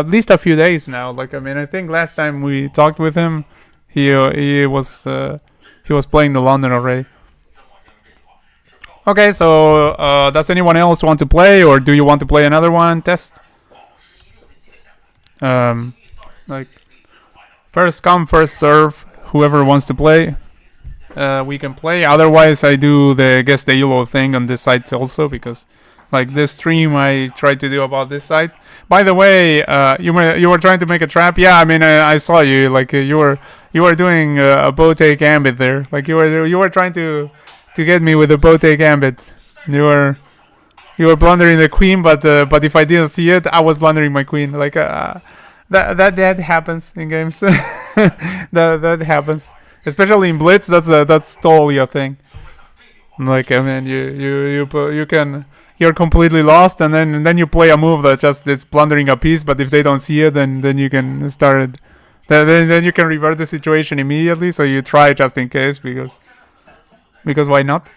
least a few days now. Like, I mean, I think last time we talked with him, he was playing the London already. Okay, so does anyone else want to play, or do you want to play another one? Test. Like, first come, first serve. Whoever wants to play, we can play. Otherwise, I do the Guess the ELO thing on this site also, because like this stream I tried to do about this site. By the way, you were trying to make a trap. Yeah, I mean, I saw you. Like, you were doing a bote gambit there. Like, you were trying to get me with a bote gambit. You were blundering the queen, but if I didn't see it, I was blundering my queen. Like, that happens in games. that happens, especially in Blitz. That's totally a thing. Like, I mean, you're completely lost, and then you play a move that just is blundering a piece. But if they don't see it, then you can start it. Then you can revert the situation immediately. So you try just in case, because why not?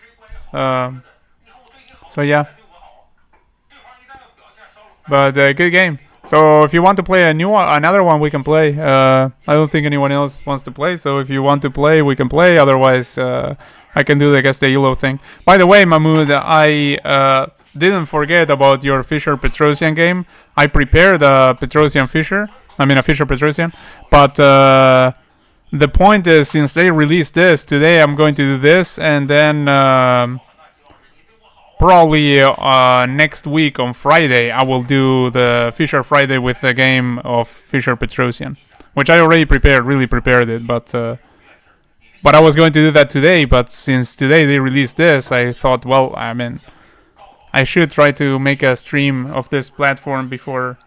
So yeah. But good game. So if you want to play another one, we can play. I don't think anyone else wants to play. So if you want to play, we can play. Otherwise, I can do the Guess the ELO thing. By the way, Mahmoud, didn't forget about your Fisher Petrosian game. I prepared a Petrosian Fisher. I mean a Fisher Petrosian. But the point is, since they released this today, I'm going to do this, and then probably next week on Friday I will do the Fisher Friday with the game of Fisher Petrosian, which I already prepared, really prepared it, but I was going to do that today, but since today they released this, I thought, well, I mean, I should try to make a stream of this platform before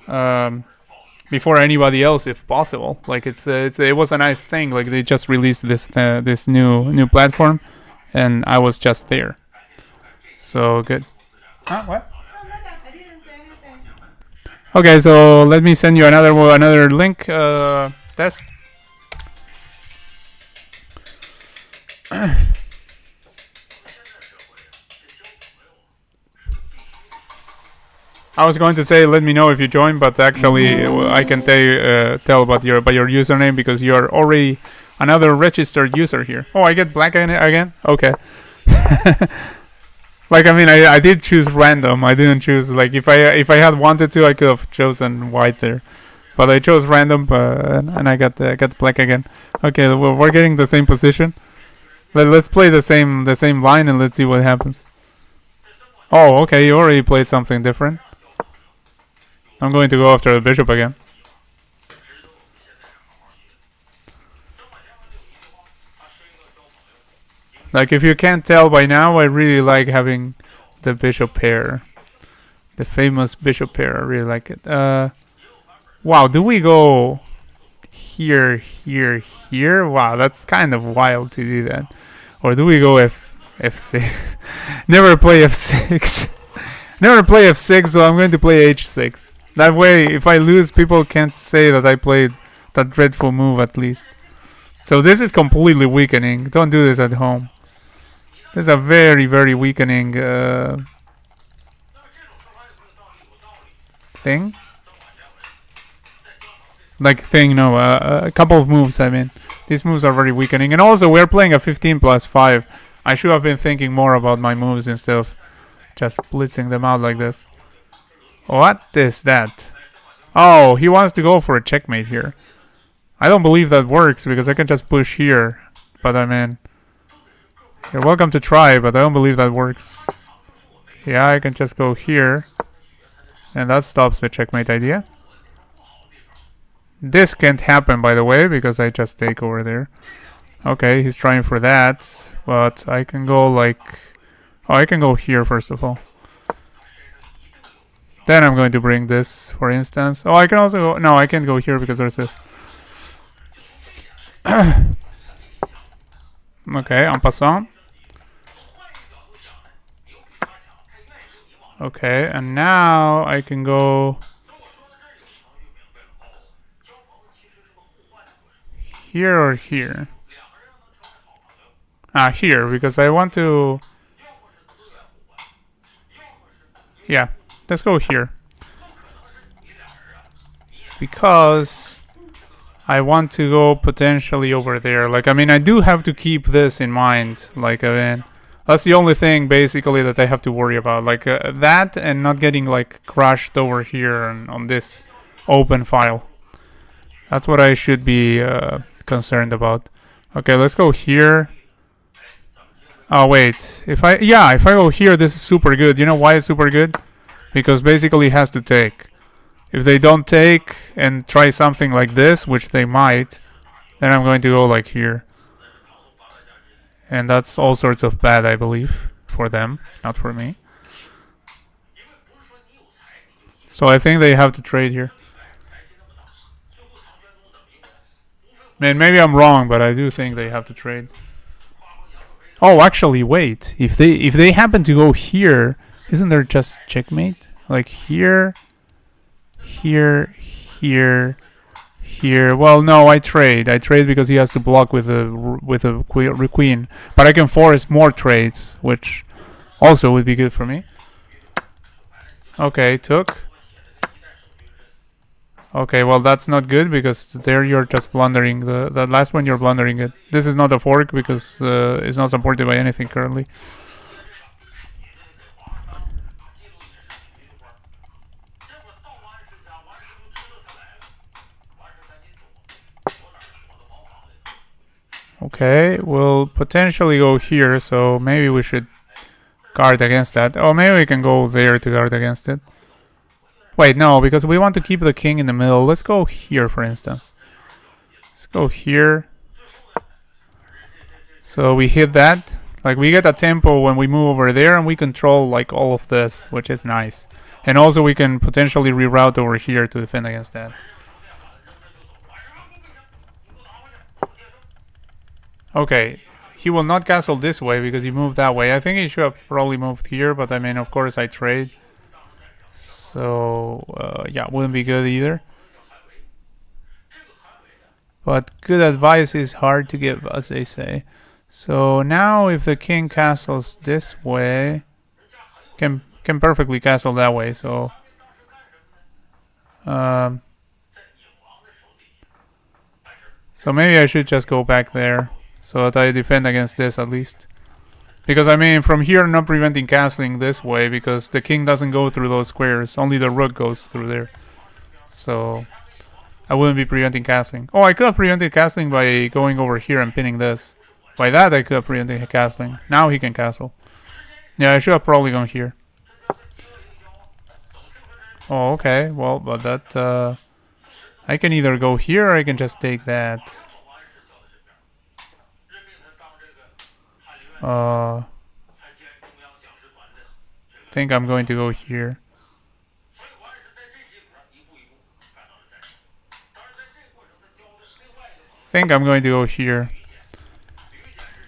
anybody else, if possible. Like it was a nice thing. Like they just released this new platform, and I was just there. So good. Huh? What? Okay, so let me send you another link. Test. I was going to say let me know if you join, but actually I can tell by your username because you are already another registered user here. Oh, I get black again? Okay. Like, I mean, I did choose random. I didn't choose, like, if I had wanted to, I could have chosen white there, but I chose random, and I got black again. Okay, well, we're getting the same position. Let's play the same line and let's see what happens. Oh, okay, you already played something different. I'm going to go after the bishop again. Like, if you can't tell by now, I really like having the bishop pair. The famous bishop pair, I really like it. Wow, do we go here, here, here? Wow, that's kind of wild to do that. Or do we go f6? Never play f6. Never play f6, so I'm going to play h6. That way, if I lose, people can't say that I played that dreadful move at least. So this is completely weakening. Don't do this at home. This is a very, very weakening thing. Like thing, no, a couple of moves, I mean. These moves are very weakening. And also, we're playing a 15+5. I should have been thinking more about my moves instead of just blitzing them out like this. What is that? Oh, he wants to go for a checkmate here. I don't believe that works because I can just push here. But I mean, you're welcome to try, but I don't believe that works. Yeah, I can just go here. And that stops the checkmate idea. This can't happen, by the way, because I just take over there. Okay, he's trying for that. But I can go like... Oh, I can go here, first of all. Then I'm going to bring this, for instance. Oh, I can also go... No, I can't go here because there's this. Okay, en passant. Okay, and now I can go... Here or here? Here, because I want to... Yeah, let's go here. Because I want to go potentially over there. Like, I mean, I do have to keep this in mind. Like, I mean, that's the only thing, basically, that I have to worry about. Like, that and not getting, like, crushed over here on this open file. That's what I should be concerned about. Okay, let's go here. Oh, wait. If I go here, this is super good. You know why it's super good? Because basically it has to take. If they don't take and try something like this, which they might, then I'm going to go like here. And that's all sorts of bad, I believe, for them, not for me. So I think they have to trade here. Man, maybe I'm wrong, but I do think they have to trade. Oh, actually, wait. If they happen to go here, isn't there just checkmate? Like here, here, here, here. Well, no, I trade. I trade because he has to block with a queen. But I can force more trades, which also would be good for me. Okay, took. Okay, well, that's not good because there you're just blundering. The last one you're blundering it. This is not a fork because it's not supported by anything currently. Okay, we'll potentially go here, so maybe we should guard against that. Oh, maybe we can go there to guard against it. Wait, no, because we want to keep the king in the middle. Let's go here, for instance. Let's go here. So we hit that. Like, we get a tempo when we move over there, and we control, like, all of this, which is nice. And also we can potentially reroute over here to defend against that. Okay, he will not castle this way because he moved that way. I think he should have probably moved here, but I mean, of course, I trade. So, yeah, wouldn't be good either. But good advice is hard to give, as they say. So now if the king castles this way, can perfectly castle that way, so... so maybe I should just go back there. So that I defend against this at least. Because I mean, from here I'm not preventing castling this way because the king doesn't go through those squares. Only the rook goes through there. So I wouldn't be preventing castling. Oh, I could have prevented castling by going over here and pinning this. By that I could have prevented castling. Now he can castle. Yeah, I should have probably gone here. Oh, okay. Well, but that... I can either go here or I can just take that. I think I'm going to go here.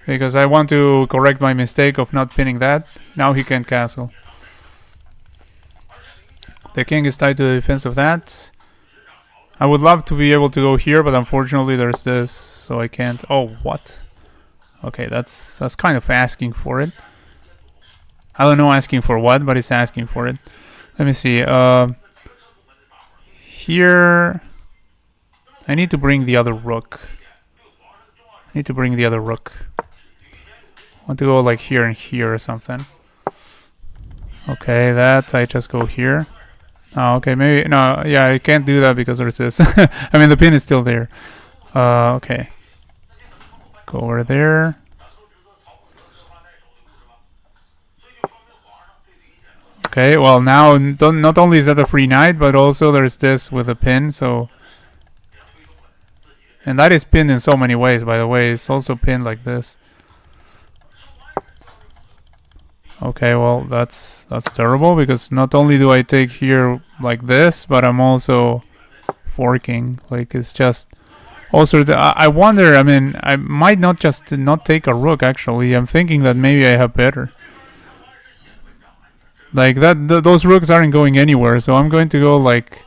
Because I want to correct my mistake of not pinning that. Now he can castle. The king is tied to the defense of that. I would love to be able to go here, but unfortunately there's this, so I can't. Oh, what? Okay, that's kind of asking for it. I don't know asking for what, but it's asking for it. Let me see. Here, I need to bring the other rook. I want to go like here and here or something. Okay, that I just go here. Oh, okay, maybe no. Yeah, I can't do that because there's this. I mean, the pin is still there. Okay. Go over there. Okay, well now not only is that a free knight, but also there's this with a pin, so... And that is pinned in so many ways, by the way. It's also pinned like this. Okay, well that's terrible, because not only do I take here like this, but I'm also forking. Like, it's just... Also, I wonder, I mean, I might not take a rook, actually. I'm thinking that maybe I have better. Like, those rooks aren't going anywhere, so I'm going to go, like...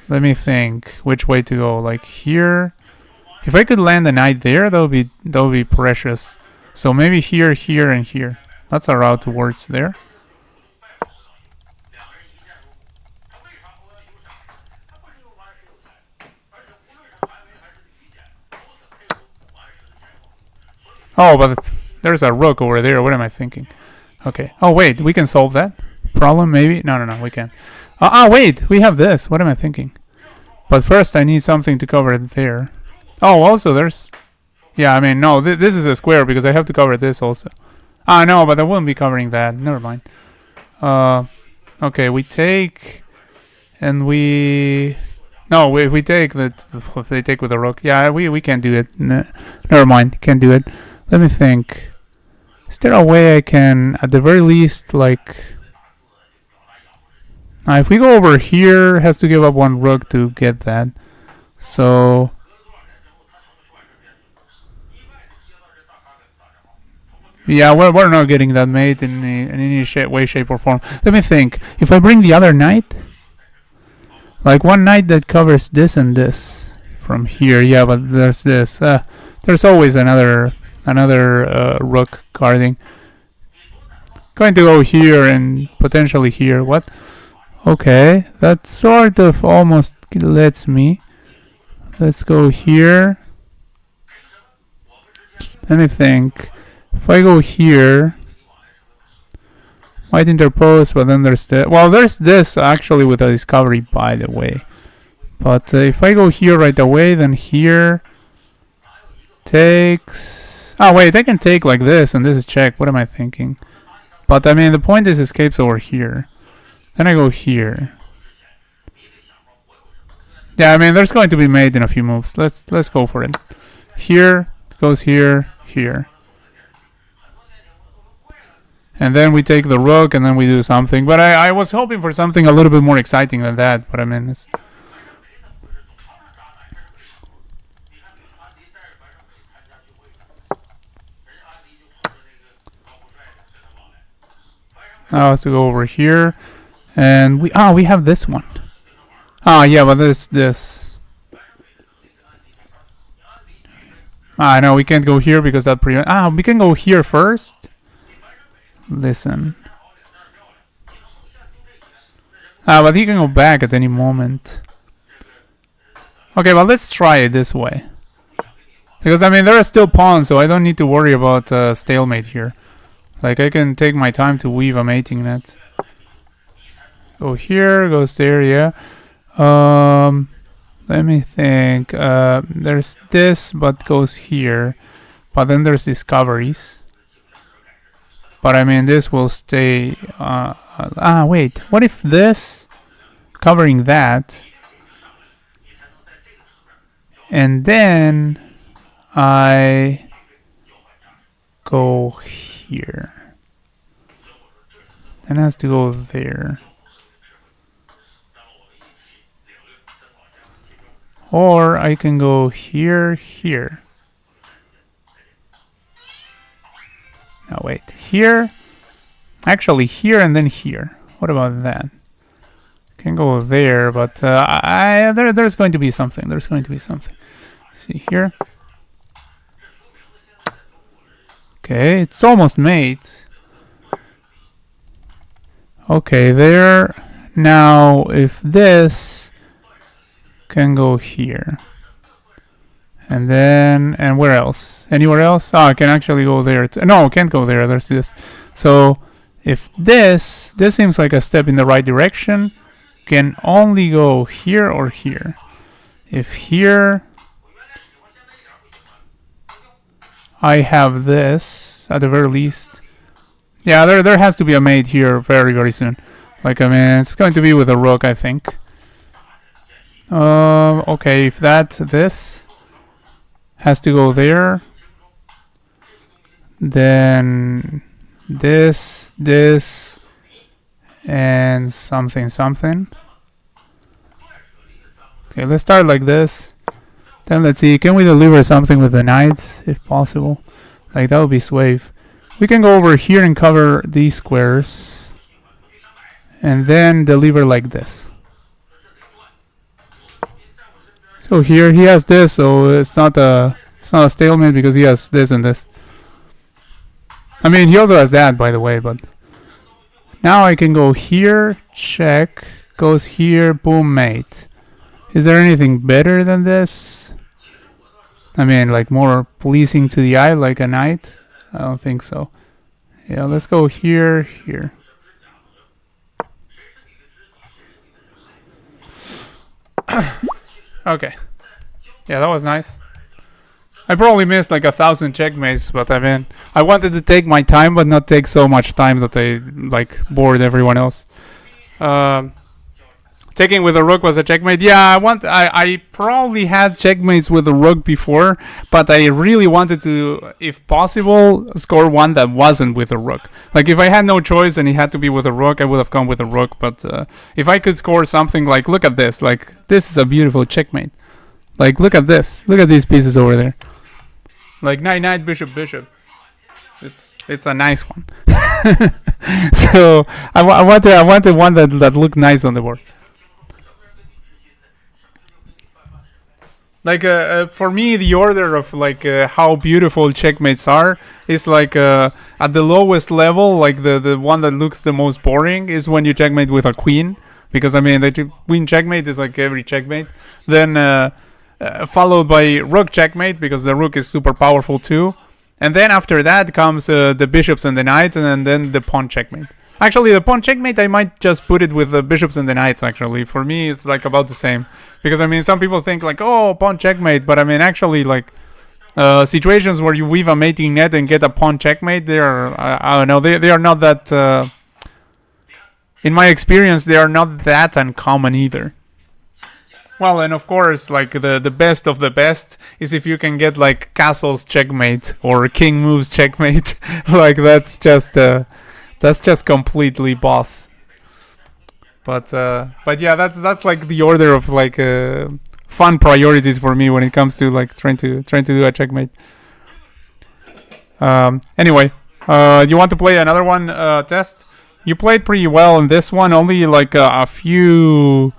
Let me think which way to go. Like, here... If I could land a knight there, that would be precious. So maybe here, here, and here. That's a route towards there. Oh, but there's a rook over there. What am I thinking? Okay. Oh, wait. We can solve that problem, maybe? No, we can't. Wait. We have this. What am I thinking? But first, I need something to cover it there. Oh, also, there's... Yeah, I mean, no. This is a square because I have to cover this also. No, but I wouldn't be covering that. Never mind. Okay, we take... And we... No, if we take that... If they take with a rook... Yeah, we can't do it. Never mind. Can't do it. Let me think. Is there a way I can, at the very least, like... if we go over here, has to give up one rook to get that. So... Yeah, we're not getting that mate in any way, shape, or form. Let me think. If I bring the other knight... Like, one knight that covers this and this. From here, yeah, but there's this. There's always another rook guarding. Going to go here and potentially here. What? Okay, that sort of almost lets me. Let's go here. Let me think. If I go here, might interpose, but then there's the... Well, there's this actually with a discovery, by the way. But if I go here right away, then here... takes... Oh, wait, I can take like this, and this is check. What am I thinking? But, I mean, the point is escapes over here. Then I go here. Yeah, I mean, there's going to be mate in a few moves. Let's go for it. Here, goes here, here. And then we take the rook, and then we do something. But I was hoping for something a little bit more exciting than that. But, I mean, it's... Now I have to go over here, and we have this one. Yeah, but this. No, we can't go here because that we can go here first. Listen. But he can go back at any moment. Okay, well let's try it this way. Because I mean there are still pawns, so I don't need to worry about stalemate here. Like, I can take my time to weave a mating net. Go here, goes there, yeah. Let me think. There's this, but goes here. But then there's discoveries. But I mean, this will stay... wait. What if this... covering that... and then... I... go here. Then it has to go there. Or I can go here, here. Now wait, here. Actually here and then here. What about that? Can go there, but there's going to be something. There's going to be something. See here. Okay, it's almost mate. Okay, there. Now, if this can go here. And then, and where else? Anywhere else? I can actually go there. No, can't go there. There's this. So, if this seems like a step in the right direction, can only go here or here. If here... I have this at the very least. Yeah, there has to be a mate here very, very soon. Like, I mean, it's going to be with a rook, I think. Okay, if this has to go there, then this, and something. Okay, let's start like this. Then let's see, can we deliver something with the knights, if possible? Like, that would be swave. We can go over here and cover these squares. And then deliver like this. So here, he has this, so it's not a stalemate because he has this and this. I mean, he also has that, by the way, but... Now I can go here, check, goes here, boom, mate. Is there anything better than this? I mean, like more pleasing to the eye, like a knight? I don't think so. Yeah, let's go here, here. Okay. Yeah, that was nice. I probably missed like 1,000 checkmates, but I mean, I wanted to take my time, but not take so much time that I like bored everyone else. Taking with a rook was a checkmate. Yeah, I probably had checkmates with a rook before, but I really wanted to, if possible, score one that wasn't with a rook. Like, if I had no choice and it had to be with a rook, I would have gone with a rook. But if I could score something like, look at this. Like, this is a beautiful checkmate. Like, look at this. Look at these pieces over there. Like, knight, bishop. It's a nice one. So I wanted one that looked nice on the board. Like, for me, the order of, like, how beautiful checkmates are is, like, at the lowest level, like, the one that looks the most boring is when you checkmate with a queen. Because, I mean, the queen checkmate is, like, every checkmate. Then, followed by rook checkmate, because the rook is super powerful, too. And then after that comes the bishops and the knights, and then the pawn checkmate. Actually, the pawn checkmate, I might just put it with the bishops and the knights, actually. For me, it's, like, about the same. Because, I mean, some people think, like, oh, pawn checkmate. But, I mean, actually, like, situations where you weave a mating net and get a pawn checkmate, they are I don't know, they are not that in my experience they are not that uncommon either. Well, and of course, like the best of the best is if you can get like castles checkmate or king moves checkmate. Like that's just completely boss. But yeah, that's like the order of like fun priorities for me when it comes to like trying to do a checkmate. Anyway, you want to play another one test? You played pretty well in this one. Only like a few.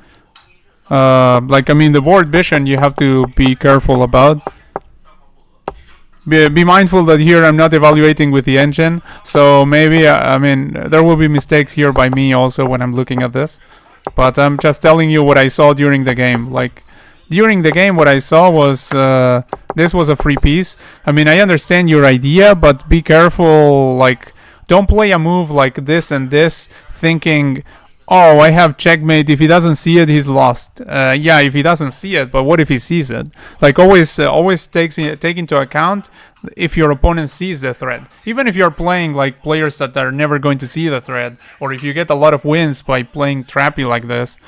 Like I mean, the board vision you have to be careful about. Be mindful that here I'm not evaluating with the engine, so maybe I mean there will be mistakes here by me also when I'm looking at this. But I'm just telling you what I saw during the game. Like during the game, what I saw was this was a free piece. I mean, I understand your idea, but be careful. Like, don't play a move like this and this, thinking, oh, I have checkmate. If he doesn't see it, he's lost. Yeah, if he doesn't see it, but what if he sees it? Like always take into account if your opponent sees the threat. Even if you're playing like players that are never going to see the threat, or if you get a lot of wins by playing trappy like this,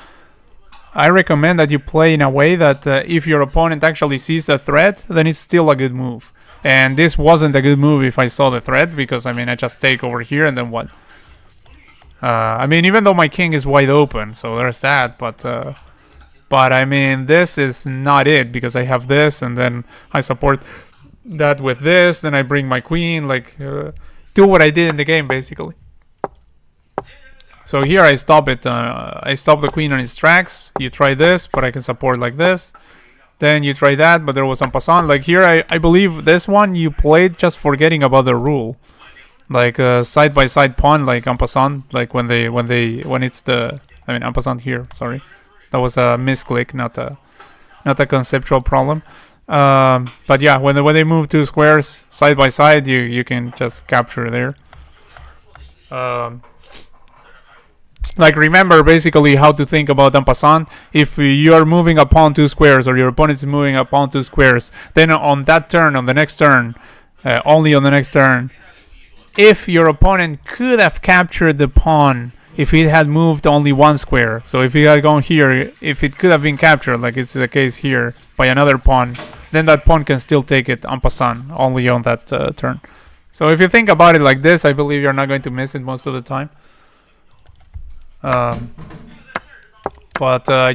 I recommend that you play in a way that if your opponent actually sees the threat, then it's still a good move. And this wasn't a good move if I saw the threat, because I mean I just take over here and then what? I mean, even though my king is wide open, so there's that, but I mean, this is not it, because I have this, and then I support that with this, then I bring my queen, like, do what I did in the game, basically. So here I stop it, I stop the queen on its tracks. You try this, but I can support like this. Then you try that, but there was en passant. Like here, I believe this one you played just forgetting about the rule. Like side by side pawn, like en passant, like when it's the en passant here. Sorry, that was a misclick, not a conceptual problem. But yeah, when they move two squares side by side, you can just capture there. Like remember basically how to think about en passant. If you are moving a pawn two squares, or your opponent is moving a pawn two squares, then on that turn, on the next turn, only on the next turn, if your opponent could have captured the pawn if it had moved only one square. So if it had gone here, if it could have been captured, like it's the case here, by another pawn, then that pawn can still take it en passant, only on that turn. So if you think about it like this, I believe you're not going to miss it most of the time. But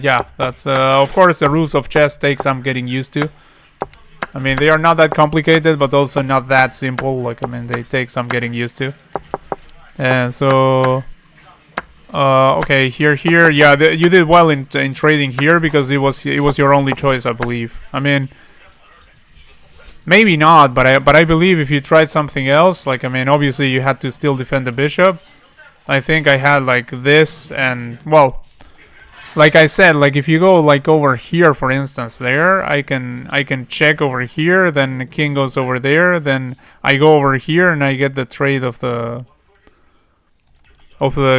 yeah, that's of course the rules of chess take some getting used to. I mean, they are not that complicated, but also not that simple. Like, I mean, they take some getting used to. And so, okay, here, yeah, you did well in trading here, because it was your only choice, I believe. I mean, maybe not, but I believe if you tried something else, like, I mean, obviously you had to still defend the bishop. I think I had like this, and well, like I said, like if you go like over here, for instance, there, I can check over here, then the king goes over there, then I go over here and I get the trade of the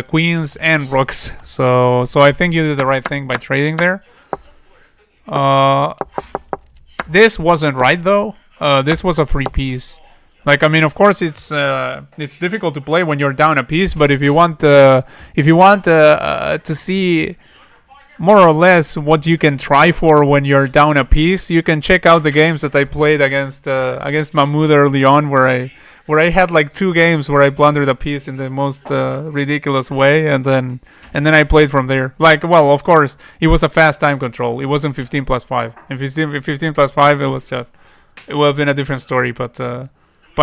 queens and rooks. So I think you did the right thing by trading there. This wasn't right though. This was a free piece. Like, I mean, of course, it's difficult to play when you're down a piece, but if you want to see more or less what you can try for when you're down a piece, you can check out the games that I played against Mahmoud early on, where I had like 2 games where I blundered a piece in the most ridiculous way, and then I played from there. Like, well, of course, it was a fast time control. It wasn't 15+5. And 15+5, it would have been a different story, but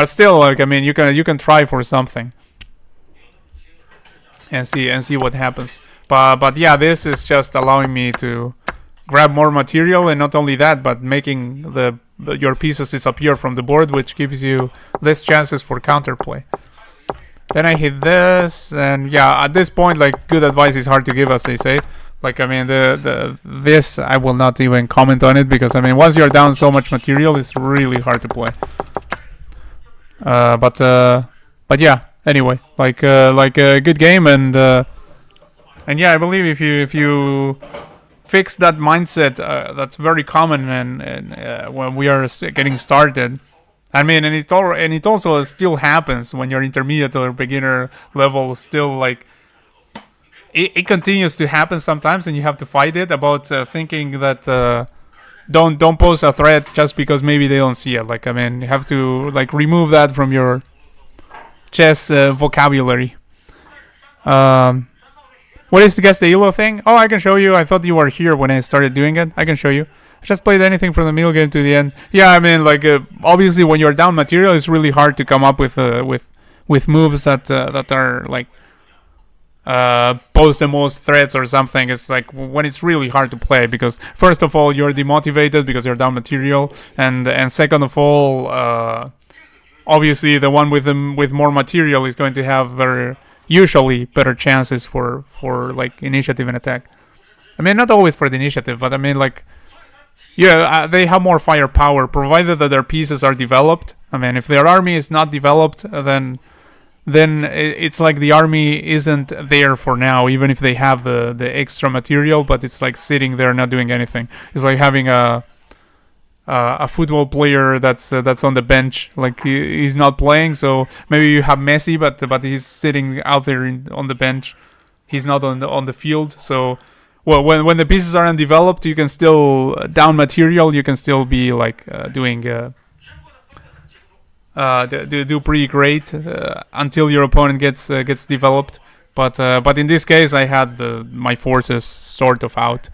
still, like, I mean, you can try for something and see what happens. But yeah, this is just allowing me to grab more material, and not only that, but making your pieces disappear from the board, which gives you less chances for counterplay. Then I hit this, and yeah, at this point, like, good advice is hard to give, as they say. Like, I mean, this I will not even comment on it, because I mean, once you're down so much material, it's really hard to play. But yeah. Anyway, like a good game, and yeah, I believe if you fix that mindset that's very common when we are getting started. I mean, and it also still happens when you're intermediate or beginner level. Still, like it continues to happen sometimes, and you have to fight it about thinking that don't post a threat just because maybe they don't see it. Like, I mean, you have to like remove that from your chess vocabulary. What is the Guess the ELO thing? Oh, I can show you. I thought you were here when I started doing it. I can show you. I just played anything from the middle game to the end. Yeah, I mean, like obviously when you're down material, it's really hard to come up with moves that are like pose the most threats or something. It's like when it's really hard to play because first of all you're demotivated because you're down material, and second of all, obviously the one with more material is going to have usually better chances for like initiative and attack. I mean, not always for the initiative, but I mean like. Yeah, they have more firepower provided that their pieces are developed. I mean, if their army is not developed, then it's like the army isn't there for now, even if they have the extra material, but it's like sitting there not doing anything. It's like having a football player that's on the bench, like he's not playing. So maybe you have Messi, but he's sitting out there on the bench. He's not on the field. So well, when the pieces are undeveloped, you can still down material. You can still be like doing do pretty great until your opponent gets developed. But in this case, I had my forces sort of out.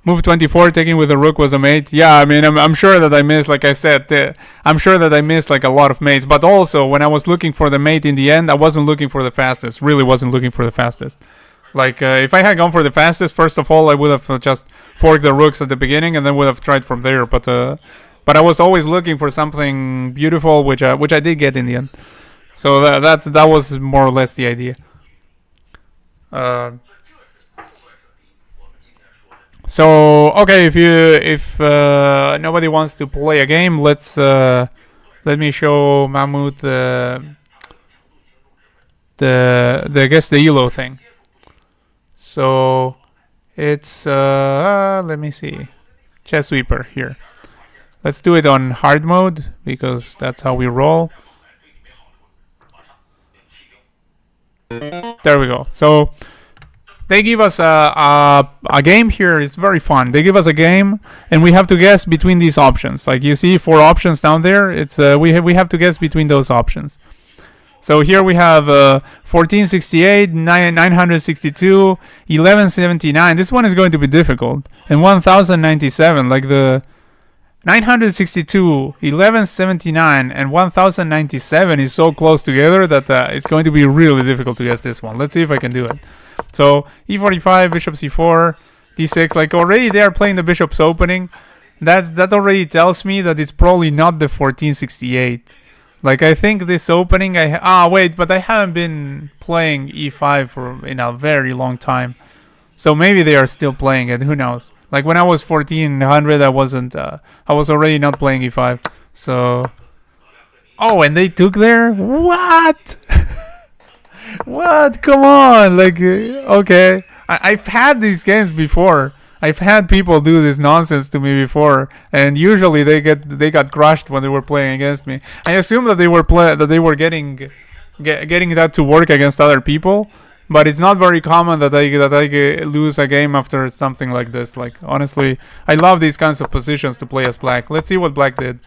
Move 24, taking with the rook was a mate. Yeah, I mean, I'm sure that I missed, like I said, I'm sure that I missed like a lot of mates. But also, when I was looking for the mate in the end, I wasn't looking for the fastest. Really wasn't looking for the fastest. Like, if I had gone for the fastest, first of all, I would have just forked the rooks at the beginning and then would have tried from there. But I was always looking for something beautiful, which I did get in the end. So that was more or less the idea. So okay, if nobody wants to play a game, let me show Mahmoud the Guess the ELO thing. So it's let me see, Chess Sweeper here. Let's do it on hard mode because that's how we roll. There we go. So they give us a game here. It's very fun. They give us a game, and we have to guess between these options. Like you see, 4 options down there. It's we have to guess between those options. So here we have 1468, 962, 1179. This one is going to be difficult. And 1097, like the 962, 1179, and 1097 is so close together that it's going to be really difficult to guess this one. Let's see if I can do it. So e45, bishop c4, d6. Like already they are playing the bishop's opening. That already tells me that it's probably not the 1468. Like I think this opening, wait, but I haven't been playing e5 in a very long time. So maybe they are still playing it. Who knows? Like when I was 1400, I wasn't. I was already not playing e5. So, oh, and they took there. What? What? Come on! Like, okay, I've had these games before. I've had people do this nonsense to me before, and usually they got crushed when they were playing against me. I assume that they were getting that to work against other people, but it's not very common that I lose a game after something like this. Like honestly, I love these kinds of positions to play as black. Let's see what black did.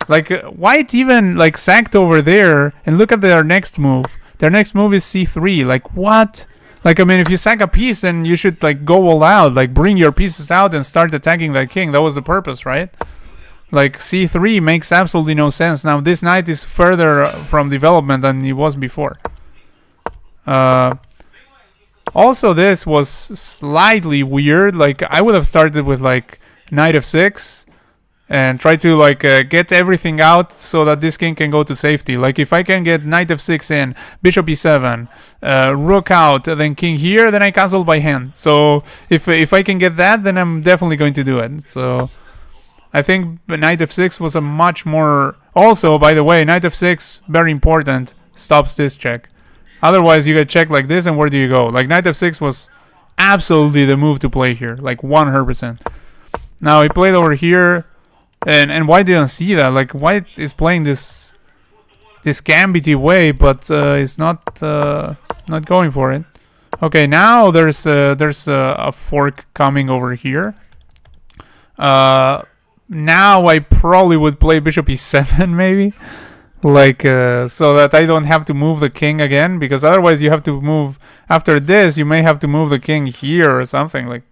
Like white even like sacked over there, and look at their next move. Their next move is c3. Like what? Like, I mean, if you sack a piece, then you should, like, go all out. Like, bring your pieces out and start attacking that king. That was the purpose, right? Like, c3 makes absolutely no sense. Now, this knight is further from development than it was before. Also, this was slightly weird. Like, I would have started with, like, knight f6. And try to like get everything out so that this king can go to safety. Like if I can get knight f6 in, bishop e7, rook out, then king here, then I castle by hand. So if I can get that, then I'm definitely going to do it. So I think knight f6 was a much more. Also, by the way, knight f6 very important, stops this check. Otherwise, you get checked like this, and where do you go? Like knight f6 was absolutely the move to play here, like 100%. Now he played over here, and White didn't see that. Like White is playing this gambity way, but is not going for it. Okay, now there's a fork coming over here. Now I probably would play bishop e7 maybe, like so that I don't have to move the king again, because otherwise you have to move after this. You may have to move the king here or something. Like,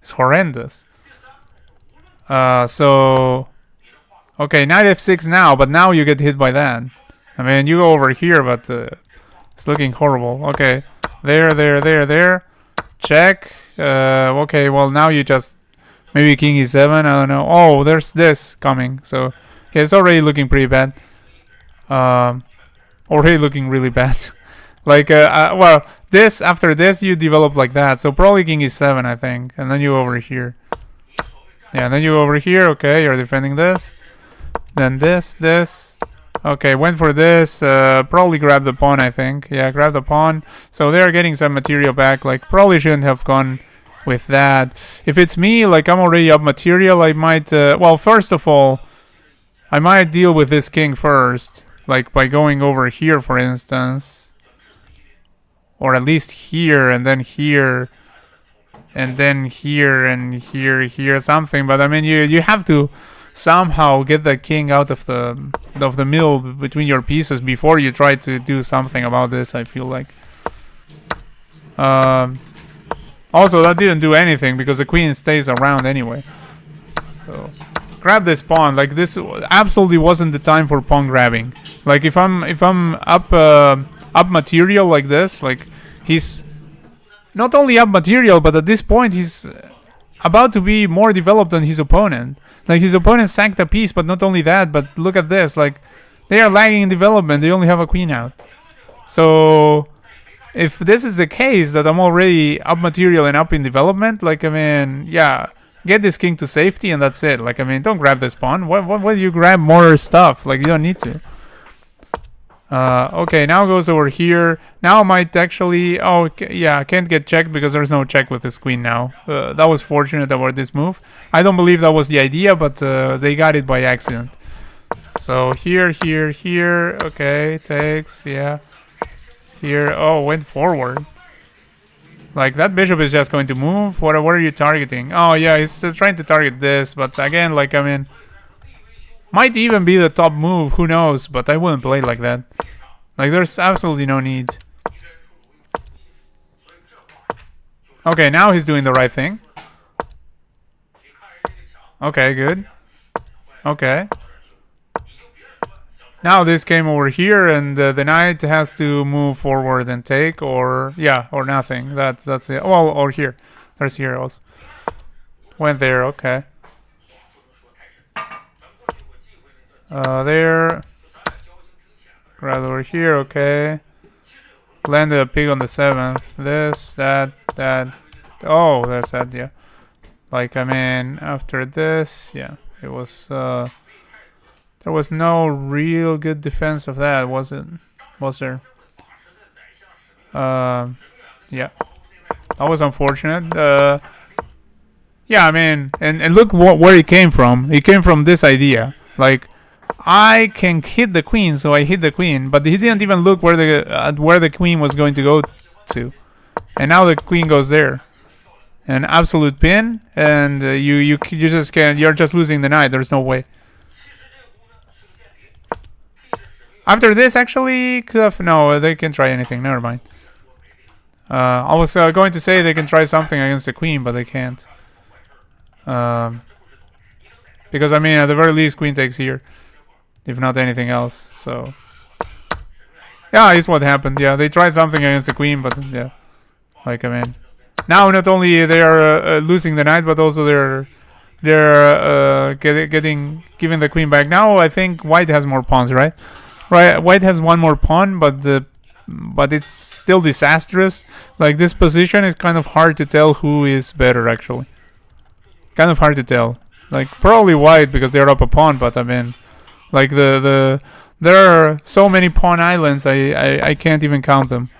it's horrendous. So okay, knight f6 now, but now you get hit by that. I mean, you go over here, but it's looking horrible. Okay, there. Check. Okay, well now you just maybe king e7. I don't know. Oh, there's this coming. So yeah, it's already looking pretty bad. Already looking really bad. Like well, this after this you develop like that. So probably king e7, I think, and then you over here. Yeah, and then you over here. Okay, you're defending this. Then this. Okay, went for this. Probably grab the pawn, I think. Yeah, grab the pawn. So they're getting some material back. Like, probably shouldn't have gone with that. If it's me, like, I'm already up material, I might... well, first of all, I might deal with this king first. Like, by going over here, for instance. Or at least here, and then here. And then here, and here, something. But, I mean, you have to somehow get the king out of the middle between your pieces before you try to do something about this, I feel like. Also, that didn't do anything because the queen stays around anyway. So, grab this pawn. Like, this absolutely wasn't the time for pawn grabbing. Like, if I'm up material like this, like, he's not only up material, but at this point he's about to be more developed than his opponent. Like, his opponent sacked a piece, but not only that, but look at this. Like, they are lagging in development. They only have a queen out. So, if this is the case, that I'm already up material and up in development, like, I mean, yeah, get this king to safety and that's it. Like, I mean, don't grab this pawn. Why do you grab more stuff? Like, you don't need to. Okay, now goes over here. Now I might actually... Oh, yeah, I can't get checked because there's no check with this queen now. That was fortunate about this move. I don't believe that was the idea, but they got it by accident. So here. Okay, takes, yeah. Here, oh, went forward. Like, that bishop is just going to move. What are you targeting? Oh, yeah, he's trying to target this. But again, like, I mean... Might even be the top move, who knows, but I wouldn't play like that. Like, there's absolutely no need. Okay, now he's doing the right thing. Okay, good. Okay. Now this came over here, and the knight has to move forward and take, or... Yeah, or nothing. That's it. Well, or here. There's here also. Went there, okay. There. Right over here, okay. Landed a pig on the 7th. This, that. Oh, that's that, yeah. Like, I mean, after this, yeah. It was, there was no real good defense of that, was it? Was there? Yeah. That was unfortunate. Yeah, I mean, and look where he came from. He came from this idea. Like, I can hit the queen, so I hit the queen, but he didn't even look where the queen was going to go to, and now the queen goes there, an absolute pin, and you just can't. You're just losing the knight. There's no way. After this, actually, could have, no, they can try anything. Never mind. I was going to say they can try something against the queen, but they can't. Because I mean, at the very least, queen takes here. If not anything else, so... Yeah, it's what happened, yeah. They tried something against the queen, but yeah. Like, I mean... Now, not only they are losing the knight, but also they're giving the queen back. Now, I think white has more pawns, right? Right, white has one more pawn, but it's still disastrous. Like, this position is kind of hard to tell who is better, actually. Kind of hard to tell. Like, probably white, because they're up a pawn, but I mean... Like, there are so many pawn islands, I can't even count them.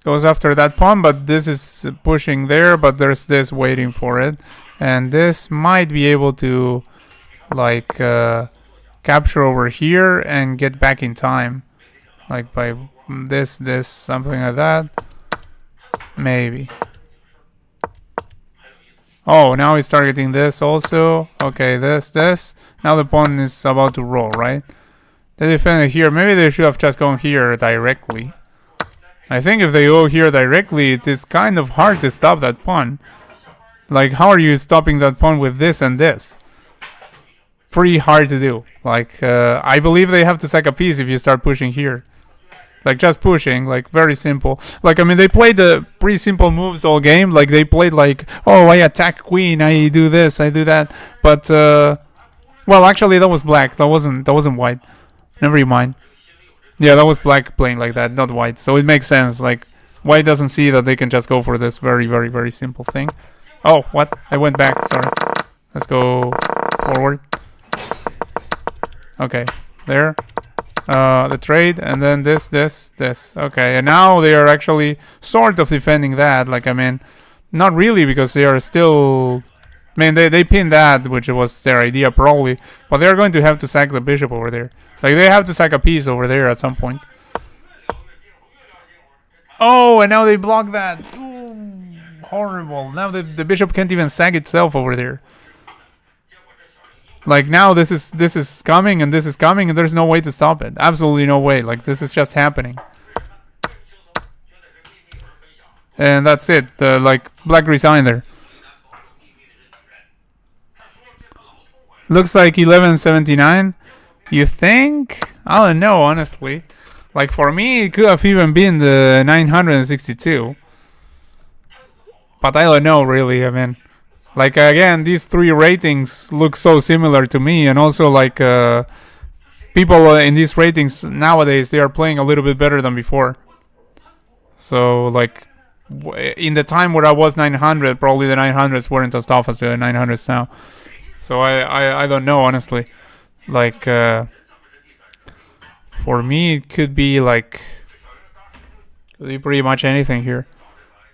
goes after that pawn, but this is pushing there, but there's this waiting for it. And this might be able to, like, capture over here and get back in time. Like, by this, something like that. Maybe. Oh, now he's targeting this also. Okay, this. Now the pawn is about to roll, right? They defended here. Maybe they should have just gone here directly. I think if they go here directly, it is kind of hard to stop that pawn. Like, how are you stopping that pawn with this and this? Pretty hard to do. Like, I believe they have to sack a piece if you start pushing here. Like, just pushing, like, very simple. Like, I mean, they played the pretty simple moves all game. Like, they played like, oh, I attack queen, I do this, I do that. But, well, actually, that was black. That wasn't white. Never mind. Yeah, that was black playing like that, not white. So it makes sense. Like, white doesn't see that they can just go for this very, very, very simple thing. Oh, what? I went back, sorry. Let's go forward. Okay, there. The trade, and then this. Okay, and now they are actually sort of defending that. Like, I mean, not really, because they are still... I mean, they pinned that, which was their idea probably, but they're going to have to sack the bishop over there. Like, they have to sack a piece over there at some point. Oh, and now they block that. Ooh, horrible. Now the bishop can't even sack itself over there. Like, now this is coming, and this is coming, and there's no way to stop it. Absolutely no way. Like, this is just happening. And that's it. Like, black resigned there. Looks like 1179. You think? I don't know, honestly. Like, for me, it could have even been the 962. But I don't know, really. I mean, like, again, these three ratings look so similar to me. And also, like, people in these ratings nowadays, they are playing a little bit better than before. So, like, in the time where I was 900, probably the 900s weren't as tough as the 900s now. So I don't know, honestly. Like, for me, it could be like, could be pretty much anything here,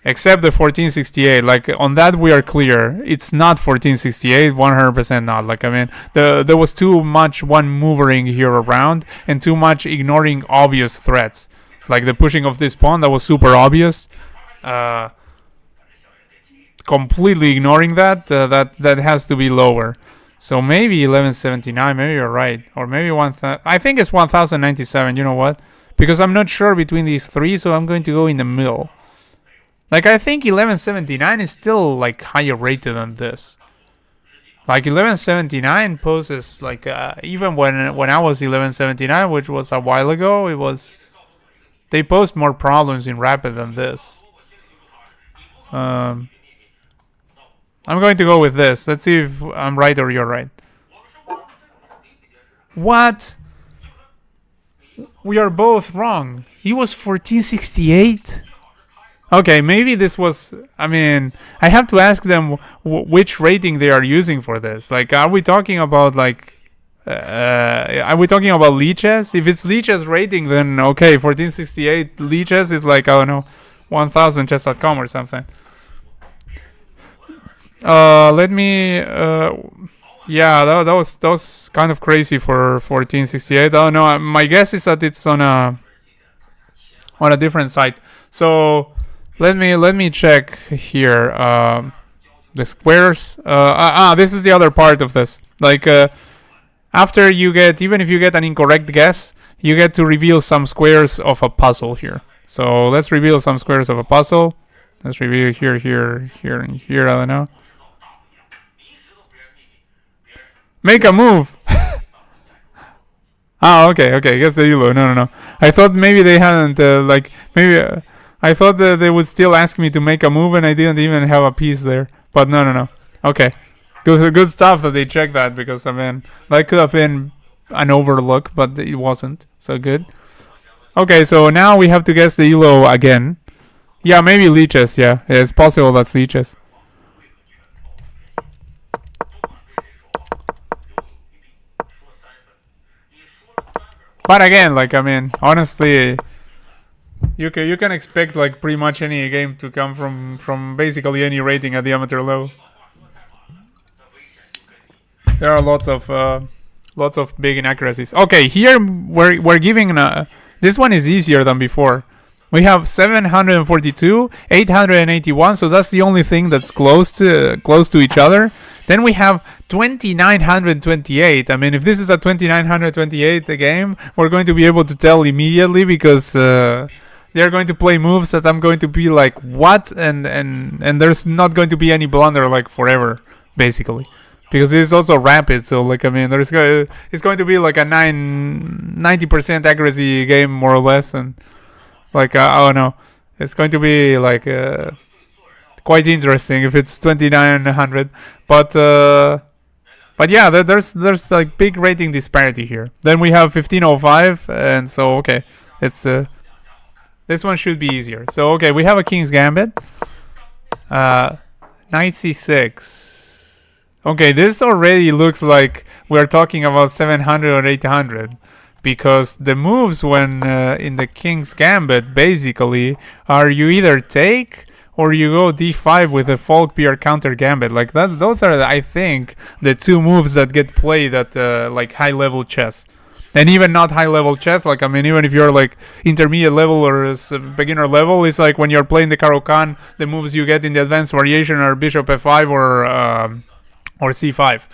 except the 1468. Like, on that we are clear. It's not 1468, 100% not. Like, I mean, there was too much one movering here around and too much ignoring obvious threats. Like the pushing of this pawn, that was super obvious. Completely ignoring that, that has to be lower. So maybe 1179, maybe you're right. Or maybe I think it's 1097, you know what? Because I'm not sure between these three, so I'm going to go in the middle. Like, I think 1179 is still, like, higher rated than this. Like, 1179 poses, like, even when I was 1179, which was a while ago, it was... They posed more problems in Rapid than this. I'm going to go with this. Let's see if I'm right or you're right. What? We are both wrong. He was 1468? Okay, maybe this was... I mean, I have to ask them which rating they are using for this. Like, are we talking about, like... are we talking about Lichess? If it's Lichess rating, then okay, 1468 Lichess is like, I don't know, 1000 chess.com or something. Let me yeah, that was kind of crazy for 1468. I don't know. My guess is that it's on a different site. So let me check here the squares. This is the other part of this. Like, after you get, even if you get an incorrect guess, you get to reveal some squares of a puzzle here. So let's reveal some squares of a puzzle. Let's reveal here, and here. I don't know. Make a move. Okay. Guess the ELO. No. I thought maybe they hadn't, maybe I thought that they would still ask me to make a move and I didn't even have a piece there. But no. Okay. Good stuff that they checked that, because, I mean, that could have been an overlook, but it wasn't. So good. Okay, so now we have to guess the ELO again. Yeah, maybe Lichess, yeah. It's possible that's Lichess. But again, like, I mean, honestly, You can expect like pretty much any game to come from basically any rating at the amateur level. There are lots of big inaccuracies. Okay, here we're giving this one is easier than before. We have 742, 881, so that's the only thing that's close to each other. Then we have 2928. I mean, if this is a 2928 the game, we're going to be able to tell immediately because they're going to play moves that I'm going to be like, what? And there's not going to be any blunder like forever, basically. Because it's also rapid, so like I mean, it's going to be like a 90% accuracy game more or less, and like I don't know, it's going to be like quite interesting if it's 2900, but yeah, there's like big rating disparity here. Then we have 1505, and so okay, it's this one should be easier. So okay, we have a King's Gambit, Knight C6. Okay, this already looks like we're talking about 700 or 800, because the moves when in the King's Gambit basically are you either take or you go d5 with a folk beer counter gambit. Like that, those are I think the two moves that get played at like high level chess. And even not high level chess, like I mean, even if you're like intermediate level or beginner level, it's like when you're playing the Caro-Kann, the moves you get in the advanced variation are bishop f5 or c5.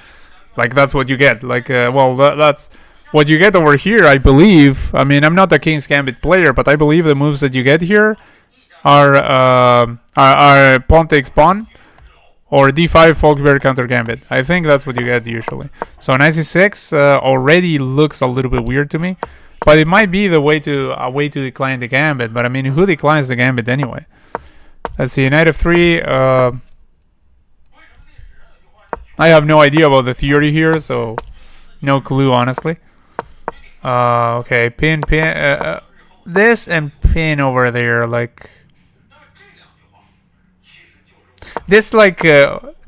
Like that's what you get. Like well, that's what you get over here, I believe. I mean, I'm not a King's Gambit player, but I believe the moves that you get here are pawn takes pawn or d5 folk bear counter gambit. I think that's what you get usually. So knight c6 already looks a little bit weird to me, but it might be a way to decline the gambit. But I mean, who declines the gambit anyway? Let's see, knight f3. I have no idea about the theory here, so no clue, honestly. Okay, pin, this and pin over there, like this, like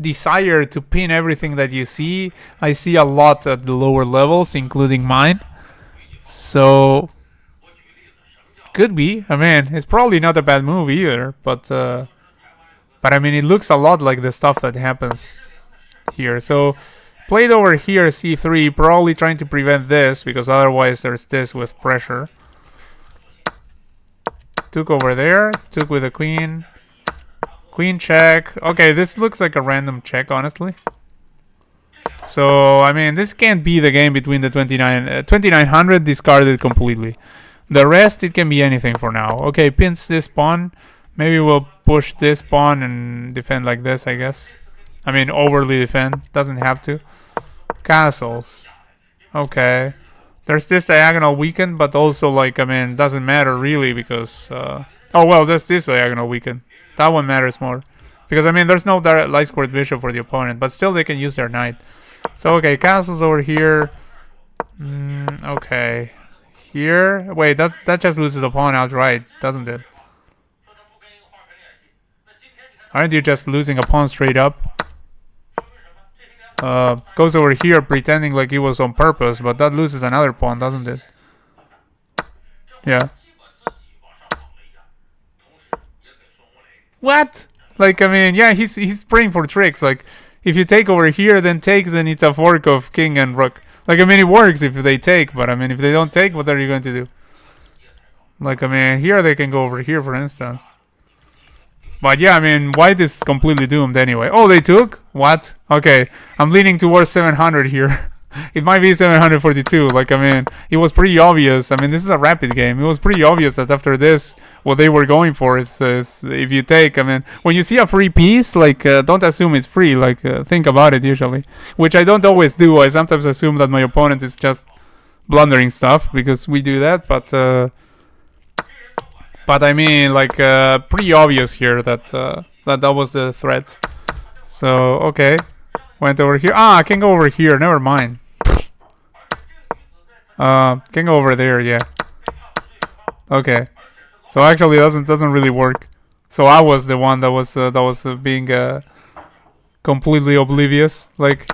desire to pin everything that you see. I see a lot at the lower levels, including mine. So could be. I mean, it's probably not a bad move either, but I mean, it looks a lot like the stuff that happens here. So played over here c3, probably trying to prevent this, because otherwise there's this with pressure. Took over there, took with a queen, queen check. Okay, this looks like a random check, honestly. So I mean, this can't be the game between the 2900 discarded completely. The rest, it can be anything for now. Okay, pins this pawn. Maybe we'll push this pawn and defend like this, I guess. I mean, overly defend. Doesn't have to. Castles. Okay. There's this diagonal weakened, but also, like, I mean, doesn't matter really because... oh, well, there's this diagonal weakened. That one matters more. Because, I mean, there's no direct light squared bishop for the opponent, but still they can use their knight. So, okay, castles over here. Okay. Here. Wait, that just loses a pawn outright, doesn't it? Aren't you just losing a pawn straight up? Goes over here pretending like it was on purpose, but that loses another pawn, doesn't it? Yeah. What? Like, I mean, yeah, he's praying for tricks. Like, if you take over here, then takes, then it's a fork of king and rook. Like, I mean, it works if they take, but I mean, if they don't take, what are you going to do? Like, I mean, here they can go over here, for instance. But yeah, I mean, white is completely doomed anyway. Oh, they took? What? Okay, I'm leaning towards 700 here. It might be 742. Like, I mean, it was pretty obvious. I mean, this is a rapid game. It was pretty obvious that after this, what they were going for is if you take, I mean, when you see a free piece, like, don't assume it's free. Like, think about it usually. Which I don't always do. I sometimes assume that my opponent is just blundering stuff, because we do that, but I mean, like, pretty obvious here that that was the threat. So, okay. Went over here. Ah, I can go over here. Never mind. Can go over there, yeah. Okay. So actually, doesn't really work. So I was the one that was being completely oblivious. Like,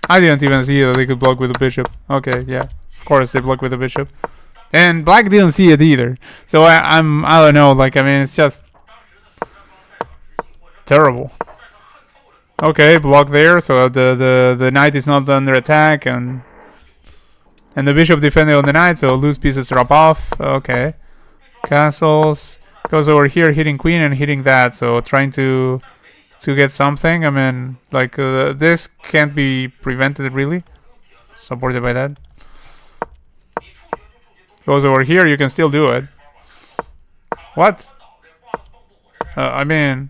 I didn't even see that they could block with a bishop. Okay, yeah. Of course they block with a bishop. And black didn't see it either. So I don't know. Like, I mean, it's just terrible. Okay, block there, so the knight is not under attack, and the bishop defended on the knight, so loose pieces drop off. Okay, castles goes over here, hitting queen and hitting that. So trying to get something. I mean, like this can't be prevented really. Supported by that. Goes over here, you can still do it. What? I mean,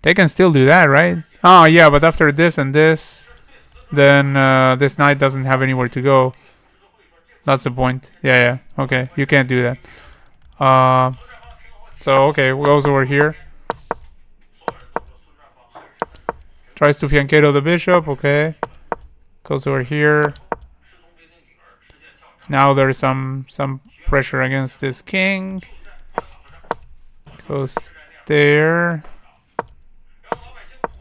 they can still do that, right? Oh yeah, but after this and this, then this knight doesn't have anywhere to go. That's the point. Yeah. Okay, you can't do that. So okay, goes over here. Tries to fianchetto the bishop. Okay, goes over here. Now there's some pressure against this king. Goes there.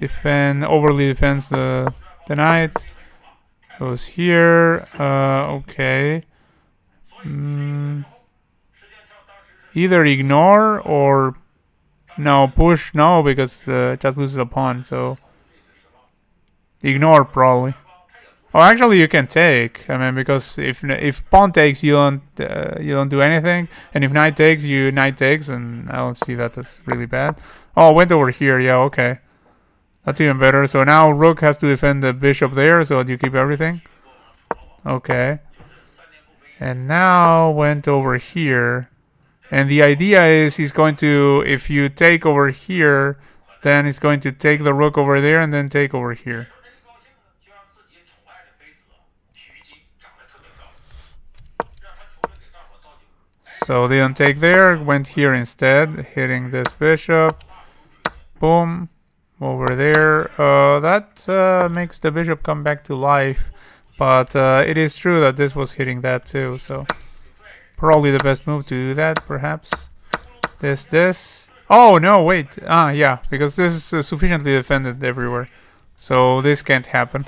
Overly defends the knight. Goes here. Okay. Either ignore or no, push no, because it just loses a pawn. So ignore probably. Oh, actually, you can take. I mean, because if pawn takes, you don't do anything, and if knight takes, knight takes, and I don't see that as really bad. Oh, went over here. Yeah, okay, that's even better. So now rook has to defend the bishop there, so you keep everything. Okay, and now went over here, and the idea is he's going to, if you take over here, then he's going to take the rook over there and then take over here. So they don't take there, went here instead, hitting this bishop. Boom, over there. That makes the bishop come back to life, but it is true that this was hitting that too, so probably the best move to do that, perhaps. This. Oh, no, wait. Yeah, because this is sufficiently defended everywhere, so this can't happen.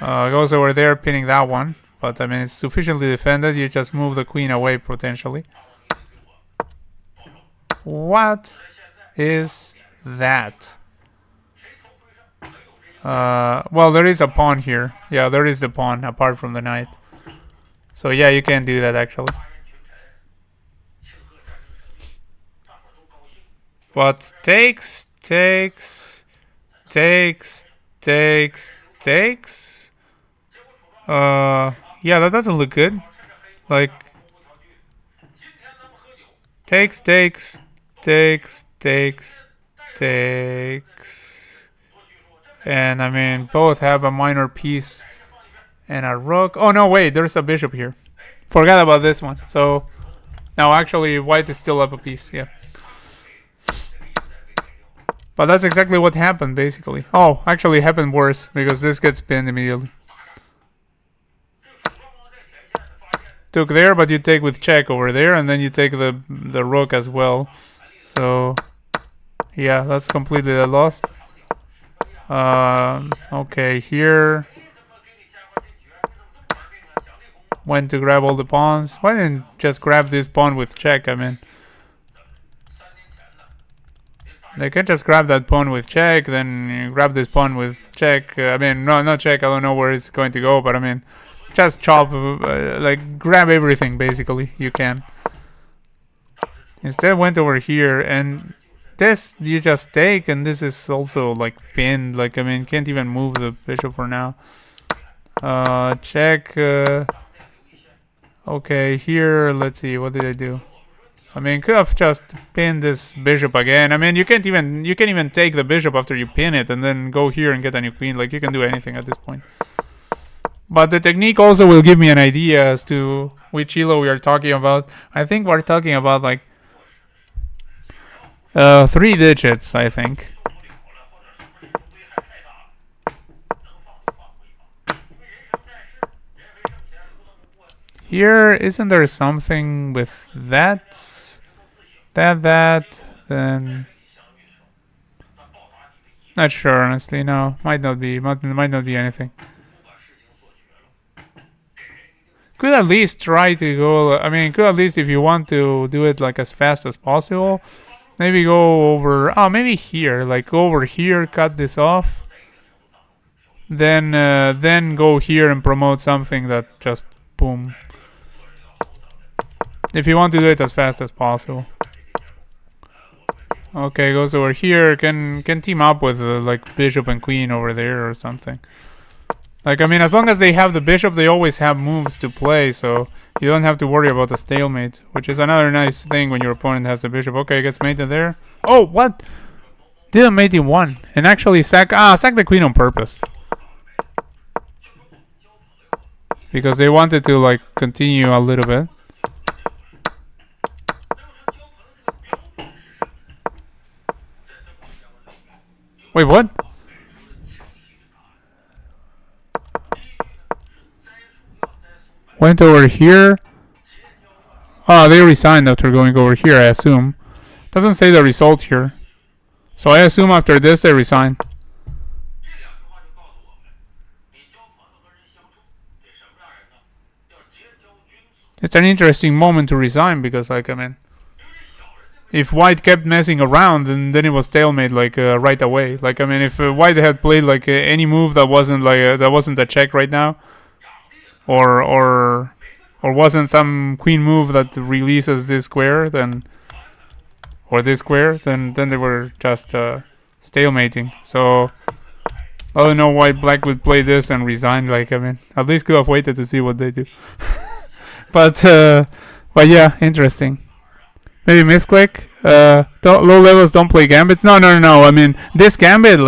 Goes over there, pinning that one. But, I mean, it's sufficiently defended. You just move the queen away, potentially. What is that? Well, there is a pawn here. Yeah, there is the pawn, apart from the knight. So, yeah, you can do that, actually. But takes. Yeah, that doesn't look good. Like, takes. And I mean, both have a minor piece and a rook. Oh no, wait, there's a bishop here. Forgot about this one. So now actually white is still up a piece, yeah. But that's exactly what happened, basically. Oh, actually it happened worse, because this gets pinned immediately. Took there, but you take with check over there, and then you take the rook as well. So yeah, that's completely lost. Okay, here went to grab all the pawns. Why didn't just grab this pawn with check? I mean, they can just grab that pawn with check, then you grab this pawn with check. I mean, no, not check. I don't know where it's going to go, but I mean, just chop, like grab everything. Basically, you can. Instead, went over here, and this you just take, and this is also like pinned. Like, I mean, can't even move the bishop for now. Check. Okay, here. Let's see. What did I do? I mean, could have just pinned this bishop again. I mean, you can't even take the bishop after you pin it, and then go here and get a new queen. Like, you can do anything at this point. But the technique also will give me an idea as to which ELO we are talking about. I think we're talking about like 3 digits, I think. Here, isn't there something with that, then... Not sure, honestly, no. Might not be anything. could at least try to go. I mean, could at least, if you want to do it like as fast as possible, maybe go over. Oh, maybe here, like go over here, cut this off, then go here and promote something that just boom. If you want to do it as fast as possible. Okay, goes over here. Can team up with like bishop and queen over there or something. Like, I mean, as long as they have the bishop, they always have moves to play, so you don't have to worry about a stalemate, which is another nice thing when your opponent has the bishop. Okay, gets mated there. Oh, what? Didn't mate in one, and actually sack the queen on purpose. Because they wanted to, like, continue a little bit. Wait, what? Went over here. Oh, they resigned after going over here, I assume. Doesn't say the result here. So I assume after this they resign. It's an interesting moment to resign because, like, I mean, if White kept messing around, then it was stalemate, like, right away. Like, I mean, if White had played like any move that wasn't like that wasn't a check right now, or wasn't some queen move that releases this square, then or this square, then they were just stalemating. So I don't know why Black would play this and resign. Like, I mean, at least could have waited to see what they do. but yeah, interesting. Maybe misclick. Low levels don't play gambits. No. I mean, this gambit,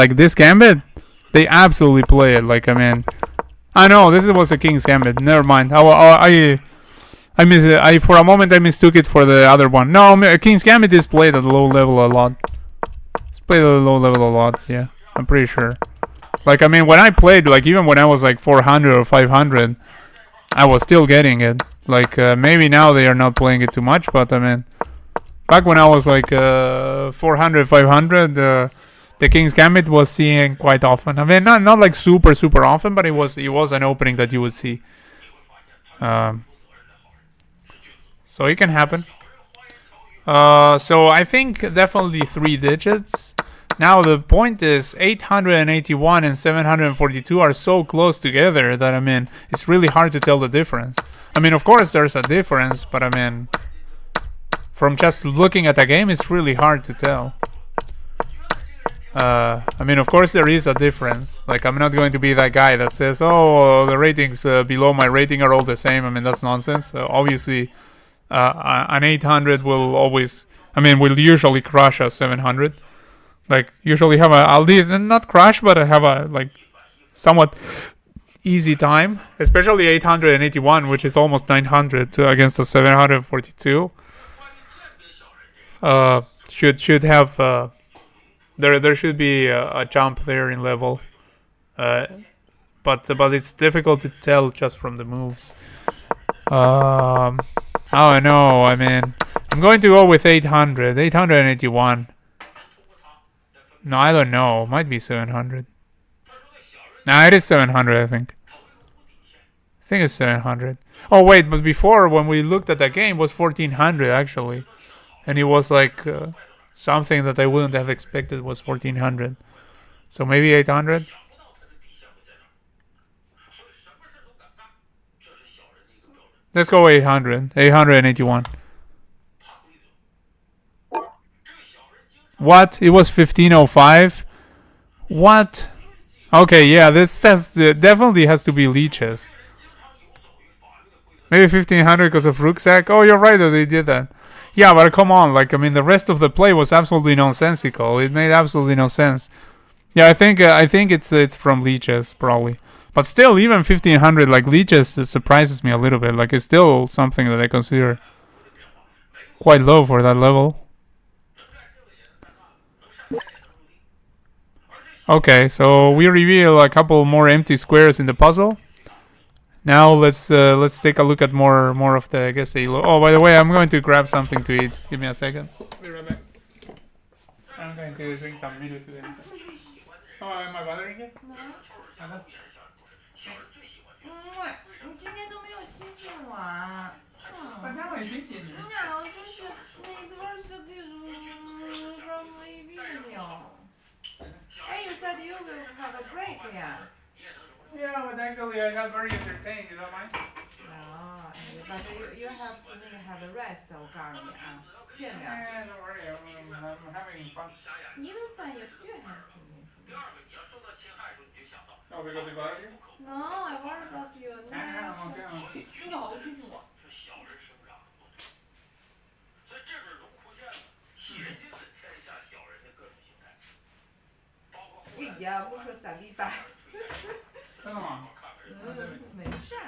they absolutely play it. Like, I mean, I know this was a king's gambit. Never mind. I for a moment I mistook it for the other one. No, king's gambit is played at low level a lot. It's played at low level a lot. Yeah, I'm pretty sure. Like, I mean, when I played, like, even when I was like 400 or 500, I was still getting it. Like, maybe now they are not playing it too much, but I mean, back when I was like 400, 500, the King's Gambit was seeing quite often. I mean, not like super often, but it was an opening that you would see. So it can happen. So I think definitely 3 digits. Now the point is 881 and 742 are so close together that, I mean, it's really hard to tell the difference. I mean, of course there's a difference, but I mean, from just looking at the game, it's really hard to tell. I mean, of course there is a difference. Like, I'm not going to be that guy that says, oh, the ratings below my rating are all the same. I mean, that's nonsense. Obviously, an 800 will usually crush a 700. Like, usually have at least, not crash, but have a, like, somewhat easy time. Especially 881, which is almost 900 against a 742. Should have, there should be a jump there in level. But it's difficult to tell just from the moves. I don't know, I mean, I'm going to go with 881. No, I don't know. Might be 700. Nah, it is 700, I think. I think it's 700. Oh, wait, but before, when we looked at the game, it was 1400, actually. And it was like something that I wouldn't have expected was 1400. So maybe 800? Let's go 800. 881. What? It was 1505? What? Okay, yeah, this definitely has to be leeches. Maybe 1500 because of Rucksack? Oh, you're right that they did that. Yeah, but come on, like, I mean, the rest of the play was absolutely nonsensical. It made absolutely no sense. Yeah, I think it's from leeches, probably. But still, even 1500, like, leeches surprises me a little bit. Like, it's still something that I consider quite low for that level. Okay, so we reveal a couple more empty squares in the puzzle. Now let's take a look at more of the Guess the ELO. Oh, by the way, I'm going to grab something to eat. Give me a second. Be right back. I'm going to drink some milk. Oh, am I bothering you? No. 你今天都没有亲亲我啊？But now I think you do. 我就是那段时间Hey, you said you will have a break, yeah? Yeah, but actually I got very entertained. You don't mind? No, but you have to have a rest. 我告诉你啊，骗不了。Yeah, don't worry. I'm having fun. Even fun, you still have to. Oh, because it bothers you? No, I worry about you. Okay. 你好好亲亲我。哎呀，不说傻逼吧。真的吗？没事儿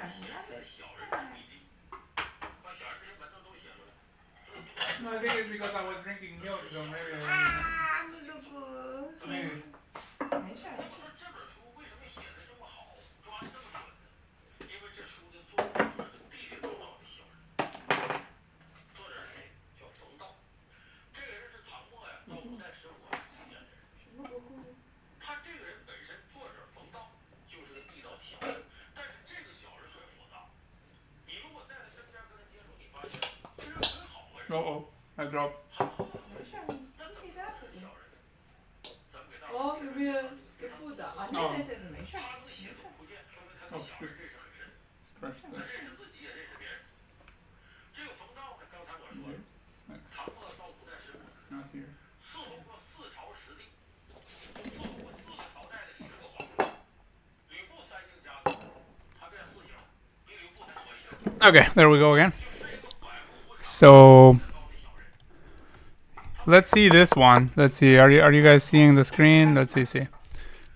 ，No, I think it's because I was drinking milk, so maybe. 你都不。没事儿。Uh-oh, I dropped. 哦，这边是负的啊，那这是没事儿。Oh, shoot. Crushed that. Not here. Okay, there we go again. So let's see this one. Let's see. Are you guys seeing the screen? Let's see.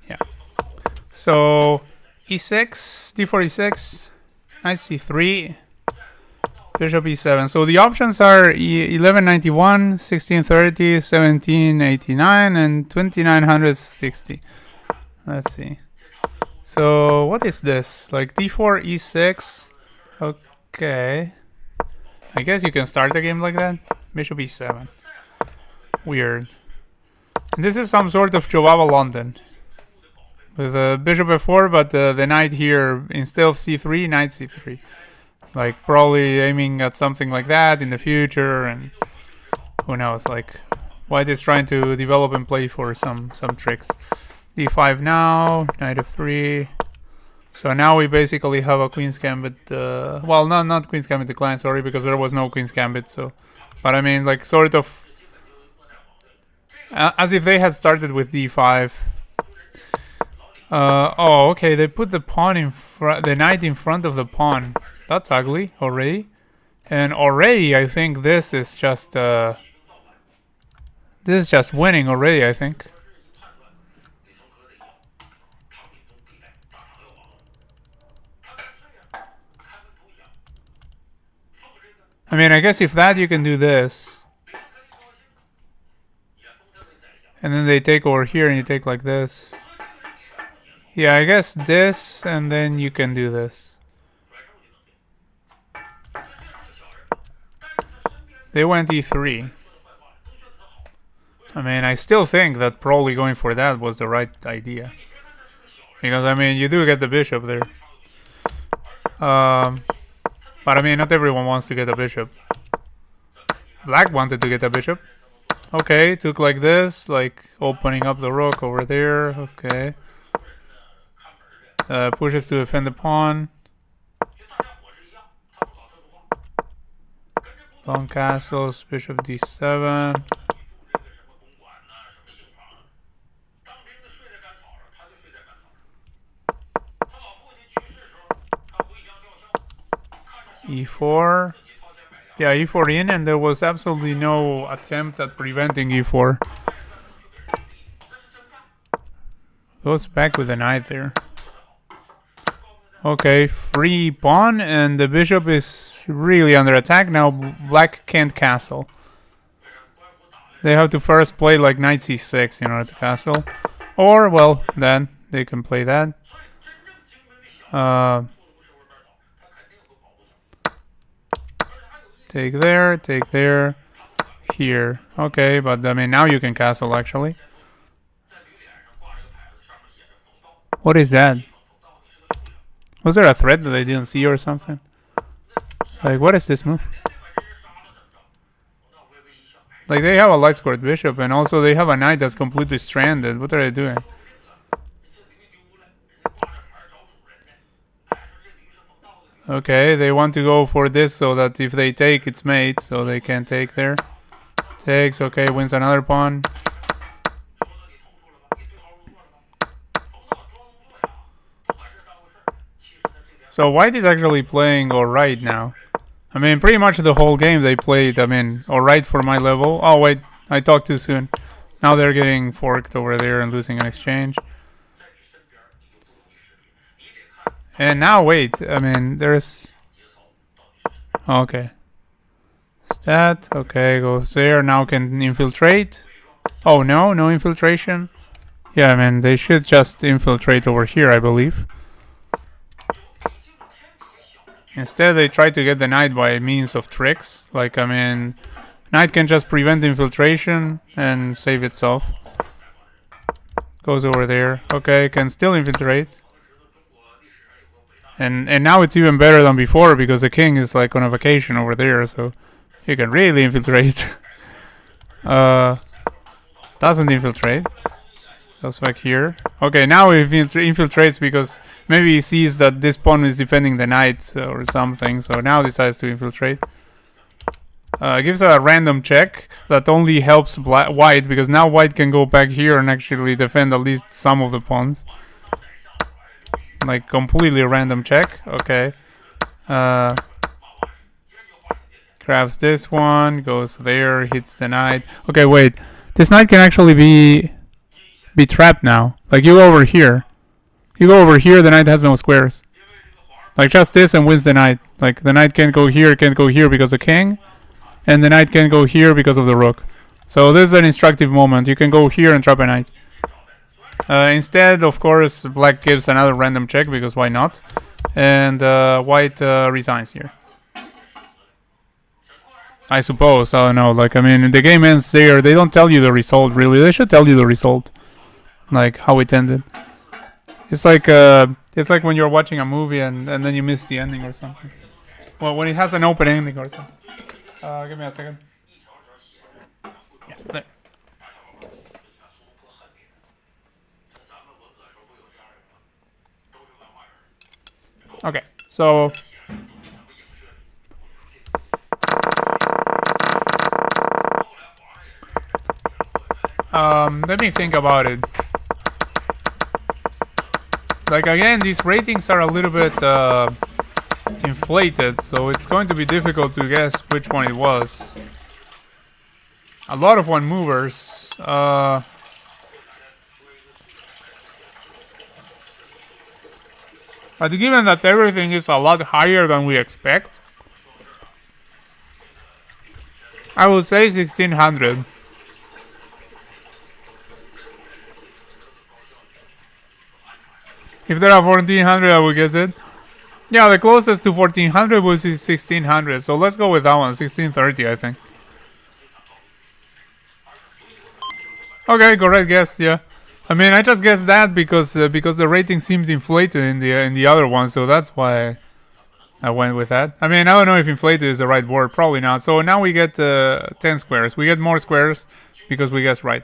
Yeah. So e6, d4, e6, knight c3, bishop e7. So the options are 1191, 1630, 1789, and 2960. Let's see. So what is this? Like d4, e6. Okay. I guess you can start the game like that. Bishop e7. Weird. And this is some sort of Chihuahua London. With a bishop f4, but the knight here, instead of c3, knight c3. Like, probably aiming at something like that in the future, and who knows, like, white is trying to develop and play for some tricks. d5 now, knight f3. So now we basically have a queen's gambit, well, not queen's gambit decline, sorry, because there was no queen's gambit, so, but I mean, like, sort of, as if they had started with d5. Oh, okay, they put the pawn in front, the knight in front of the pawn. That's ugly, already. And already, I think this is just winning already, I think. I mean, I guess if that, you can do this. And then they take over here and you take like this. Yeah, I guess this, and then you can do this. They went e3. I mean, I still think that probably going for that was the right idea. Because, I mean, you do get the bishop there. But, I mean, not everyone wants to get a bishop. Black wanted to get a bishop. Okay, took like this, like opening up the rook over there. Okay. Pushes to defend the pawn. Pawn castles, bishop d7. e4. Yeah, e4 in, and there was absolutely no attempt at preventing e4. Goes back with the knight there. Okay, free pawn, and the bishop is really under attack. Now black can't castle. They have to first play like knight c6 in order to castle. Or, well, then they can play that. Take there, here. Okay, but I mean, now you can castle actually. What is that? Was there a threat that I didn't see or something? Like, what is this move? Like, they have a light scored bishop, and also they have a knight that's completely stranded. What are they doing? Okay, they want to go for this so that if they take, it's mate, so they can take there. Takes, okay, wins another pawn. So white is actually playing alright now. I mean, pretty much the whole game they played, I mean, alright for my level. Oh, wait, I talked too soon. Now they're getting forked over there and losing an exchange. And now, wait, I mean, there's... Okay. Stat, okay, goes there, now can infiltrate. Oh, no, no infiltration. Yeah, I mean, they should just infiltrate over here, I believe. Instead, they try to get the knight by means of tricks. Like, I mean, knight can just prevent infiltration and save itself. Goes over there. Okay, can still infiltrate. And now it's even better than before because the king is like on a vacation over there, so he can really infiltrate. Doesn't infiltrate. Goes back here. Okay, now he infiltrates because maybe he sees that this pawn is defending the knight or something, so now decides to infiltrate. Gives a random check that only helps white because now white can go back here and actually defend at least some of the pawns. Like completely random check. Okay. Grabs this one, goes there, hits the knight. Okay, wait. This knight can actually be trapped now. Like, you go over here. You go over here, the knight has no squares. Like, just this and wins the knight. Like, the knight can't go here because of the king. And the knight can go here because of the rook. So this is an instructive moment. You can go here and trap a knight. Instead, of course, black gives another random check because why not? And white resigns here. I suppose. I don't know. Like, I mean, the game ends there. They don't tell you the result, really. They should tell you the result. Like, how it ended. It's like when you're watching a movie and then you miss the ending or something. Well, when it has an open ending or something. Give me a second. Yeah. Okay, so... let me think about it. Like, again, these ratings are a little bit inflated, so it's going to be difficult to guess which one it was. A lot of one movers. But given that everything is a lot higher than we expect, I would say 1600. If there are 1400, I would guess it. Yeah, the closest to 1400 was 1600, so let's go with that one, 1630, I think. Okay, correct guess, yeah. I mean, I just guessed that because the rating seemed inflated in the other one, so that's why I went with that. I mean, I don't know if inflated is the right word, probably not. So now we get 10 squares. We get more squares because we guessed right.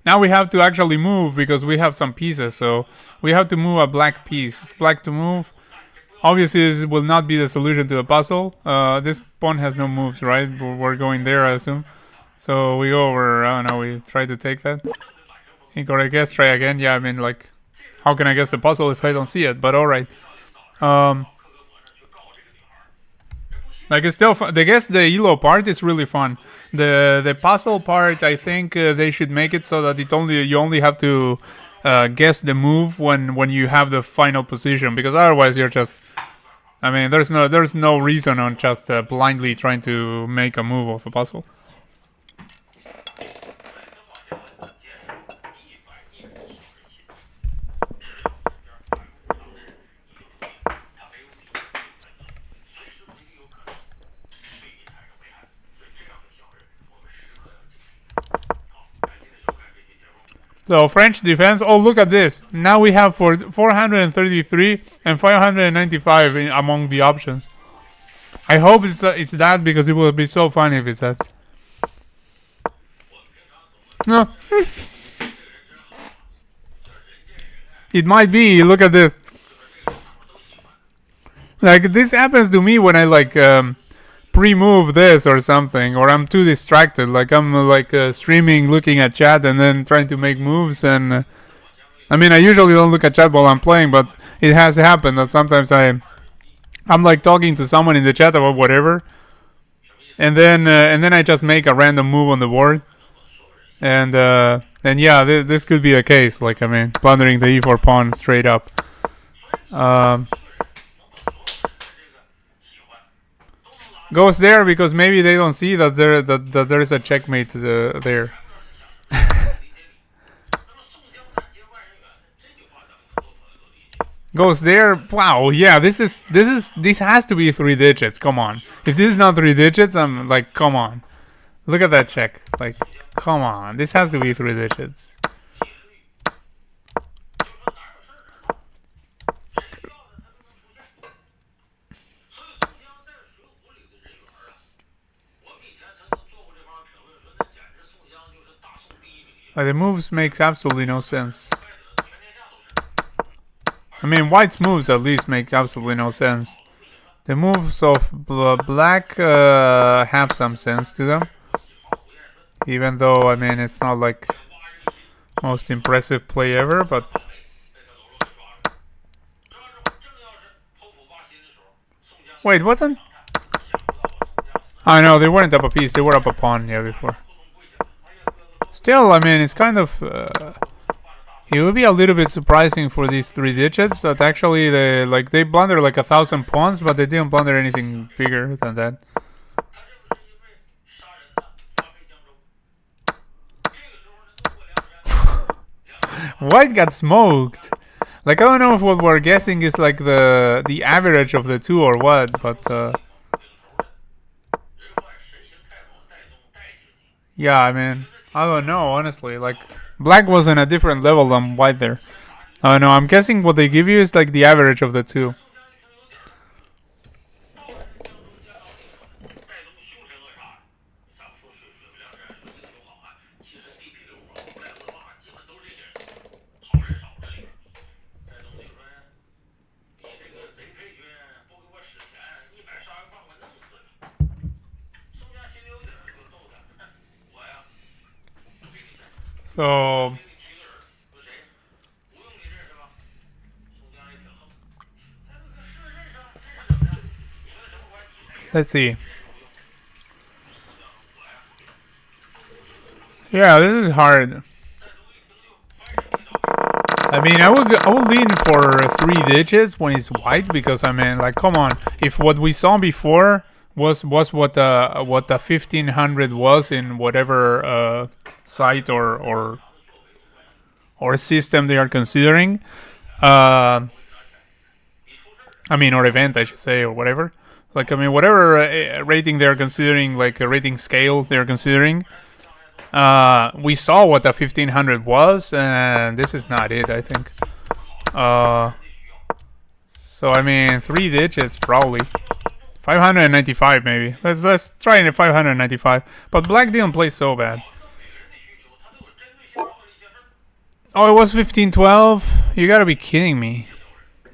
Now we have to actually move because we have some pieces, so we have to move a black piece. Black to move. Obviously, this will not be the solution to a puzzle. This pawn has no moves, right? We're going there, I assume. So we go over, I don't know, we try to take that. Incorrect guess, try again. Yeah, I mean, like, how can I guess the puzzle if I don't see it? But alright. Like, it's still fun. The Guess the ELO part is really fun. The puzzle part, I think they should make it so that you only have to guess the move when you have the final position, because otherwise you're just, I mean, there's no reason on just blindly trying to make a move of a puzzle. So French defense. Oh, look at this. Now we have 433 and 595 among the options. I hope it's that, because it will be so funny if it's that. No. It might be. Look at this. Like, this happens to me when I like pre-move this or something, or I'm too distracted. Like, I'm streaming, looking at chat, and then trying to make moves. And I mean, I usually don't look at chat while I'm playing, but it has happened that sometimes I'm like talking to someone in the chat about whatever, and then I just make a random move on the board, and yeah, this could be the case. Like, I mean, blundering the e4 pawn straight up. Goes there because maybe they don't see that there is a checkmate there. Goes there. Wow. Yeah. This has to be 3 digits. Come on. If this is not 3 digits, I'm like, come on. Look at that check. Like, come on. This has to be 3 digits. Like, the moves makes absolutely no sense. I mean, white's moves at least make absolutely no sense. The moves of black have some sense to them. Even though, I mean, it's not like most impressive play ever, but... Wait, wasn't... Oh no, they weren't up a piece, they were up a pawn, yeah, before. Still, I mean, it's kind of... it would be a little bit surprising for these 3 digits that actually they blunder like 1,000 pawns, but they didn't blunder anything bigger than that. White got smoked. Like, I don't know if what we're guessing is like the average of the two or what, but yeah, I mean, I don't know, honestly. Like, black was on a different level than white there. I don't know, I'm guessing what they give you is like the average of the two. So let's see. Yeah, this is hard. I mean, I would lean for 3 digits when it's white, because I mean, like, come on. If what we saw before was what the 1500 was in whatever site or system they are considering, I mean, or event, I should say, or whatever. Like, I mean, whatever rating they're considering, like a rating scale they're considering, we saw what the 1500 was, and this is not it, I think. So I mean, 3 digits probably. 595 maybe. Let's try in a 595. But black didn't play so bad. Oh, it was 1512? You gotta be kidding me.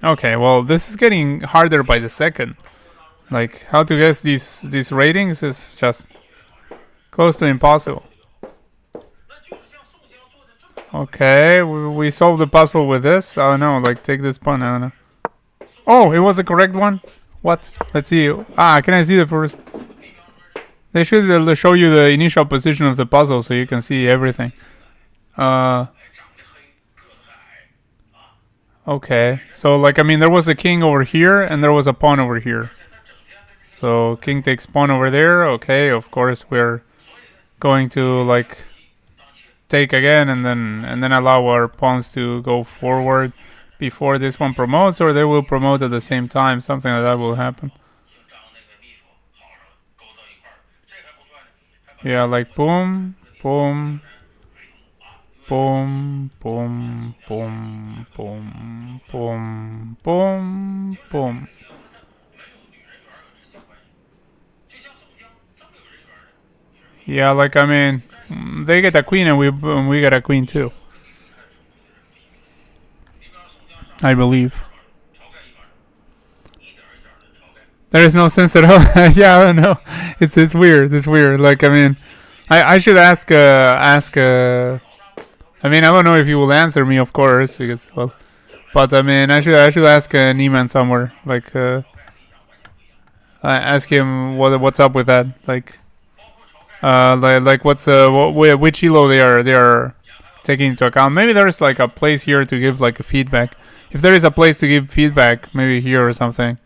Okay, well, this is getting harder by the second. Like, how to guess these ratings is just close to impossible. Okay, we solved the puzzle with this. I don't know, like, take this pawn, I don't know. Oh, it was the correct one? What? Let's see. Ah, can I see the first? They should show you the initial position of the puzzle so you can see everything. Okay, so like, I mean, there was a king over here and there was a pawn over here. So king takes pawn over there. Okay, of course we're going to like take again and then allow our pawns to go forward before this one promotes, or they will promote at the same time. Something like that will happen. Yeah, like boom, boom, boom, boom, boom, boom, boom, boom, boom. Yeah, like I mean, they get a queen and we get a queen too. I believe. There is no sense at all. Yeah, I don't know. It's weird. It's weird. Like I mean, I should ask. I mean, I don't know if he will answer me, of course, because well. But I mean, I should ask Niemann somewhere. Like ask him what's up with that. Like what's which elo they are taking into account. Maybe there's like a place here to give like a feedback. If there is a place to give feedback, maybe here or something.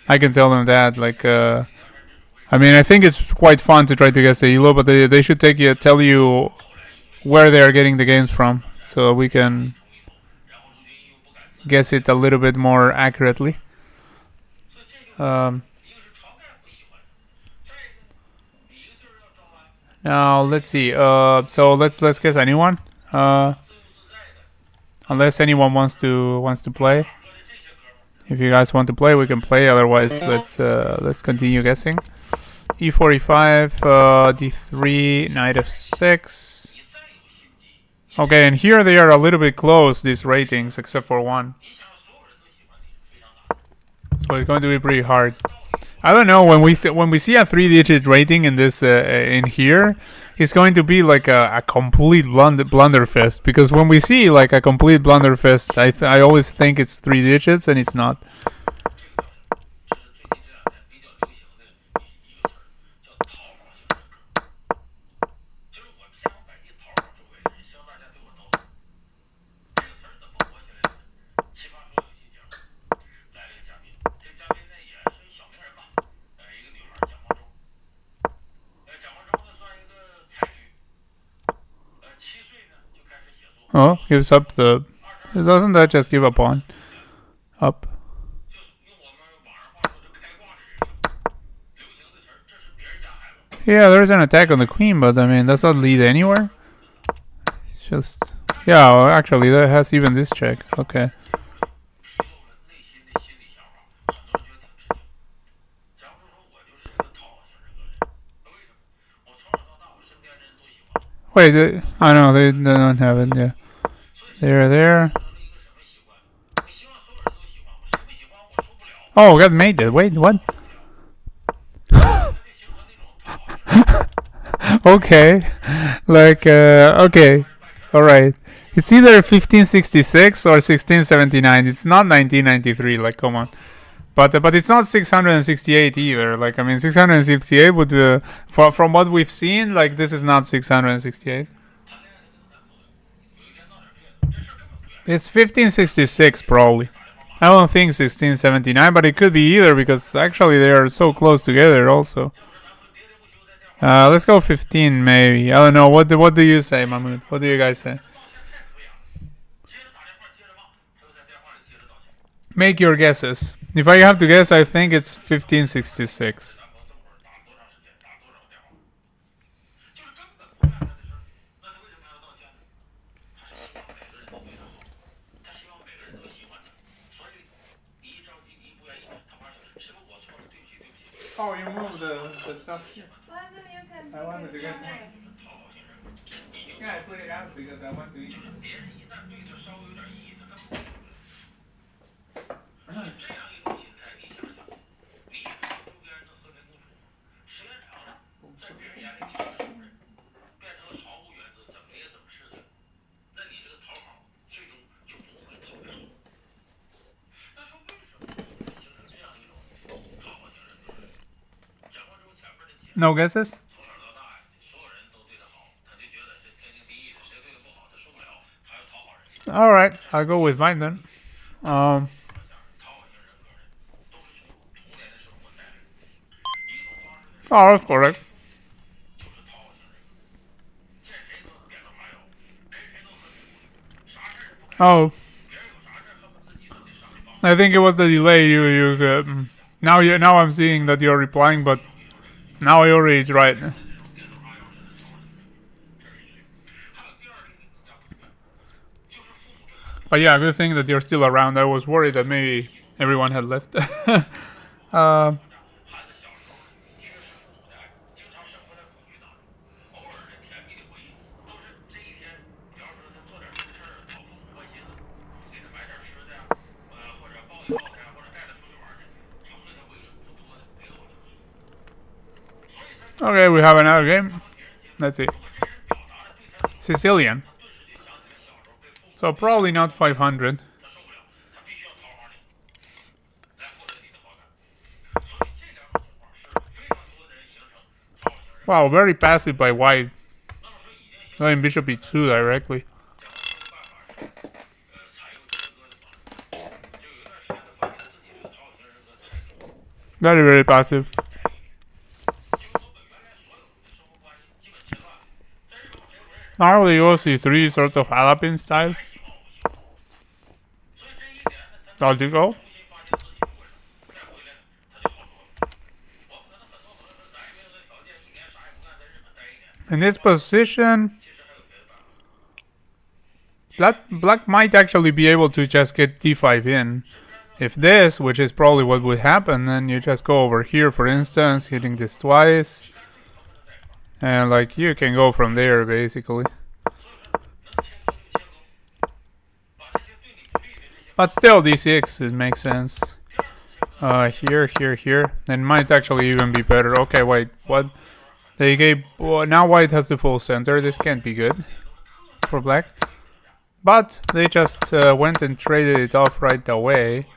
I can tell them that. Like, I mean, I think it's quite fun to try to guess the elo, but they should tell you where they are getting the games from, so we can guess it a little bit more accurately. Now let's see. So let's guess anyone. Unless anyone wants to play. If you guys want to play, we can play. Otherwise, let's continue guessing. E4, E5, D3, Knight F6. Okay, and here they are a little bit close, these ratings, except for one. So it's going to be pretty hard. I don't know, when we see a 3-digit rating in this in here, it's going to be like a complete blunderfest. Because when we see like a complete blunderfest, I always think it's 3 digits and it's not. Oh, gives up the... Doesn't that just give a pawn? Up. Yeah, there's an attack on the queen, but I mean, does that lead anywhere? It's just... Yeah, well, actually, that has even this check. Okay. Wait, I know, they don't have it, yeah. There. Oh, God made it. Wait, what? Okay. Like, okay. Alright. It's either 1566 or 1679. It's not 1993, like, come on. But it's not 668 either. Like, I mean, 668 would be... from what we've seen, like, this is not 668. It's 1566 probably. I don't think 1679, but it could be either because actually they are so close together also. Let's go 15 maybe. I don't know. What do you say, Mahmoud? What do you guys say? Make your guesses. If I have to guess, I think it's 1566. Oh, you moved the stuff here. Well, then you can I wanted to get somewhere. Yeah, I put it out because I want to eat. No guesses? Alright, I'll go with mine then. Oh, that's correct. Oh, I think it was the delay. Now I'm seeing that you're replying, but now I already tried. But yeah, good thing that you're still around. I was worried that maybe everyone had left. uh, okay, we have another game. Let's see. Sicilian. So probably not 500. Wow, very passive by white. Going bishop e2 directly. Very, very passive. Normally you see 3 sort of Alapin style. Logical. In this position, black might actually be able to just get d5 in. If this, which is probably what would happen, then you just go over here, for instance, hitting this twice. And like you can go from there, basically. But still, d6, it makes sense. Here. It might actually even be better. Okay, wait, what? They gave... Well, now white has the full center. This can't be good for black. But they just went and traded it off right away.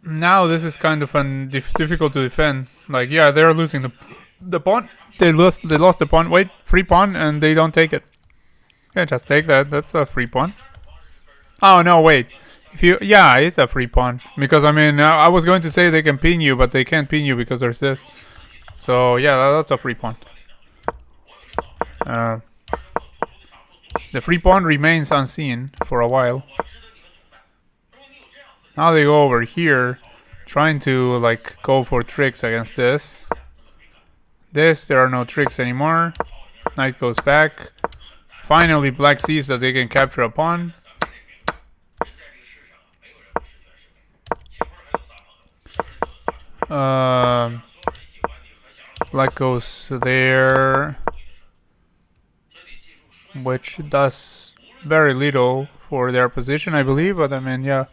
Now this is kind of difficult to defend. Like, yeah, they're losing the pawn. They lost the pawn. Wait, free pawn, and they don't take it. Yeah, just take that. That's a free pawn. Oh no, wait. Yeah, it's a free pawn. Because I mean, I was going to say they can pin you, but they can't pin you because there's this. So yeah, that's a free pawn. The free pawn remains unseen for a while. Now they go over here, trying to like go for tricks against this. There are no tricks anymore. Knight goes back. Finally, black sees that they can capture a pawn. Black goes there, which does very little for their position, I believe. But I mean, yeah.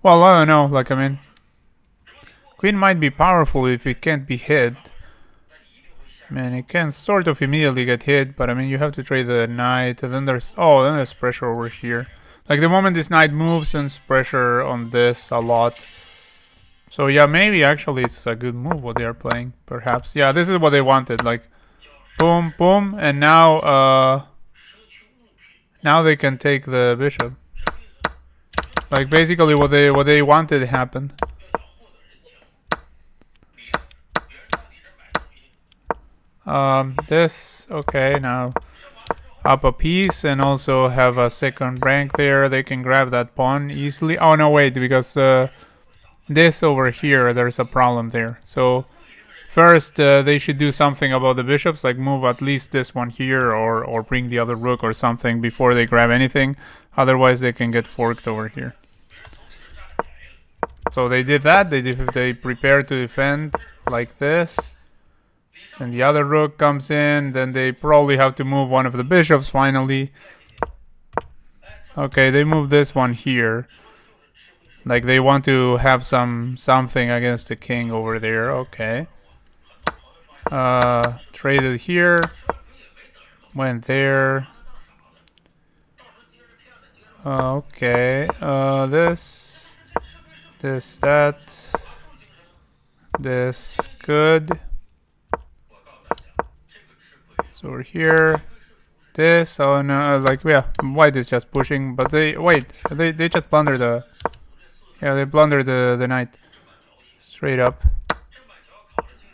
Well, I don't know. Like, I mean, queen might be powerful if it can't be hit. I mean, it can sort of immediately get hit, but I mean, you have to trade the knight, and then there's pressure over here. Like, the moment this knight moves, there's pressure on this a lot. So yeah, maybe actually it's a good move what they are playing, perhaps. Yeah, this is what they wanted, like, boom, boom, and now they can take the bishop. Like, basically what they wanted happened. This, okay, now up a piece and also have a second rank there. They can grab that pawn easily. Oh no, wait, because this over here, there's a problem there. So first they should do something about the bishops, like move at least this one here, or bring the other rook or something before they grab anything. Otherwise they can get forked over here. So they did that. They prepared to defend like this. And the other rook comes in. Then they probably have to move one of the bishops finally. Okay, they move this one here. Like, they want to have something against the king over there. Okay. Traded here. Went there. Okay. This, that. This, good. So over here. This, oh no, like, yeah, white is just pushing, but they just blunder the... Yeah, they blunder the knight. Straight up.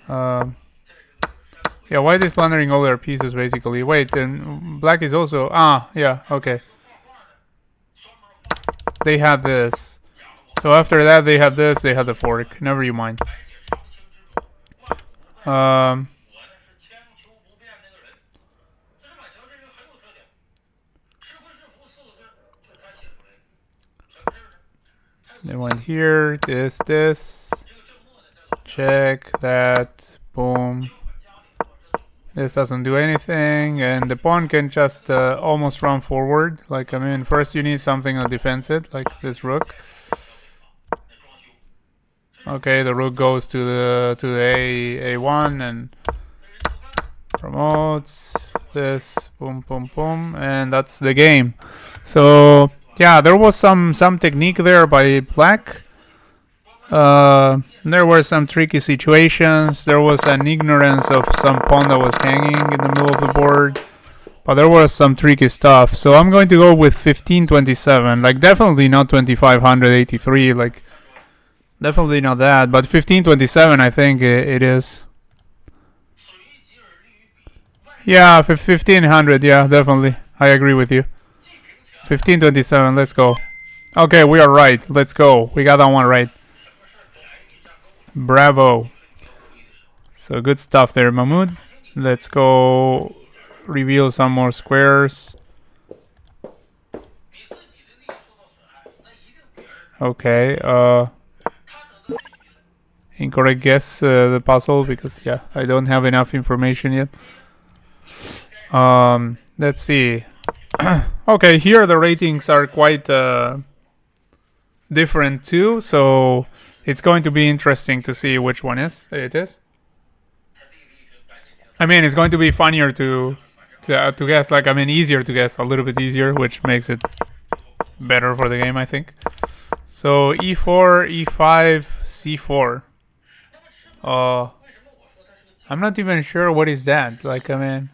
Yeah, white is blundering all their pieces, basically. Wait, and black is also... Ah, yeah, okay. They had this. So after that, they had this, they had the fork. Never you mind. They went here, this, check that, boom. This doesn't do anything, and the pawn can just almost run forward. Like, I mean, first you need something to defend it, like this rook. Okay, the rook goes to the A1 and promotes this, boom, boom, boom, and that's the game. So yeah, there was some technique there by black. There were some tricky situations. There was an ignorance of some pawn that was hanging in the middle of the board. But there was some tricky stuff. So I'm going to go with 1527. Like, definitely not 2583. Like, definitely not that. But 1527, I think it is. Yeah, 1500. Yeah, definitely. I agree with you. 1527. Let's go. Okay, we are right. Let's go. We got that one right. Bravo. So good stuff there, Mahmoud. Let's go reveal some more squares. Okay, incorrect guess the puzzle because yeah, I don't have enough information yet. Let's see. Okay, here the ratings are quite different too, so it's going to be interesting to see which one it is. I mean, it's going to be funnier to guess. Like, I mean, easier to guess, a little bit easier, which makes it better for the game, I think. So E4, E5, C4. I'm not even sure what is that. Like, I mean,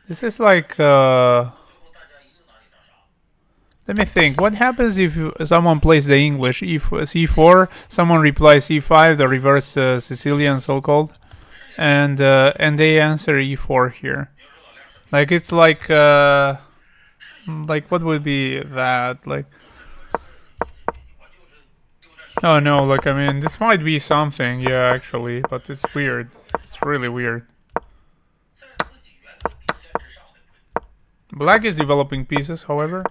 this is like let me think. What happens if someone plays the English C4, someone replies E5, the reverse Sicilian so-called, and they answer E4 here. Like, it's like what would be that? Like, oh no, like, I mean, this might be something, yeah, actually, but it's weird. It's really weird. Black is developing pieces, however.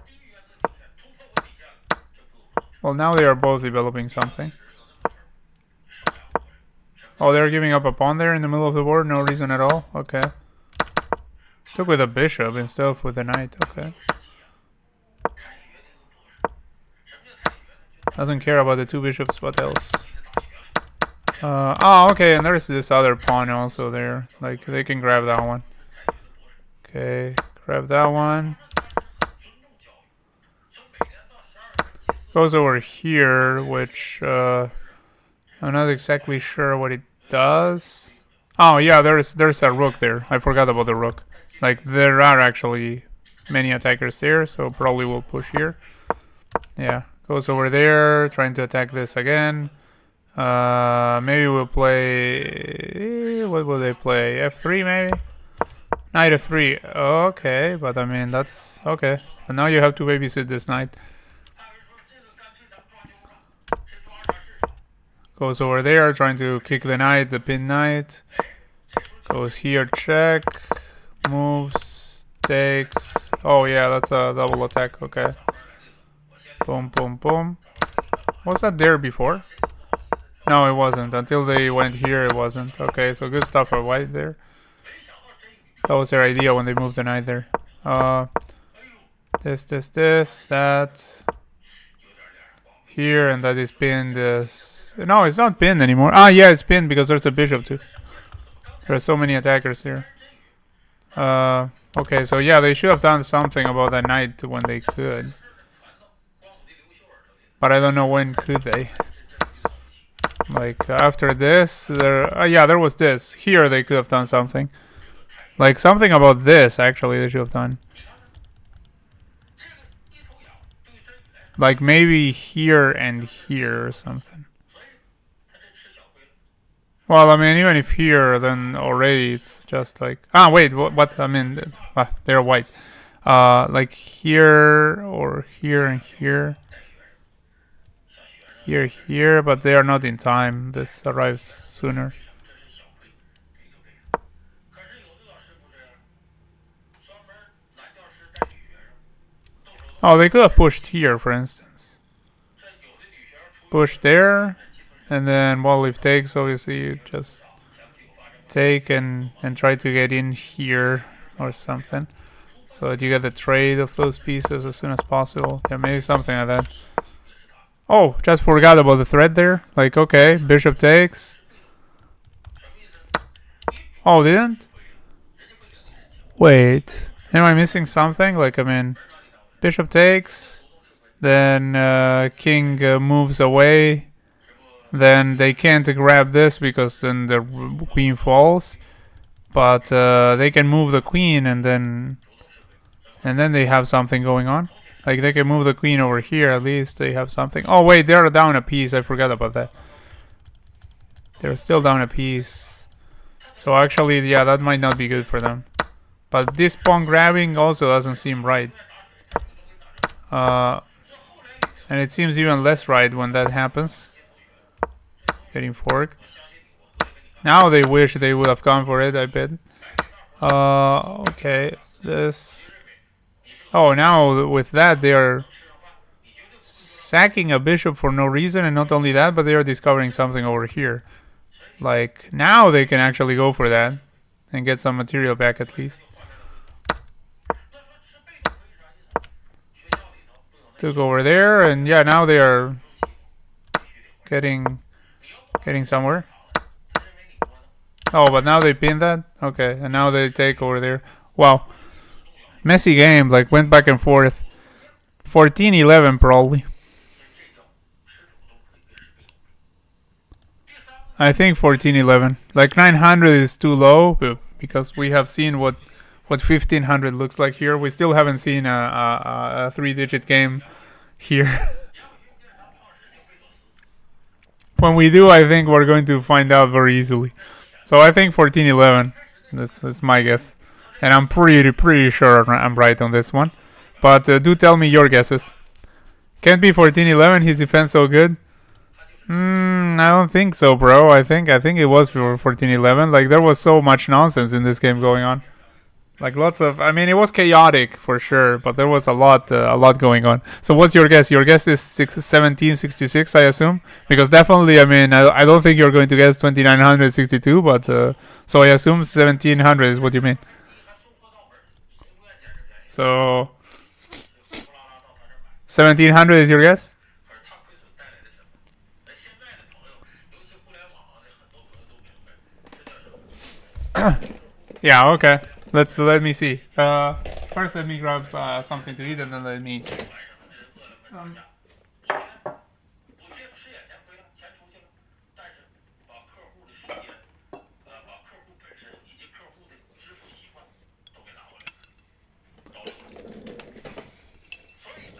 Well, now they are both developing something. Oh, they're giving up a pawn there in the middle of the board? No reason at all? Okay. Took with a bishop instead of with a knight. Okay. Doesn't care about the two bishops, what else? Oh, okay, and there's this other pawn also there. Like, they can grab that one. Okay, grab that one. Goes over here, which I'm not exactly sure what it does. Oh yeah, there's a rook there. I forgot about the rook. Like, there are actually many attackers there, so probably we'll push here. Yeah, goes over there, trying to attack this again. Maybe we'll play. What will they play? F3 maybe. Knight F3. Okay, but I mean that's okay. But now you have to babysit this knight. Goes over there, trying to kick the knight, the pin knight. Goes here, check. Moves, takes. Oh yeah, that's a double attack. Okay. Boom, boom, boom. Was that there before? No, it wasn't. Until they went here, it wasn't. Okay, so good stuff for white there. That was their idea when they moved the knight there. This, that. Here, and that is pinned. No, it's not pinned anymore. Ah, yeah, it's pinned because there's a bishop too. There are so many attackers here. Okay, so yeah, they should have done something about that knight when they could. But I don't know when could they. Like, after this, there was this. Here they could have done something. Like, something about this, actually, they should have done. Like, maybe here and here or something. Well, I mean, even if here, then already it's just like... Ah, wait, what? I mean, they're white. Like here, or here and here. Here, but they are not in time. This arrives sooner. Oh, they could have pushed here, for instance. Push there, and then while if takes, obviously you just take and try to get in here or something, so that you get the trade of those pieces as soon as possible. Yeah, maybe something like that. Oh, just forgot about the threat there. Like, okay, bishop takes. Oh, didn't? Wait, am I missing something? Like, I mean, bishop takes, then king moves away, then they can't grab this because then the queen falls, but they can move the queen and then they have something going on. Like, they can move the queen over here, at least they have something. Oh wait, they're down a piece, I forgot about that. They're still down a piece. So actually, yeah, that might not be good for them. But this pawn grabbing also doesn't seem right. And it seems even less right when that happens. Getting forked. Now they wish they would have gone for it, I bet. Okay, this... Oh, now with that they are sacking a bishop for no reason, and not only that, but they are discovering something over here. Like, now they can actually go for that and get some material back at least. Took over there, and yeah, now they are getting somewhere. Oh, but now they pin that? Okay, and now they take over there. Wow. Messy game, like, went back and forth. 14-11 probably. I think 14-11. Like, 900 is too low, because we have seen what 1500 looks like here. We still haven't seen a 3-digit game here. When we do, I think we're going to find out very easily. So I think 14-11. That's my guess. And I'm pretty sure I'm right on this one. But do tell me your guesses. Can't be 14-11, his defense so good. I don't think so, bro. I think it was for 14-11. Like, there was so much nonsense in this game going on. Like, lots of... I mean, it was chaotic for sure, but there was a lot going on. So what's your guess? Your guess is 1766, I assume? Because definitely, I mean, I don't think you're going to guess 2962, but... so I assume 1700 is what you mean. So... 1700 is your guess? Yeah, okay. Let me see. First, let me grab something to eat, and then let me.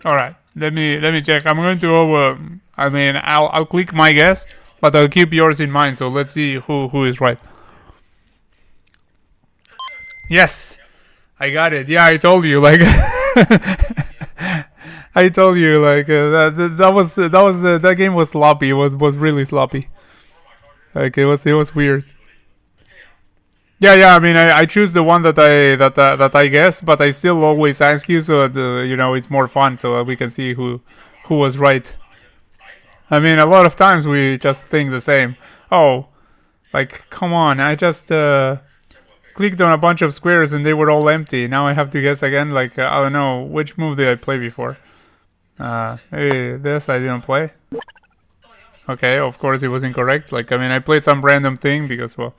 All right. Let me check. I'm going to. I mean, I'll click my guess, but I'll keep yours in mind. So let's see who is right. Yes, I got it. Yeah, I told you. Like, I told you. Like, that game was sloppy. It was really sloppy. Like, it was weird. Yeah. I mean, I choose the one that I guess, but I still always ask you, so that, you know, it's more fun, so that we can see who was right. I mean, a lot of times we just think the same. Oh, like, come on! I just clicked on a bunch of squares and they were all empty. Now I have to guess again. Like, I don't know, which move did I play before? Maybe this I didn't play. Okay, of course it was incorrect. Like, I mean, I played some random thing because, well,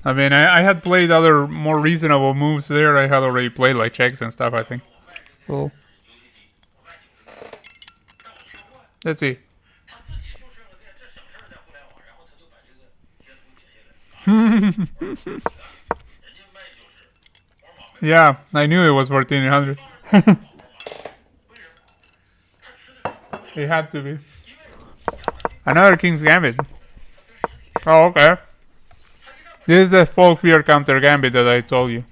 I mean, I had played other more reasonable moves there. I had already played like checks and stuff, I think. Cool. Let's see. Yeah, I knew it was 1400. It had to be. Another King's Gambit. Oh, okay. This is the folk beer counter gambit that I told you.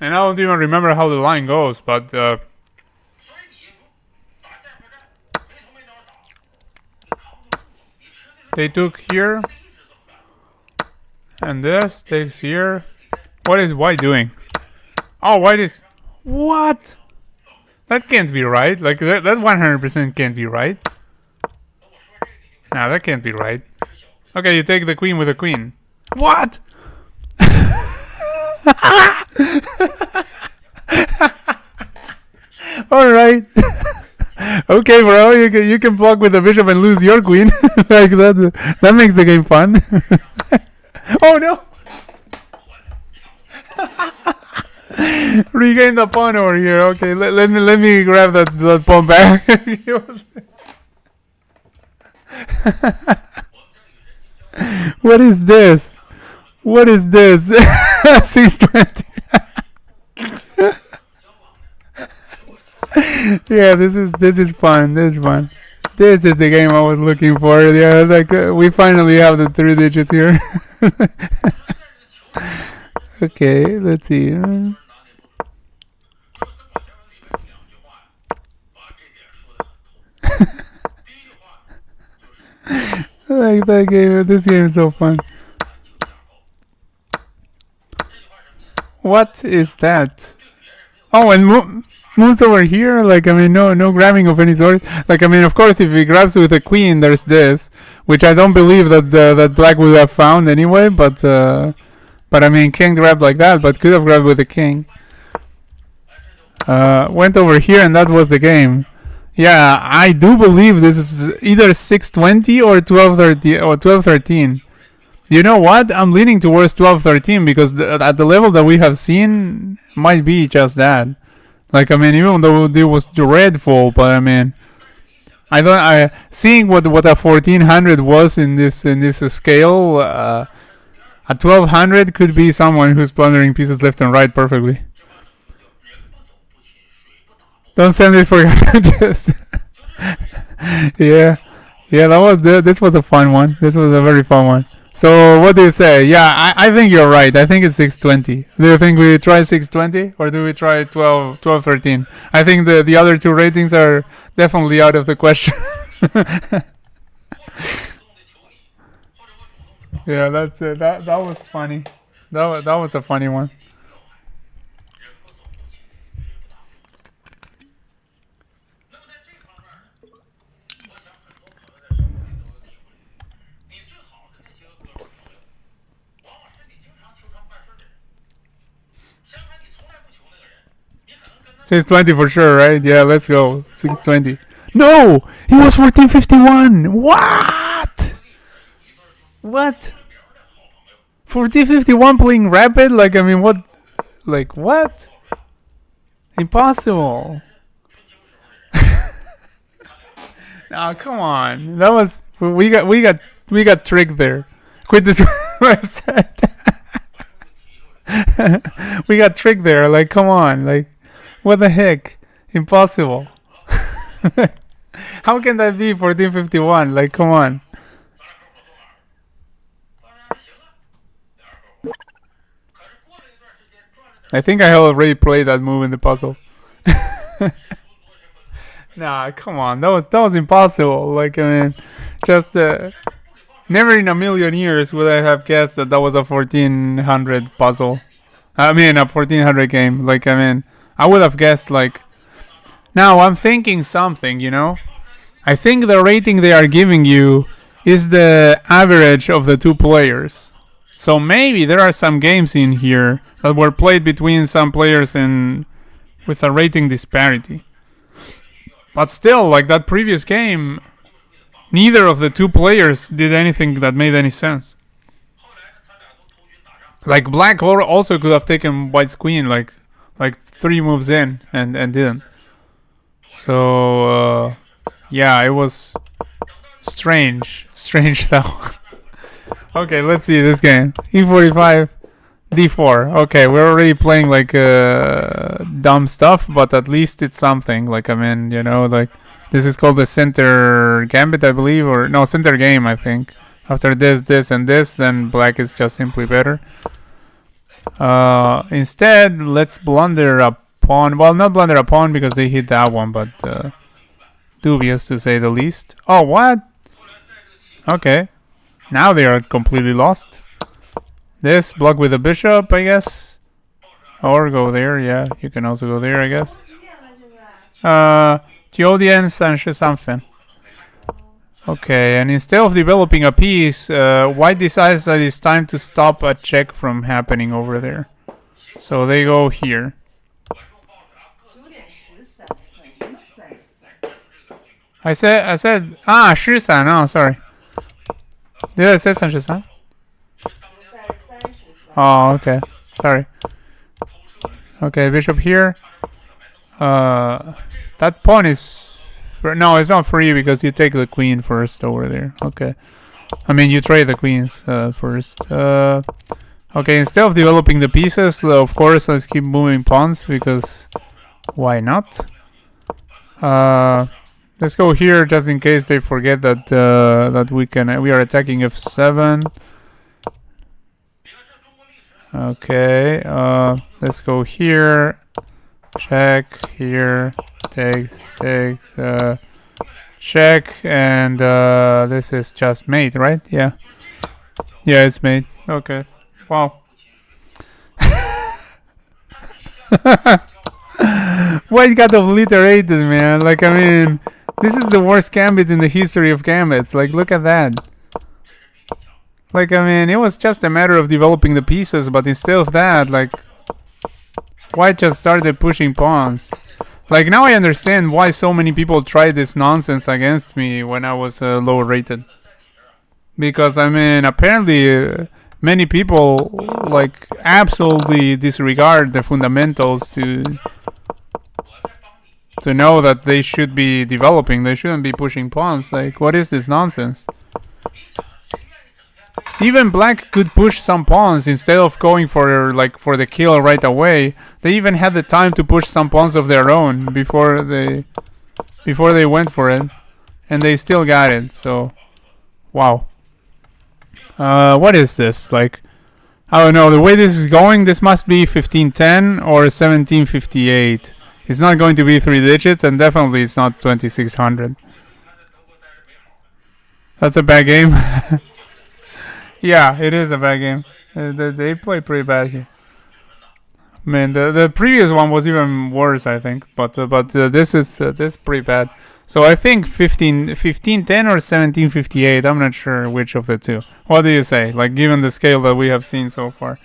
And I don't even remember how the line goes, but They took here. And this takes here. What is white doing? Oh, white is... What? That can't be right. Like, that 100% can't be right. Nah, that can't be right. Okay, you take the queen with the queen. What? Alright. Okay, bro, you can block with the bishop and lose your queen. Like, that makes the game fun. Oh, no! Regain the pawn over here. Okay, let me grab that pawn back. What is this? What is this? 620. Yeah, this is fun. This is fun. This is the game I was looking for. Yeah, like we finally have the 3 digits here. Okay, let's see. I like that game. This game is so fun. What is that? Oh, and moves over here. Like, I mean, no grabbing of any sort. Like, I mean, of course, if he grabs with a queen, there's this, which I don't believe that black would have found anyway. But I mean, can't grab like that, but could have grabbed with the king. Went over here, and that was the game. Yeah, I do believe this is either 620 or 1213 or 1213. You know what? I'm leaning towards 1213 because at the level that we have seen, might be just that. Like, I mean, even though it was dreadful, but I mean, seeing what a 1400 was in this scale, a 1200 could be someone who's plundering pieces left and right perfectly. Don't send it for your just yeah, this was a fun one. This was a very fun one. So what do you say? Yeah, I think you're right. I think it's 620. Do you think we try 620 or do we try 1213? I think the other two ratings are definitely out of the question. Yeah, that's it. That was funny. That was a funny one. So it's 20 for sure, right? Yeah, let's go. 620. No! He was 1451! What? What? 1451 playing rapid? Like, I mean, what? Like, what? Impossible. Nah, come on. That was... We got tricked there. Quit this website. We got tricked there. Like, come on. Like... What the heck? Impossible. How can that be 1451? Like, come on. I think I already played that move in the puzzle. Nah, come on. That was impossible. Like, I mean, just never in a million years would I have guessed that was a 1400 puzzle. I mean, a 1400 game. Like, I mean, I would have guessed, like... Now, I'm thinking something, you know? I think the rating they are giving you is the average of the two players. So maybe there are some games in here that were played between some players and with a rating disparity. But still, like that previous game, neither of the two players did anything that made any sense. Like, black also could have taken white's queen, like 3 moves in and didn't. So yeah, it was strange though. Okay, let's see this game. E45, D4. Okay, we're already playing like dumb stuff, but at least it's something. Like, I mean, you know, like this is called the center gambit, I believe, or no, center game, I think. After this and this, then black is just simply better. Instead, let's blunder a pawn. Well, not blunder a pawn because they hit that one, but dubious to say the least. Oh, what? Okay. Now they are completely lost. This block with the bishop, I guess. Or go there, yeah. You can also go there, I guess. 9点33. Okay, and instead of developing a piece, white decides that it's time to stop a check from happening over there. So they go here. I said, 13. Oh, sorry. Did I say 13? Oh, okay. Sorry. Okay, bishop here. That pawn is... No, it's not free because you take the queen first over there. Okay. I mean, you trade the queens first. Okay, instead of developing the pieces, of course, let's keep moving pawns because... Why not? Let's go here just in case they forget that that we are attacking f7. Okay, let's go here. Check here. Takes. Check, and this is just mate, right? Yeah. Yeah, it's mate. Okay. Wow. White got obliterated, man. Like, I mean, this is the worst gambit in the history of gambits. Like, look at that. Like, I mean, it was just a matter of developing the pieces, but instead of that, like, White just started pushing pawns. Like, now I understand why so many people tried this nonsense against me when I was low rated. Because, I mean, apparently many people, like, absolutely disregard the fundamentals to know that they should be developing. They shouldn't be pushing pawns. Like, what is this nonsense? Even black could push some pawns instead of going for the kill right away. They even had the time to push some pawns of their own before they went for it, and they still got it. So, wow. What is this? Like, I don't know. The way this is going, this must be 1510 or 1758. It's not going to be 3 digits, and definitely it's not 2600. That's a bad game. Yeah, it is a bad game. They play pretty bad here. Man, the previous one was even worse, I think. But this is pretty bad. So I think 1510 or 1758. I'm not sure which of the two. What do you say? Like, given the scale that we have seen so far.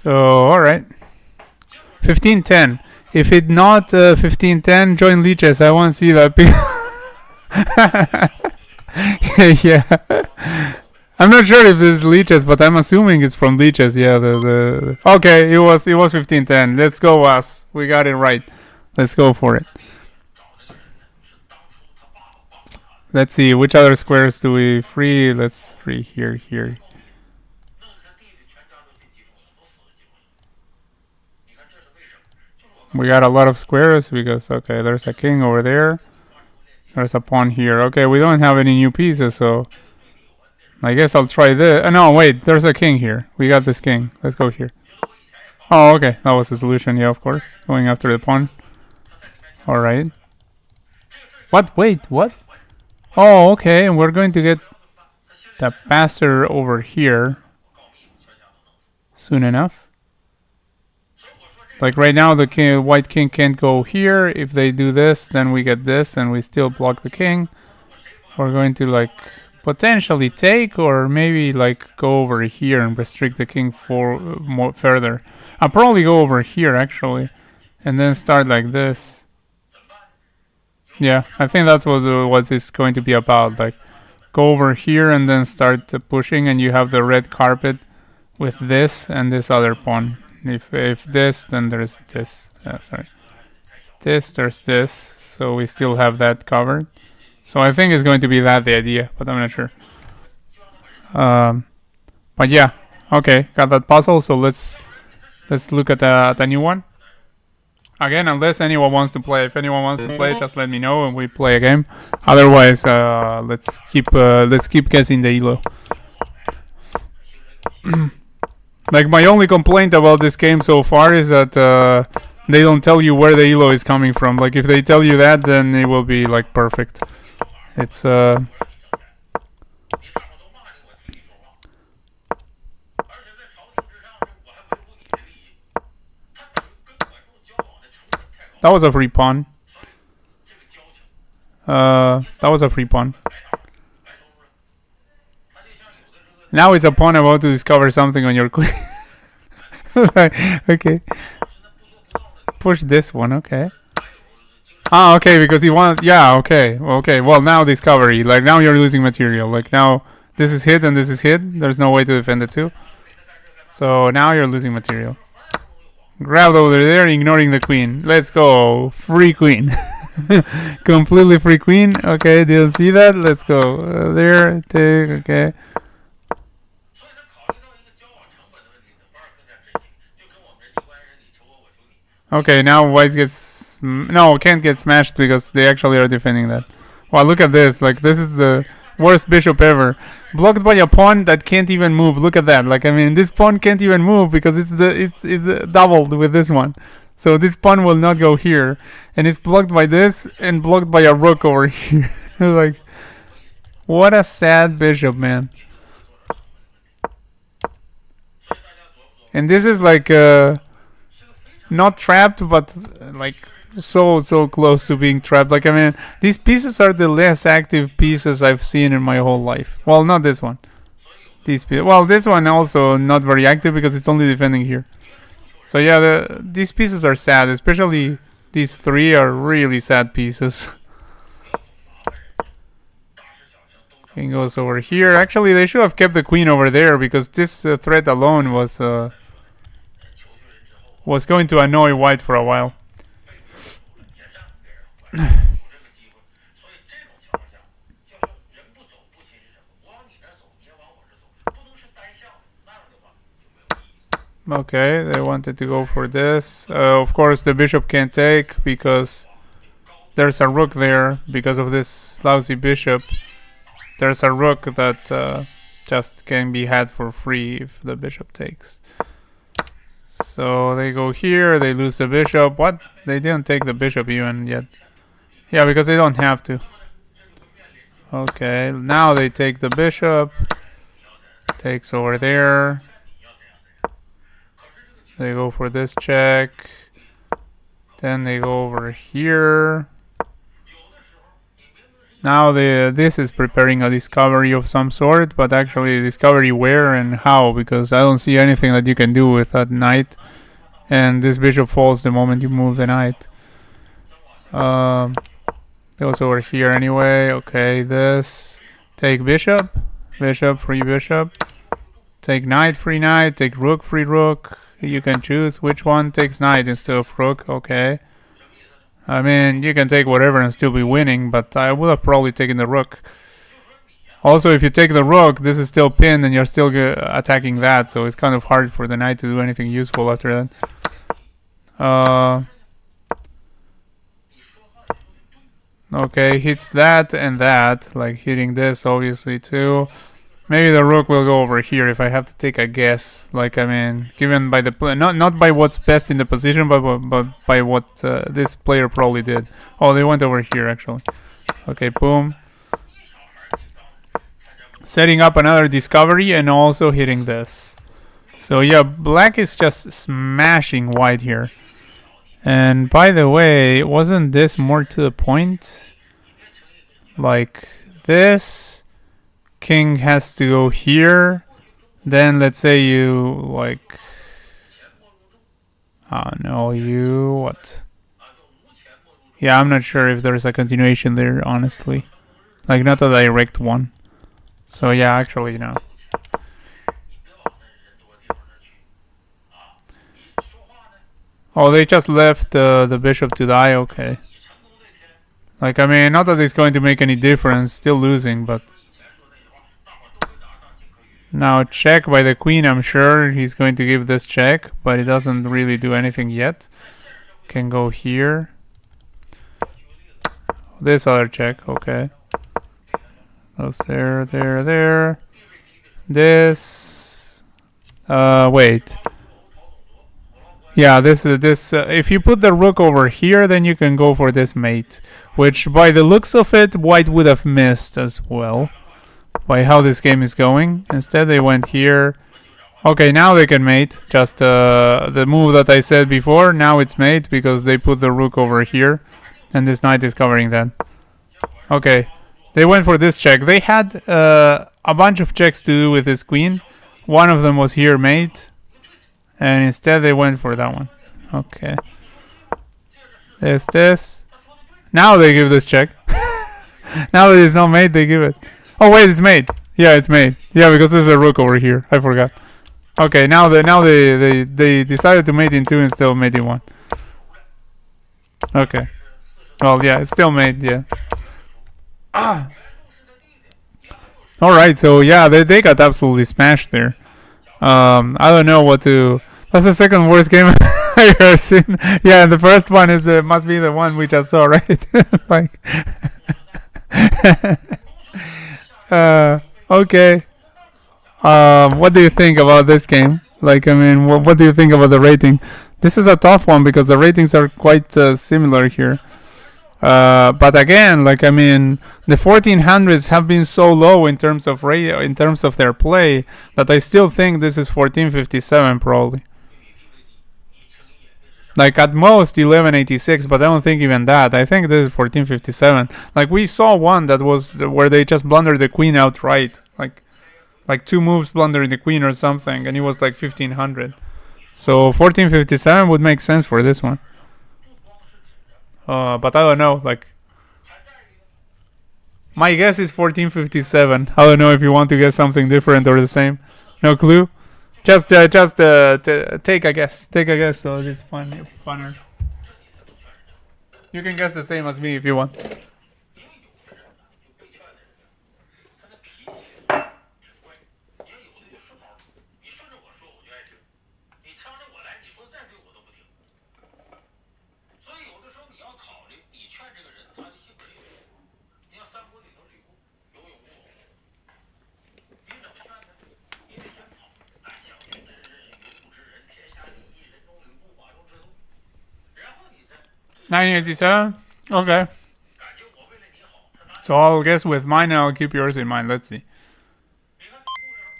So, alright. 1510. If it not 1510, join leeches. I want to see that. Yeah. I'm not sure if this is leeches, but I'm assuming it's from leeches. Yeah, okay, it was 1510. Let's go, us. We got it right. Let's go for it. Let's see, which other squares do we free? Let's free here. We got a lot of squares because, okay, there's a king over there. There's a pawn here. Okay, we don't have any new pieces, so I guess I'll try this. No, wait, there's a king here. We got this king. Let's go here. Oh, okay, that was the solution. Yeah, of course. Going after the pawn. Alright. What? Wait, what? Oh, okay, and we're going to get the passer over here soon enough. Like right now, the white king can't go here. If they do this, then we get this, and we still block the king. We're going to like potentially take, or maybe like go over here and restrict the king for more further. I'll probably go over here actually, and then start like this. Yeah, I think that's what it's going to be about. Like, go over here and then start pushing, and you have the red carpet with this and this other pawn. If this, then there's this. Sorry. This, there's this. So we still have that covered. So I think it's going to be that the idea, but I'm not sure. But yeah, okay, got that puzzle. So let's look at the new one. Again, unless anyone wants to play. If anyone wants to play, just let me know and we play a game. Otherwise, let's keep guessing the ELO. Like my only complaint about this game so far is that they don't tell you where the ELO is coming from. Like if they tell you that, then it will be like perfect. It's that was a free pawn. That was a free pawn. Now it's a pawn about to discover something on your queen. Okay. Push this one, okay. Ah, okay, because he wants... Yeah, okay. Okay, well, now discovery. Like, now you're losing material. Like, now this is hit and this is hit. There's no way to defend it too. So, now you're losing material. Grab over there, ignoring the queen. Let's go. Free queen. Completely free queen. Okay, didn't see that. Let's go. There, take, okay. Okay, now white gets... No, can't get smashed because they actually are defending that. Wow, look at this. Like, this is the worst bishop ever. Blocked by a pawn that can't even move. Look at that. Like, I mean, this pawn can't even move because it's doubled with this one. So this pawn will not go here. And it's blocked by this and blocked by a rook over here. Like, what a sad bishop, man. And this is like... not trapped, but like so close to being trapped. Like, I mean, these pieces are the less active pieces I've seen in my whole life. Well, not this one. Well, this one also not very active because it's only defending here. So yeah, these pieces are sad. Especially these three are really sad pieces. King goes over here. Actually, they should have kept the queen over there because this threat alone was going to annoy white for a while. Okay, they wanted to go for this. Of course, the bishop can't take because there's a rook there. Because of this lousy bishop, there's a rook that just can be had for free if the bishop takes. So they go here, they lose the bishop. What? They didn't take the bishop even yet. Yeah, because they don't have to. Okay, now they take the bishop. Takes over there. They go for this check. Then they go over here. Now this is preparing a discovery of some sort, but actually discovery where and how, because I don't see anything that you can do with that knight. And this bishop falls the moment you move the knight. Goes over here anyway. Okay, this. Take bishop. Bishop, free bishop. Take knight, free knight. Take rook, free rook. You can choose which one takes knight instead of rook. Okay. I mean, you can take whatever and still be winning, but I would have probably taken the rook. Also, if you take the rook, this is still pinned and you're still attacking that, so it's kind of hard for the knight to do anything useful after that. Okay, hits that and that, like hitting this obviously too. Maybe the rook will go over here if I have to take a guess. Like, I mean, given by the play, not by what's best in the position, but by what this player probably did. Oh, they went over here actually. Okay, boom. Setting up another discovery and also hitting this. So yeah, black is just smashing white here. And by the way, wasn't this more to the point? Like this. King has to go here. Then let's say you like... Oh no, you... What? Yeah, I'm not sure if there's a continuation there, honestly. Like, not a direct one. So yeah, actually, no. Oh, they just left the bishop to die? Okay. Like, I mean, not that it's going to make any difference. Still losing, but... Now, check by the queen. I'm sure he's going to give this check, but he doesn't really do anything yet. Can go here. This other check, okay. Goes there, there, there. This... wait. Yeah, this is this. If you put the rook over here, then you can go for this mate. Which, by the looks of it, white would have missed as well. By how this game is going. Instead, they went here. Okay, now they can mate. Just the move that I said before. Now it's mate because they put the rook over here. And this knight is covering that. Okay. They went for this check. They had a bunch of checks to do with this queen. One of them was here mate. And instead they went for that one. Okay. This. Now they give this check. Now that it's not mate, they give it. Oh wait, it's made. Yeah, it's made. Yeah, because there's a rook over here. I forgot. Okay, now they decided to mate in 2 instead of mate in 1. Okay. Well, yeah, it's still made. Yeah. All right. So yeah, they got absolutely smashed there. I don't know what to. That's the second worst game I've ever seen. Yeah, and the first one is must be the one we just saw, right? Like. Okay. What do you think about this game? Like, I mean, what do you think about the rating? This is a tough one because the ratings are quite similar here. But again, like, I mean, the 1400s have been so low in terms of their play that I still think this is 1457 probably. Like at most 1186, but I don't think even that. I think this is 1457. Like we saw one that was where they just blundered the queen outright, like 2 moves blundering the queen or something, and it was like 1500. So 1457 would make sense for this one. But I don't know. Like my guess is 1457. I don't know if you want to get something different or the same. No clue. Just take a guess. Take a guess, so it's funner. You can guess the same as me if you want. $19.87? Okay. So I'll guess with mine and I'll keep yours in mind. Let's see.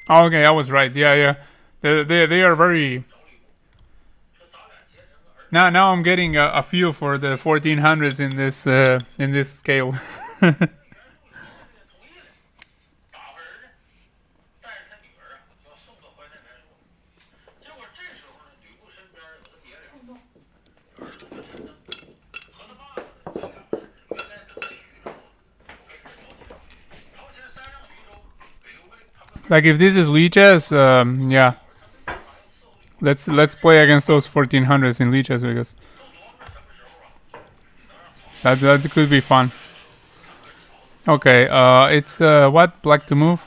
Oh, okay, I was right. Yeah. They are very... Now I'm getting a feel for the 1400s in this scale. Like if this is leeches, yeah. Let's play against those 1400s in leeches because that could be fun. Okay, it's what? Black to move.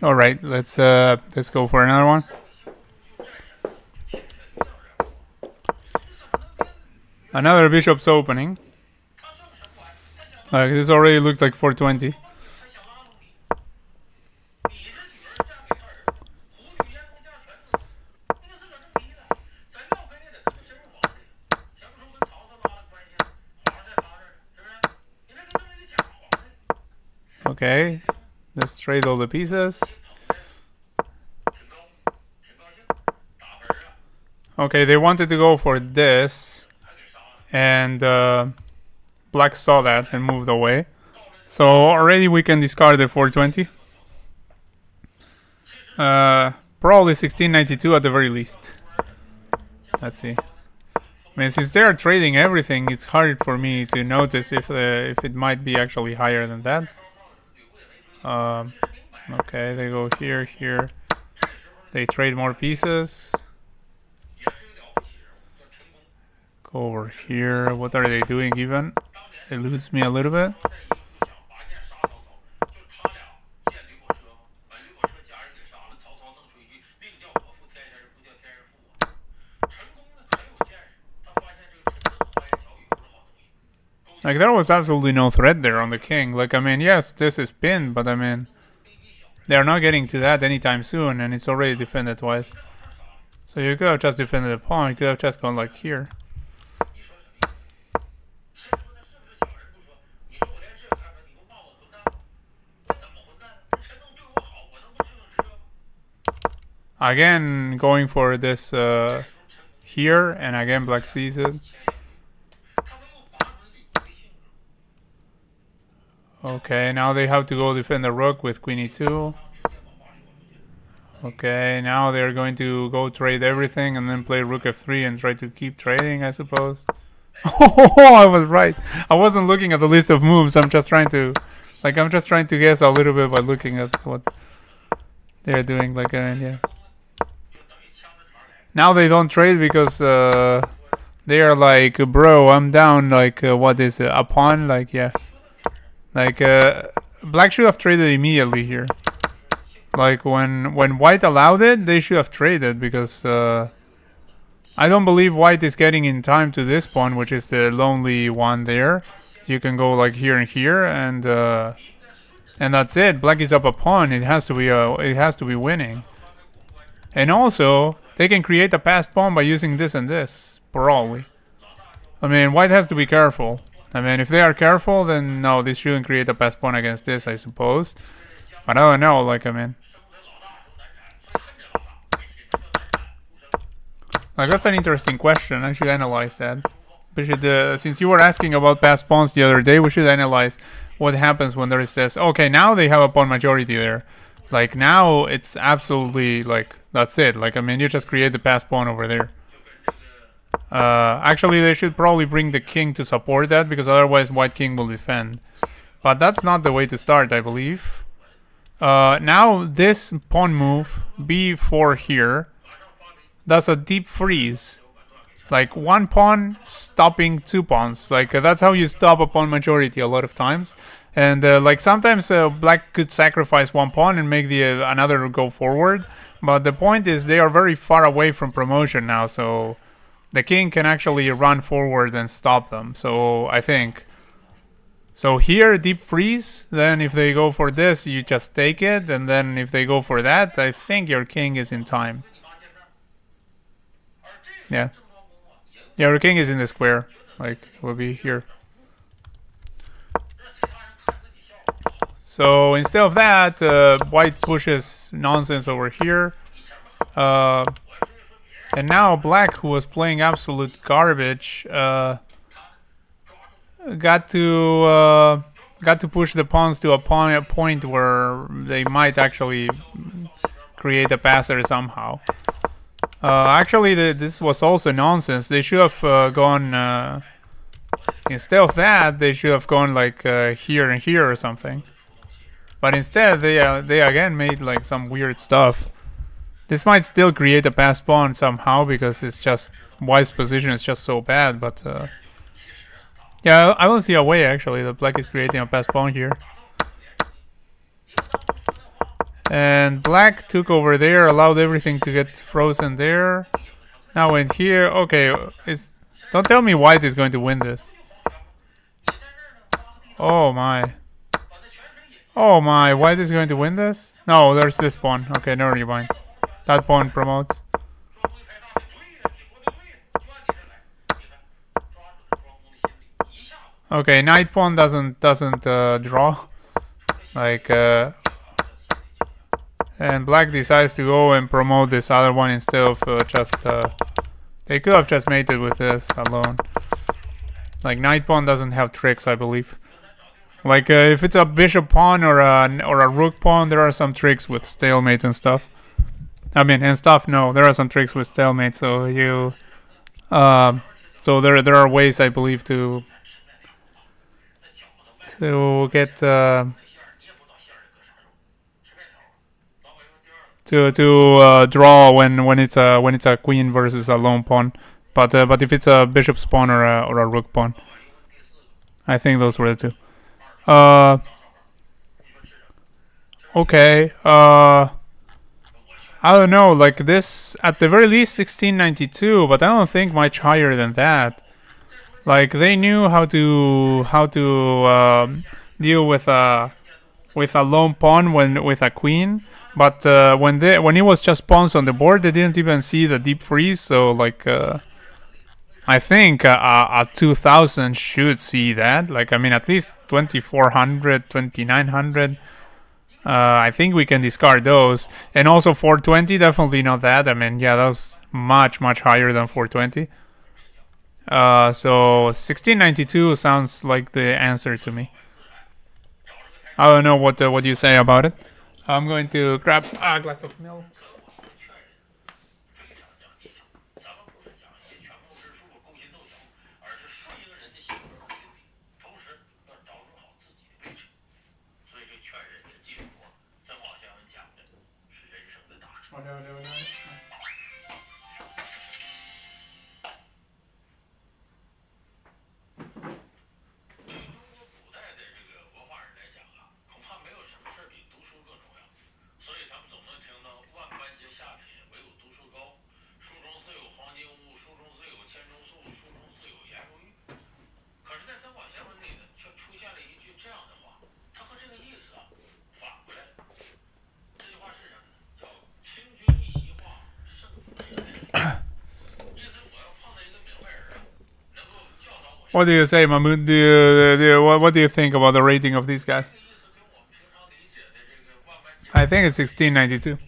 All right, let's go for another one. Another bishop's opening. This already looks like 420. Okay, let's trade all the pieces. Okay, they wanted to go for this, and Black saw that and moved away. So already we can discard the 420. Probably 1692 at the very least. Let's see. I mean, since they are trading everything, it's hard for me to notice if it might be actually higher than that. Okay, they go here. They trade more pieces. Go over here. What are they doing even? It eludes me a little bit. Like, there was absolutely no threat there on the king. Like, I mean, yes, this is pinned, but I mean, they're not getting to that anytime soon, and it's already defended twice. So you could have just defended the pawn, you could have just gone like here. Again, going for this here, and again black sees it. Okay, now they have to go defend the rook with queen e2. Okay, now they're going to go trade everything and then play rook f3 and try to keep trading, I suppose. Oh, I was right. I wasn't looking at the list of moves. I'm just trying to guess a little bit by looking at what they're doing. Like, yeah. Now they don't trade because they are like, bro, I'm down. Like, what is it? A pawn? Like, yeah. Like, black should have traded immediately here. Like, when white allowed it, they should have traded because I don't believe white is getting in time to this pawn, which is the lonely one there. You can go like here and here, and that's it. Black is up a pawn. It has to be winning. And also, they can create a passed pawn by using this and this, probably. I mean, white has to be careful. I mean, if they are careful, then no, they shouldn't create a passed pawn against this, I suppose. But I don't know, like, I mean. Like, that's an interesting question. I should analyze that. We should, since you were asking about passed pawns the other day, we should analyze what happens when there is this. Okay, now they have a pawn majority there. Like, now it's absolutely, like, that's it. Like, I mean, you just create the passed pawn over there. Actually, they should probably bring the king to support that, because otherwise white king will defend. But that's not the way to start, I believe. Now, this pawn move, b4 here, that's a deep freeze. Like, one pawn stopping two pawns. Like, that's how you stop a pawn majority a lot of times. And, like, sometimes black could sacrifice one pawn and make the another go forward. But the point is they are very far away from promotion now, so the king can actually run forward and stop them. So, I think. So here, deep freeze. Then if they go for this, you just take it. And then if they go for that, I think your king is in time. Yeah. Yeah, your king is in the square. Like, will be here. So instead of that, white pushes nonsense over here. And now black, who was playing absolute garbage, got to push the pawns to a point where they might actually create a passer somehow. Actually, this was also nonsense. They should have gone instead of that. They should have gone like here and here or something. But instead, they again made like some weird stuff. This might still create a passed pawn somehow because it's just white's position is just so bad. But yeah, I don't see a way actually that black is creating a passed pawn here. And black took over there, allowed everything to get frozen there. Now went here. Okay, don't tell me white is going to win this. Oh my. Oh my, white is going to win this? No, there's this pawn. Okay, never mind. That pawn promotes. Okay, knight pawn doesn't draw. Like, and black decides to go and promote this other one instead of just... they could have just mated with this alone. Like, knight pawn doesn't have tricks, I believe. Like, if it's a bishop pawn or a rook pawn, there are some tricks with stalemate and stuff. I mean, and stuff, no. There are some tricks with stalemate, so you... so there are ways, I believe, to get... to draw when it's a queen versus a lone pawn. But if it's a bishop pawn or a rook pawn, I think those were the two. Okay. I don't know. Like this, at the very least, 1692, but I don't think much higher than that. Like they knew how to deal with a lone pawn with a queen. But when it was just pawns on the board, they didn't even see the deep freeze. So like, I think a 2000 should see that. Like, I mean, at least 2400, 2900. I think we can discard those. And also 420, definitely not that. I mean, yeah, that was much higher than 420. So 1692 sounds like the answer to me. I don't know what you say about it. I'm going to grab a glass of milk. What do you say, Mahmoud? What do you think about the rating of these guys? I think it's 1692.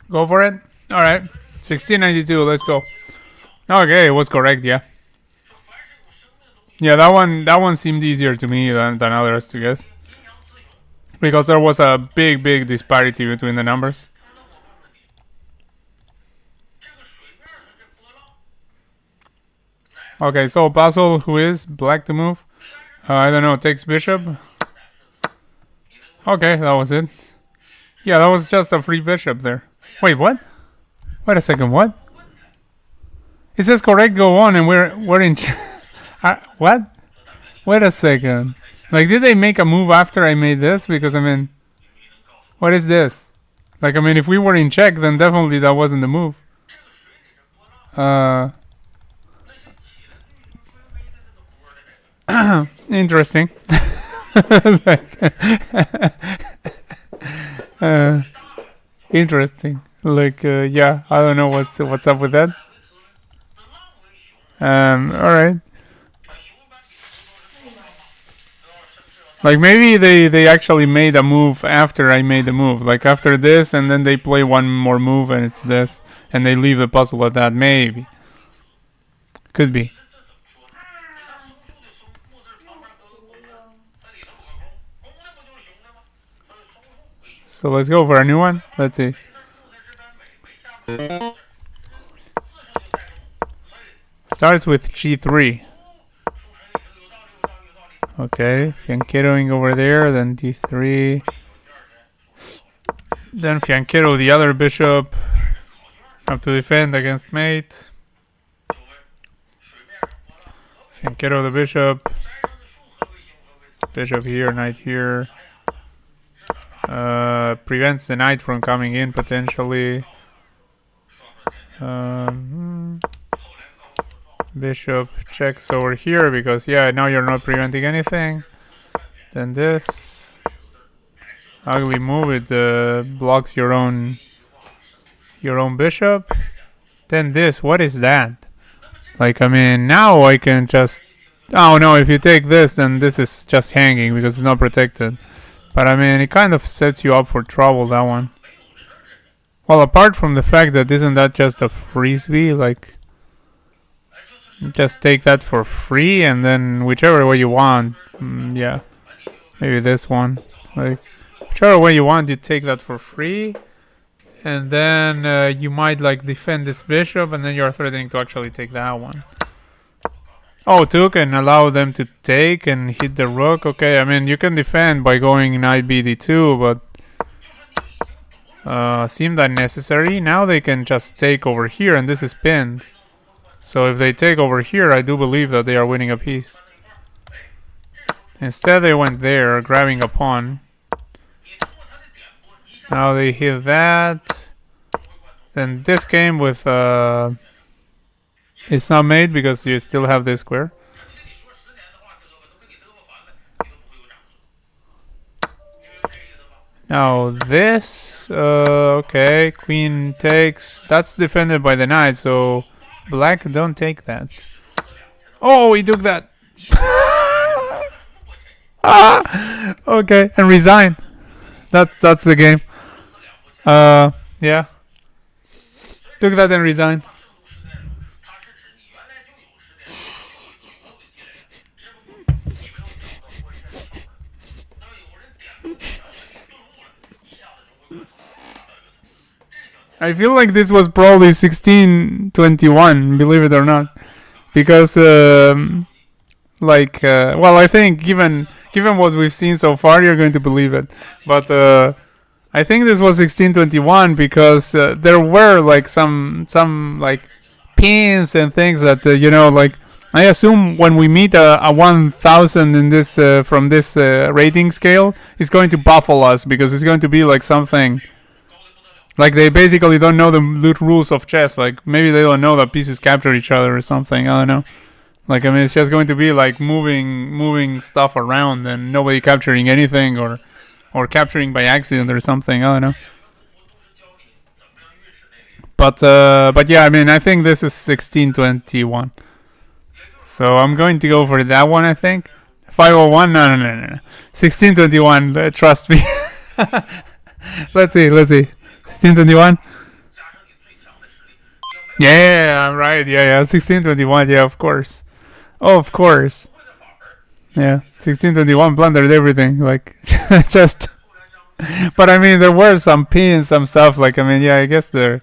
Go for it. All right, 1692. Let's go. Okay, it was correct. Yeah. Yeah, that one seemed easier to me than others to guess, because there was a big disparity between the numbers. Okay, so Basil, who is black to move? I don't know. Takes bishop. Okay, that was it. Yeah, that was just a free bishop there. Wait, what? Wait a second, what? It says correct, go on, and we're in... what? Wait a second. Like, did they make a move after I made this? Because, I mean... What is this? Like, I mean, if we were in check, then definitely that wasn't the move. Interesting. Interesting. Like, yeah, I don't know what's up with that. All right. Like maybe they actually made a move after I made the move. Like after this, and then they play one more move, and it's this, and they leave the puzzle at that. Maybe. Could be. So let's go for a new one. Let's see. Starts with G3. Okay, fianchettoing over there, then D3. Then fianchetto the other bishop. Have to defend against mate. Fianchetto the bishop. Bishop here, knight here. Prevents the knight from coming in potentially. Bishop checks over here because yeah, now you're not preventing anything. Then this ugly move, it blocks your own bishop. Then this, what is that? Like, I mean, now I can just... Oh no, if you take this, then this is just hanging because it's not protected. But I mean, it kind of sets you up for trouble, that one. Well, apart from the fact that isn't that just a frisbee? Like, just take that for free and then whichever way you want. Yeah, maybe this one. Like, whichever way you want, you take that for free. And then you might like defend this bishop and then you're threatening to actually take that one. Oh, took and allow them to take and hit the rook. Okay, I mean, you can defend by going knight bd2, but seemed unnecessary. Now they can just take over here, and this is pinned. So if they take over here, I do believe that they are winning a piece. Instead, they went there, grabbing a pawn. Now they hit that. Then this game with... it's not made because you still have this square. Now this, okay, queen takes. That's defended by the knight, so black don't take that. Oh, he took that. Okay, and resign. That's the game. Yeah. Took that and resigned. I feel like this was probably 1621, believe it or not, because well, I think given what we've seen so far, you're going to believe it. But I think this was 1621 because there were like some like pins and things that like I assume when we meet a 1000 in this from this rating scale, it's going to baffle us because it's going to be like something. Like, they basically don't know the rules of chess. Like, maybe they don't know that pieces capture each other or something. I don't know. Like, I mean, it's just going to be like moving stuff around and nobody capturing anything or capturing by accident or something. I don't know. But yeah, I mean, I think this is 1621. So I'm going to go for that one, I think. 501? No. 1621, trust me. Let's see. 1621? Yeah, right. Yeah. 1621. Yeah, of course. Oh, of course. Yeah, 1621 blundered everything. Like, just. But I mean, there were some pins, some stuff. Like, I mean, yeah, I guess they're.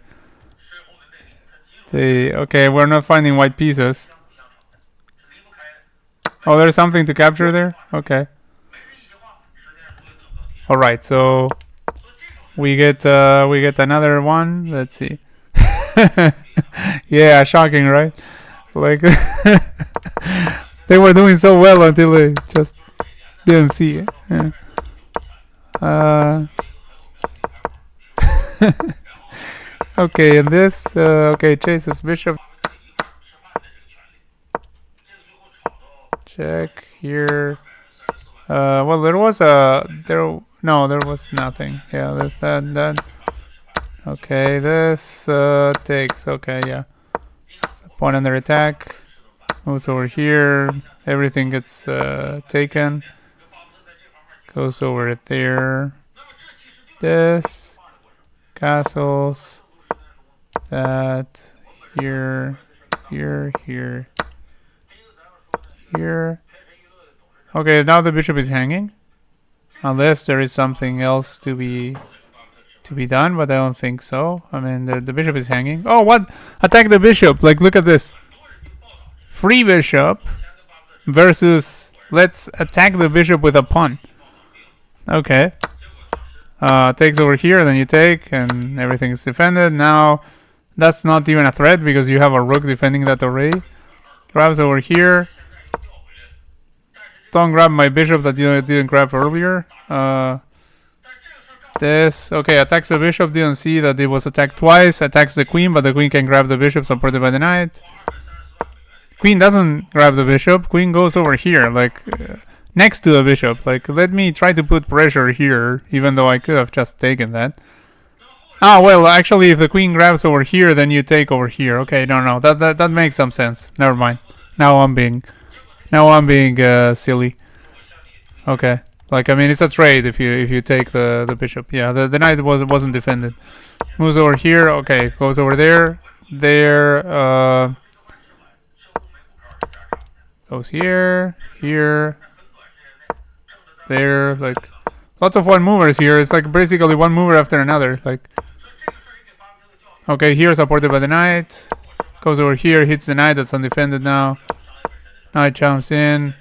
Okay, we're not finding white pieces. Oh, there's something to capture there? Okay. Alright, so. We get another one. Let's see. Yeah, shocking, right? Like they were doing so well until they just didn't see it. Yeah. Okay, and this okay, chases bishop. Check here. Well, there was no, there was nothing. Yeah, this, that. Okay, this takes. Okay, yeah. So pawn under attack. Moves over here. Everything gets taken. Goes over there. This. Castles. That. Here. Okay, now the bishop is hanging. Unless there is something else to be done, but I don't think so. I mean, the bishop is hanging. Oh, what? Attack the bishop. Like, look at this. Free bishop versus let's attack the bishop with a pawn. Okay. Takes over here, then you take, and everything is defended. Now, that's not even a threat because you have a rook defending that already. Grabs over here. Don't grab my bishop that you didn't grab earlier. This, okay, attacks the bishop. Didn't see that it was attacked twice. Attacks the queen, but the queen can grab the bishop supported by the knight. Queen doesn't grab the bishop. Queen goes over here, like next to the bishop. Like, let me try to put pressure here, even though I could have just taken that. Ah, well, actually, if the queen grabs over here, then you take over here. Okay, no, that makes some sense. Never mind. Now I'm being silly. Okay, like, I mean, it's a trade if you take the bishop. Yeah, the knight wasn't defended. Moves over here. Okay, goes over there. There. Goes here, there. Like, lots of one movers here. It's like basically one mover after another. Like, okay, here supported by the knight. Goes over here, hits the knight that's undefended now. Knight jumps in.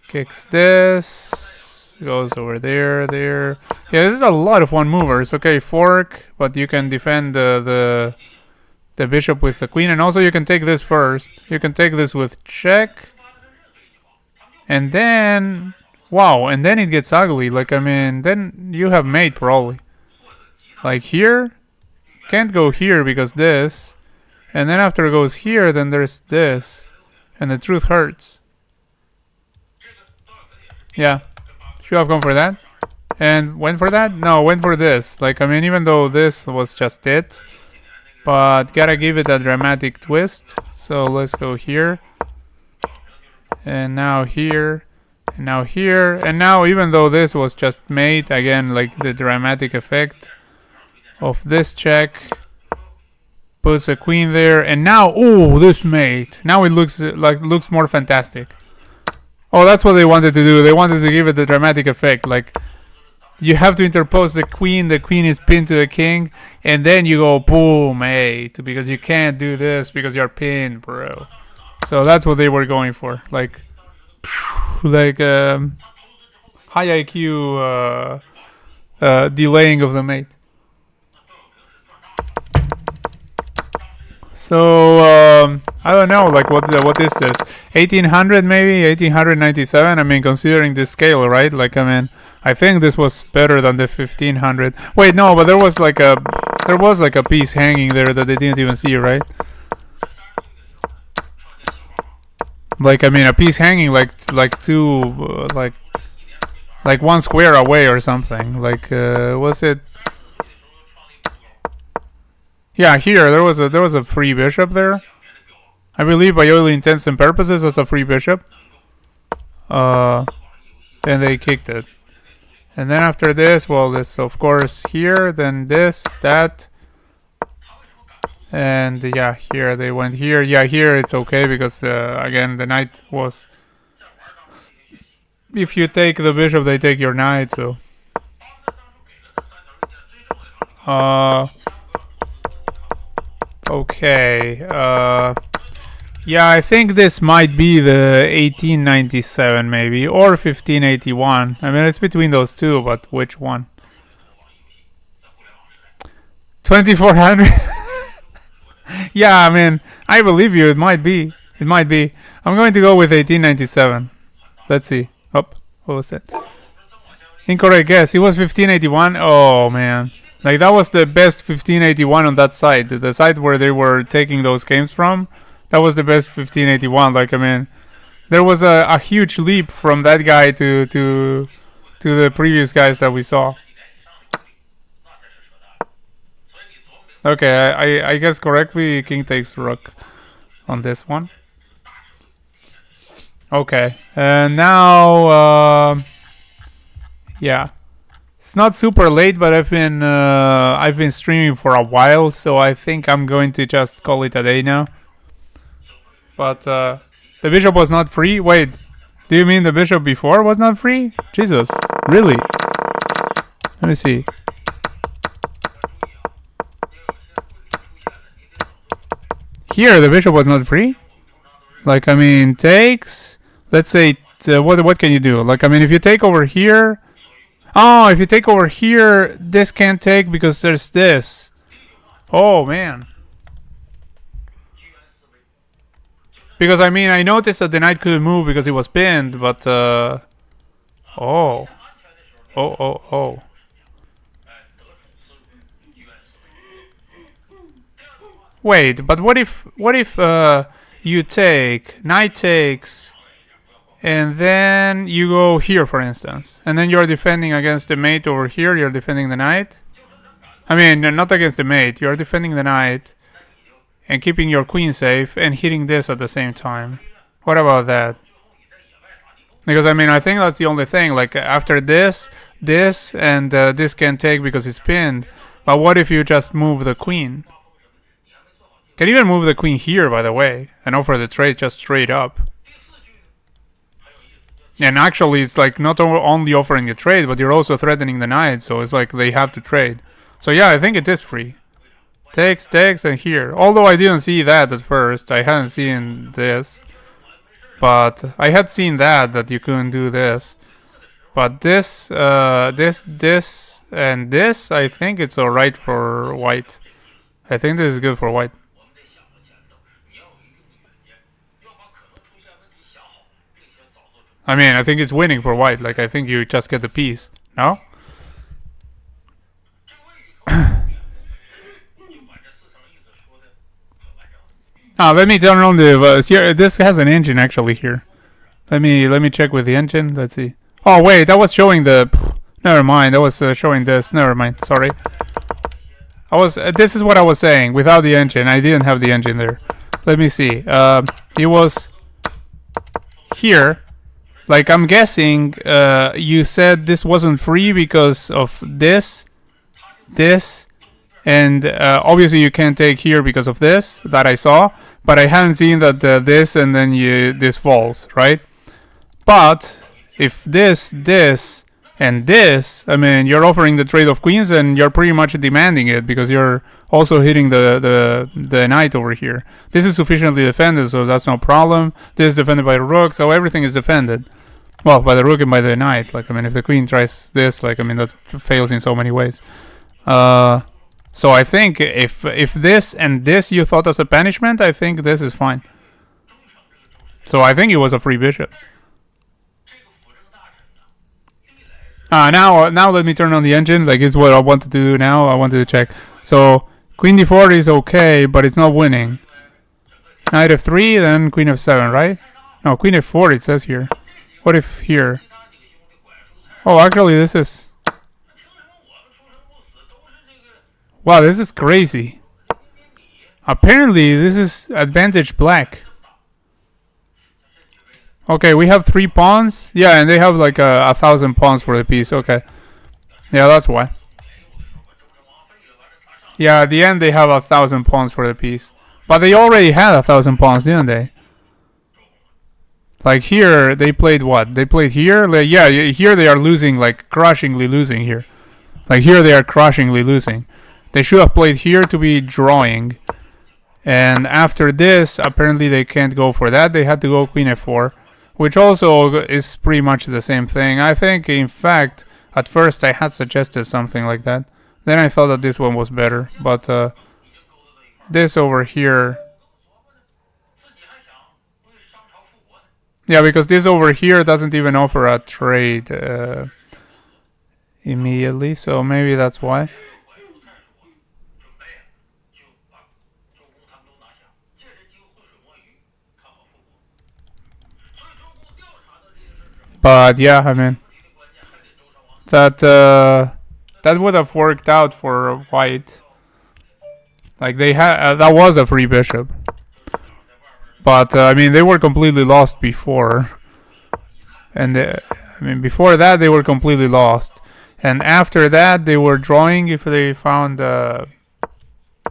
Kicks this. Goes over there. Yeah, this is a lot of one movers. Okay, fork, but you can defend the bishop with the queen, and also you can take this first. You can take this with check. And then, wow, and then it gets ugly. Like, I mean, then you have mate probably. Like here, can't go here because this. And then after it goes here, then there's this. And the truth hurts. Yeah, should have gone for that. And went for that? No, went for this. Like, I mean, even though this was just it. But gotta give it a dramatic twist. So let's go here. And now here. And now here. And now, even though this was just mate, again, like the dramatic effect of this check. Puts a queen there. And now, oh, this mate. Now it looks more fantastic. Oh, that's what they wanted to do. They wanted to give it the dramatic effect. Like, you have to interpose the queen is pinned to the king, and then you go boom, mate, because you can't do this because you're pinned, bro. So that's what they were going for, like high IQ delaying of the mate. So I don't know, like what is this? 1800 maybe, 1897. I mean, considering this scale, right? Like, I mean, I think this was better than the 1500. Wait, no, but there was like a piece hanging there that they didn't even see, right? Like, I mean, a piece hanging like two like one square away or something. Like, was it? Yeah, here there was a free bishop there. I believe by all intents and purposes that's a free bishop. Then they kicked it. And then after this, well, this of course here, then this, that. And yeah, here they went here. Yeah, here it's okay because again the knight was. If you take the bishop, they take your knight. So. Okay. Yeah, I think this might be the 1897 maybe, or 1581. I mean, it's between those two, but which one? 2400? Yeah, I mean, I believe you. It might be. I'm going to go with 1897. Let's see. Oh, what was that? Incorrect guess. It was 1581. Oh, man. Like, that was the best 1581 on that side. The side where they were taking those games from. That was the best 1581. Like, I mean, there was a huge leap from that guy to the previous guys that we saw. Okay, I guess correctly. King takes rook on this one. Okay, and now, yeah, it's not super late, but I've been streaming for a while, so I think I'm going to just call it a day now. But the bishop was not free. Wait, do you mean the bishop before was not free? Jesus, really? Let me see. Here, the bishop was not free. Like, I mean, takes. Let's say, what can you do? Like, I mean, if you take over here. Oh, if you take over here, this can't take because there's this. Oh, man. Because, I mean, I noticed that the knight couldn't move because it was pinned, but, Oh. Wait, but what if you take knight takes, and then you go here, for instance, and then you're defending against the mate over here. You're defending the knight. I mean, not against the mate. You're defending the knight and keeping your queen safe and hitting this at the same time. What about that? Because I mean, I think that's the only thing. Like after this, and this can take because it's pinned. But what if you just move the queen? Can even move the queen here, by the way, and offer the trade just straight up. And actually, it's like not only offering the trade, but you're also threatening the knight. So it's like they have to trade. So yeah, I think it is free. Takes, and here. Although I didn't see that at first. I hadn't seen this. But I had seen that you couldn't do this. But this, this, and this, I think it's alright for white. I think this is good for white. I mean, I think it's winning for white. Like, I think you just get the piece. No? Let me turn on the here. This has an engine actually here. Let me check with the engine. Let's see. Oh wait, that was showing the. Never mind. That was showing this. Never mind. Sorry. This is what I was saying. Without the engine, I didn't have the engine there. Let me see. It was here. Like I'm guessing. You said this wasn't free because of this. And obviously you can't take here because of this that I saw, but I hadn't seen that this and then this falls, right? But if this, and this, I mean, you're offering the trade of queens and you're pretty much demanding it because you're also hitting the knight over here. This is sufficiently defended, so that's no problem. This is defended by the rook, so everything is defended. Well, by the rook and by the knight. Like, I mean, if the queen tries this, like, I mean, that fails in so many ways. So I think if this and this you thought as a punishment, I think this is fine. So I think it was a free bishop. Now let me turn on the engine. Like it's what I wanted to do now. I wanted to check. So queen d4 is okay, but it's not winning. Knight f3, then queen f7, right? No, queen f4 it says here. What if here? Oh, actually this is... Wow, this is crazy. Apparently, this is advantage black. Okay, we have 3 pawns. Yeah, and they have like 1,000 pawns for the piece. Okay. Yeah, that's why. Yeah, at the end they have 1,000 pawns for the piece. But they already had 1,000 pawns, didn't they? Like here, they played what? They played here? Like, yeah, here they are losing, like crushingly losing here. Like here they are crushingly losing. They should have played here to be drawing. And after this, apparently they can't go for that. They had to go queen f4. Which also is pretty much the same thing. I think, in fact, at first I had suggested something like that. Then I thought that this one was better. But this over here... Yeah, because this over here doesn't even offer a trade immediately. So maybe that's why. But yeah, I mean, that would have worked out for white. Like they had, that was a free bishop. But I mean, they were completely lost before, and I mean, before that they were completely lost, and after that they were drawing if they found the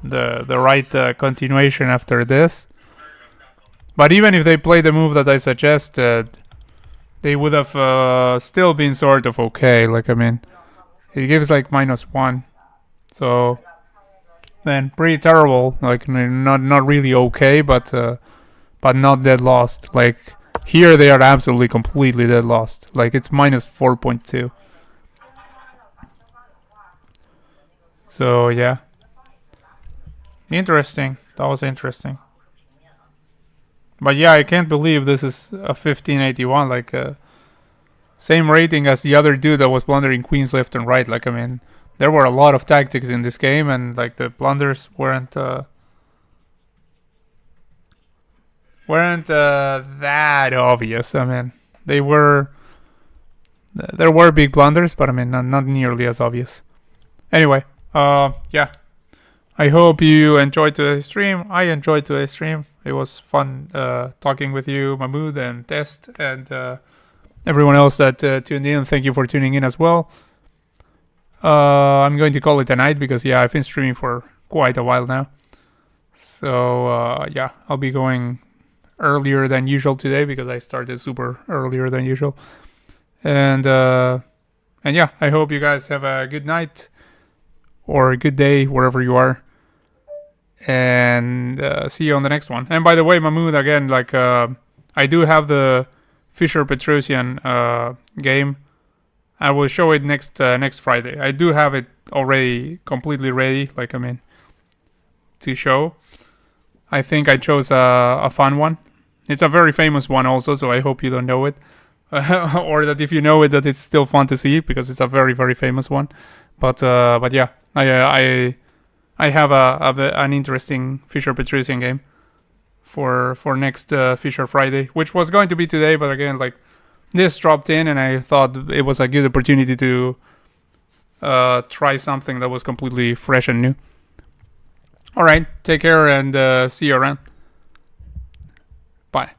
right continuation after this. But even if they played the move that I suggested, they would have still been sort of okay. Like, I mean, it gives like -1. So, then pretty terrible. Like, not really okay, but not dead lost. Like, here they are absolutely completely dead lost. Like, it's -4.2. So, yeah. Interesting. That was interesting. But yeah, I can't believe this is a 1581, like same rating as the other dude that was blundering queens left and right. Like, I mean, there were a lot of tactics in this game, and like the blunders weren't weren't that obvious. I mean, they were. There were big blunders, but I mean, not nearly as obvious. Anyway, yeah. I hope you enjoyed today's stream. I enjoyed today's stream. It was fun talking with you, Mahmoud and Test, and everyone else that tuned in. Thank you for tuning in as well. I'm going to call it a night because, yeah, I've been streaming for quite a while now. So, yeah, I'll be going earlier than usual today because I started super earlier than usual. And yeah, I hope you guys have a good night or a good day wherever you are. And see you on the next one. And by the way, Mahmoud, again, like I do have the Fisher Petrosian game. I will show it next Friday. I do have it already completely ready. Like, I mean, to show. I think I chose a fun one. It's a very famous one also, so I hope you don't know it. Or that if you know it, that it's still fun to see because it's a very, very famous one. But yeah, I have an interesting Fisher Petrosian game for next Fisher Friday, which was going to be today, but again, like, this dropped in and I thought it was a good opportunity to try something that was completely fresh and new. All right, take care and see you around. Bye.